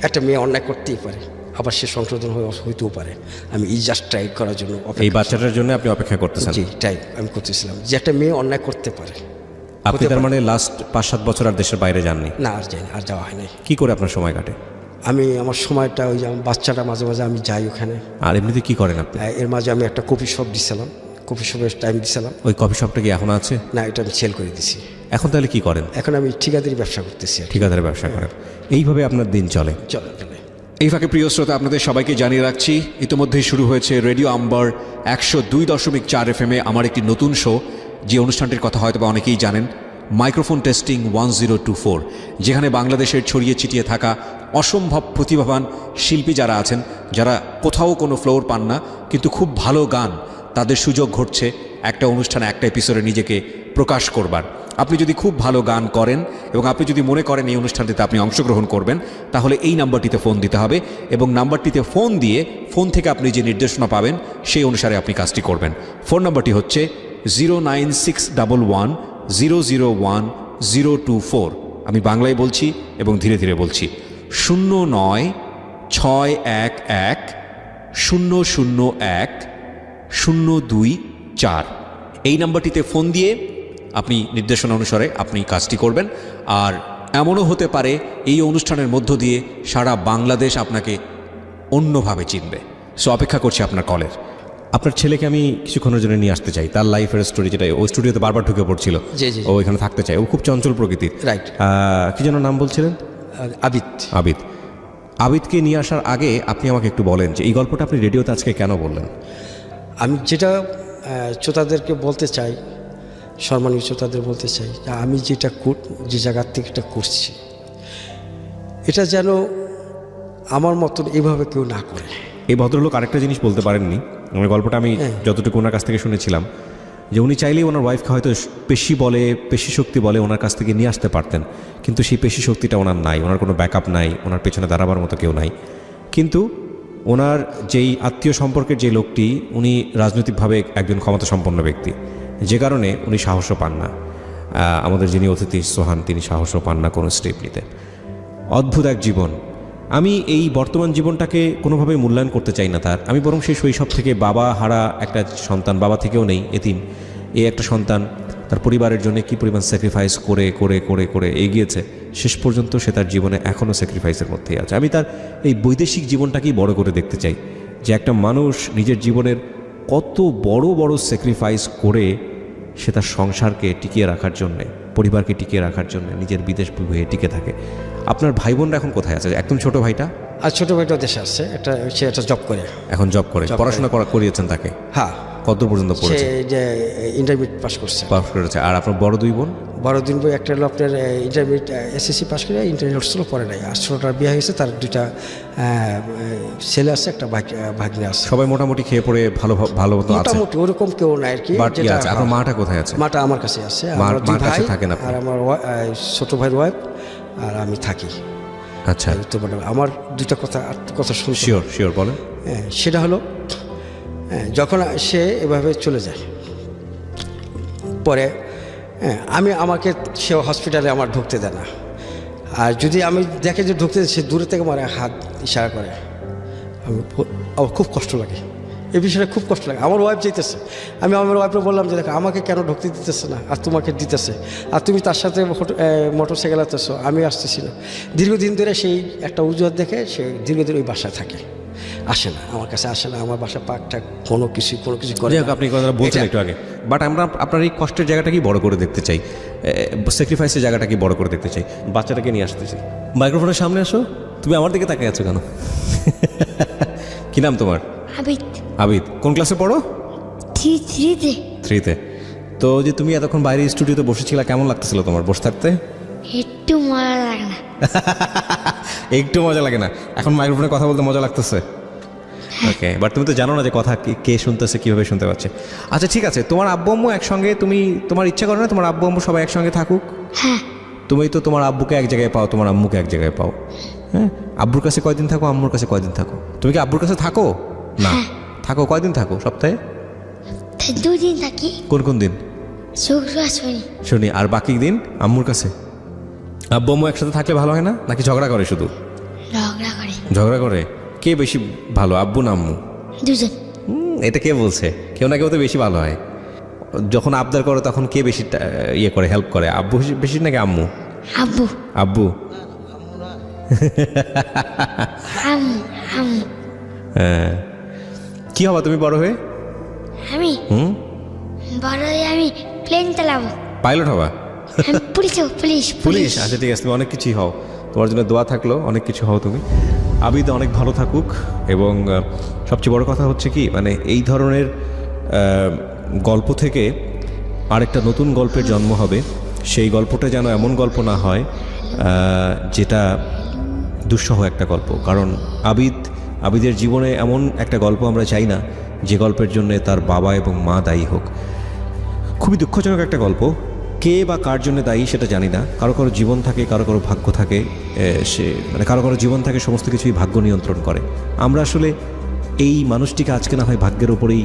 একটা মেয়ে অন্যায় করতেই পারে, আবার সে সংশোধন হইতেও পারে। আমি জাস্ট ট্রাই করার জন্য এই বাচ্চাটার জন্য আপনি অপেক্ষা করতেছেন? জি, ট্রাই আমি করতেছিলাম যে একটা মেয়ে অন্যায় করতে পারে। আপনি তার মানে লাস্ট 5-7 বছর আর দেশের বাইরে যাননি? না, আর যাইনি, আর যাওয়া হয় নাই। কি করে আপনার সময় কাটে? আমি আমার সময়টা ওই যে আমার বাচ্চাটা মাঝে মাঝে আমি যাই ওখানে। আর এমনিতে কি করেন আপনি? এর মাঝে আমি একটা কফি শপ দিছিলাম, কফি শপের টাইম দিছিলাম। ওই কফি শপটা কি এখন আছে? না, এটা আমি সেল করে দিছি। এখন তাহলে কি করেন? এখন আমি ঠিকাদারি ব্যবসা করতেছি আর কি। ঠিকাদারের ব্যবসা করেন, এইভাবে আপনার দিন চলে? চলে চলে। এই ফাঁকে প্রিয় শ্রোতা, আপনাদের সবাইকে জানিয়ে রাখছি ইতিমধ্যেই শুরু হয়েছে রেডিও আম্বার 102.4 FM আমার একটি নতুন শো, যে অনুষ্ঠানটির কথা হয়তো বা অনেকেই জানেন, মাইক্রোফোন টেস্টিং 1024, যেখানে বাংলাদেশের ছড়িয়ে ছিটিয়ে থাকা অসম্ভব প্রতিভাবান শিল্পী যারা আছেন, যারা কোথাও কোনো ফ্লোর পান না কিন্তু খুব ভালো গান, তাদের সুযোগ ঘটছে একটা অনুষ্ঠানে একটা এপিসোডে নিজেকে প্রকাশ করবার। আপনি যদি খুব ভালো গান করেন এবং আপনি যদি মনে করেন এই অনুষ্ঠানটিতে আপনি অংশগ্রহণ করবেন, তাহলে এই নাম্বারটিতে ফোন দিতে হবে এবং নাম্বারটিতে ফোন দিয়ে ফোন থেকে আপনি যে নির্দেশনা পাবেন সেই অনুসারে আপনি কাজটি করবেন। ফোন নাম্বারটি হচ্ছে 09611001024। আমি বাংলায় বলছি এবং ধীরে ধীরে বলছি, 09611001-024। এই নাম্বারটিতে ফোন দিয়ে আপনি নির্দেশনা অনুসারে আপনি কাজটি করবেন। আর এমনও হতে পারে এই অনুষ্ঠানের মধ্য দিয়ে সারা বাংলাদেশ আপনাকে অন্যভাবে চিনবে। সো অপেক্ষা করছি আপনার কলের। আপনার ছেলেকে আমি কিছুক্ষণের জন্য নিয়ে আসতে চাই, তার লাইফের স্টোরি, যেটা ও স্টুডিওতে বারবার ঢুকে পড়ছিল, জি, জি। ও এখানে থাকতে চায়, ও খুব চঞ্চল প্রকৃতির। রাইট। কি যেন নাম বলছিলেন? আবিদ। আবিদ। আবিদকে নিয়ে আসার আগে আপনি আমাকে একটু বলেন যে এই গল্পটা আপনি রেডিওতে আজকে কেন বললেন? আমি যেটা শ্রোতাদেরকে বলতে চাই, সম্মানীয় শ্রোতাদের বলতে চাই, যে আমি যেটা যে জায়গার থেকে এটা করছি, এটা যেন আমার মতন এভাবে কেউ না করে। এই ভদ্রলোক আরেকটা জিনিস বলতে পারেননি, আমার গল্পটা আমি যতটুকু ওনার কাছ থেকে শুনেছিলাম, যে উনি চাইলেই ওনার ওয়াইফকে হয়তো পেশি শক্তি বলে ওনার কাছ থেকে নিয়ে আসতে পারতেন, কিন্তু সেই পেশি শক্তিটা ওনার নাই, ওনার কোনো ব্যাকআপ নাই, ওনার পেছনে দাঁড়াবার মতো কেউ নাই। কিন্তু ওনার যেই আত্মীয় সম্পর্কের যে লোকটি, উনি রাজনৈতিকভাবে একজন ক্ষমতাসম্পন্ন ব্যক্তি, যে কারণে উনি সাহসও পান না। আমাদের যিনি অতিথি সোহান, তিনি সাহসও পান না কোনো স্টেপ নিতে। অদ্ভুত এক জীবন। আমি এই বর্তমান জীবনটাকে কোনোভাবে মূল্যায়ন করতে চাই না তার, আমি বরং সেই শৈশব থেকে বাবা হারা একটা সন্তান, বাবা থেকেও নেই, এতিম, এই একটা সন্তান তার পরিবারের জন্য কী পরিমাণ স্যাক্রিফাইস করে করে করে করে এগিয়েছে, শেষ পর্যন্ত সে তার জীবনে এখনও স্যাক্রিফাইসের মধ্যেই আছে। আমি তার এই বৈদেশিক জীবনটাকেই বড় করে দেখতে চাই, যে একটা মানুষ নিজের জীবনের কত বড় বড় স্যাক্রিফাইস করে সে তার সংসারকে টিকিয়ে রাখার জন্যে, পরিবারকে টিকিয়ে রাখার জন্য নিজের বিদেশ হয়ে টিকে থাকে। আপনার ভাই বোনরা এখন কোথায় আছে? একদম ছোট ভাইটা? আর ছোটো ভাইটা দেশে আসছে, সে একটা জব করে। এখন জব করে? পড়াশোনা করিয়েছেন তাকে? হ্যাঁ। কত পর্যন্ত সে পড়েছে? যে ইন্টারমিডিয়েট পাস করছে। পাস করেছে। আর আপনার বড় দুই বোন? বড় দিন বই একটা হলো আপনার ইন্টারমিডিয়েট এসএসসি পাস করে ইন্টারমিডিয়েট পড়ে নাই, আর ছোটোটার বিয়ে হয়েছে, তার দুইটা ছেলে আছে, একটা ভাগ্নে আছে। সবাই মোটামুটি খেয়ে পড়ে ভালো মতো আছে? মোটামুটি ওরকম কেউ নাই আর কি। আপনার মাটা কোথায় আছে? মাটা আমার কাছে আছে, মার আমার দুই কাছে ভাই থাকেন আপনি? আর আমার ছোটো ভাইয়ের ওয়াইফ আর আমি থাকি। আচ্ছা, তো আমার দুইটা কথা শুনছি। শিওর বলেন। হ্যাঁ, সেটা হলো যখন সে এভাবে চলে যায়, পরে আমাকে সে হসপিটালে আমার ঢুকতে দেয় না, আর যদি আমি দেখে যে ঢুকতে, সে দূরে থেকে আমার হাত ইশারা করে, আমার খুব কষ্ট লাগে, এই বিষয়টা খুব কষ্ট লাগে। আমার ওয়াইফ যেতেছে, আমি আমার ওয়াইফকে বললাম যে দেখো আমাকে কেন ঢুকতে দিতেছে না, আর তোমাকে দিতেছে, আর তুমি তার সাথে মোটর সাইকেল আসতেছো, আমি আসতেছি না। দীর্ঘদিন ধরে সেই একটা অজুহাত দেখে সে দীর্ঘদিন ওই বাসায় থাকে, আসে না, আমার কাছে আসে না, আমার বাসা পাকটাক কোনো কিছু করে। আপনি কথা বলছেন একটু আগে, বাট আমরা আপনার এই কষ্টের জায়গাটাকে বড় করে দেখতে চাই, স্যাক্রিফাইসের জায়গাটাকে বড় করে দেখতে চাই, বাচ্চাটাকে নিয়ে আসতে চাই। মাইক্রোফোনের সামনে আসো। তুমি আমার দিকে তাকিয়ে আছো কেন? কি নাম তোমার? আবিদ। আবিদ। কোন ক্লাসে পড়ো? 3-তে। তো যে তুমি এতক্ষণ বাইরে স্টুডিওতে বসেছিলা, কেমন লাগতেছিল তোমার বসে থাকতে? একটু মজা লাগে না। একটু মজা লাগে না? এখন মাইক্রোফোনে কথা বলতে মজা লাগতেছে? ওকে, বাট তুমি তো জানো না যে কথা কে শুনতেছে, কীভাবে শুনতে পাচ্ছে। আচ্ছা ঠিক আছে, তোমার আব্বু আম্মু একসঙ্গে, তোমার ইচ্ছা করে না তোমার আব্বু আম্মু সবাই একসঙ্গে থাকুক? হ্যাঁ। তুমি তো তোমার আব্বুকে এক জায়গায় পাও, তোমার আম্মুকে এক জায়গায় পাও। হ্যাঁ, আব্বুর কাছে কয়দিন থাকো, আম্মুর কাছে কয়দিন থাকো? তুমি কি আব্বুর কাছে থাকো না? থাকো। কয়দিন থাকো সপ্তাহে? 2 দিন থাকি। কোন কোন দিন? শুক্রবার শনি। আর বাকি দিন আম্মুর কাছে? আব্বু আম্মু একসাথে থাকলে ভালো হয় না, নাকি ঝগড়া করে? শুধু ঝগড়া করে। কে বেশি ভালো, আব্বু না আম্মু? দুজন। এটা কে বলছে? কেউ না কেউ তো বেশি ভালো হয়। যখন আবদার করো তখন কে বেশি করে, হেল্প করে? আব্বু বেশি নাকি আম্মু? আব্বু। হ্যাঁ। কি হবা তুমি বড় হয়ে? আমি বড় হয়ে আমি প্লেন চালাবো। পাইলট হবা? পুলিশ। আচ্ছা ঠিক আছে, তুমি অনেক কিছুই হও, তোমার জন্য দোয়া থাকলো, অনেক কিছু হও তুমি। আবিদ অনেক ভালো থাকুক এবং সবচেয়ে বড় কথা হচ্ছে কি মানে এই ধরনের গল্প থেকে আরেকটা নতুন গল্পের জন্ম হবে। সেই গল্পটা যেন এমন গল্প না হয় যেটা দুঃসহ একটা গল্প, কারণ আবিদের জীবনে এমন একটা গল্প আমরা চাই না যে গল্পের জন্য তার বাবা এবং মা দায়ী হোক। খুবই দুঃখজনক একটা গল্প, কে বা কার জন্য দায়ী সেটা জানি না। কারো কারো জীবন থাকে, কারো কারো ভাগ্য থাকে, সে মানে কারো কারো জীবন থাকে, সমস্ত কিছুই ভাগ্য নিয়ন্ত্রণ করে। আমরা আসলে এই মানুষটিকে আজকে না হয় ভাগ্যের ওপরেই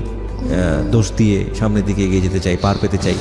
দোষ দিয়ে সামনের দিকে এগিয়ে যেতে চাই, পার পেতে চাই।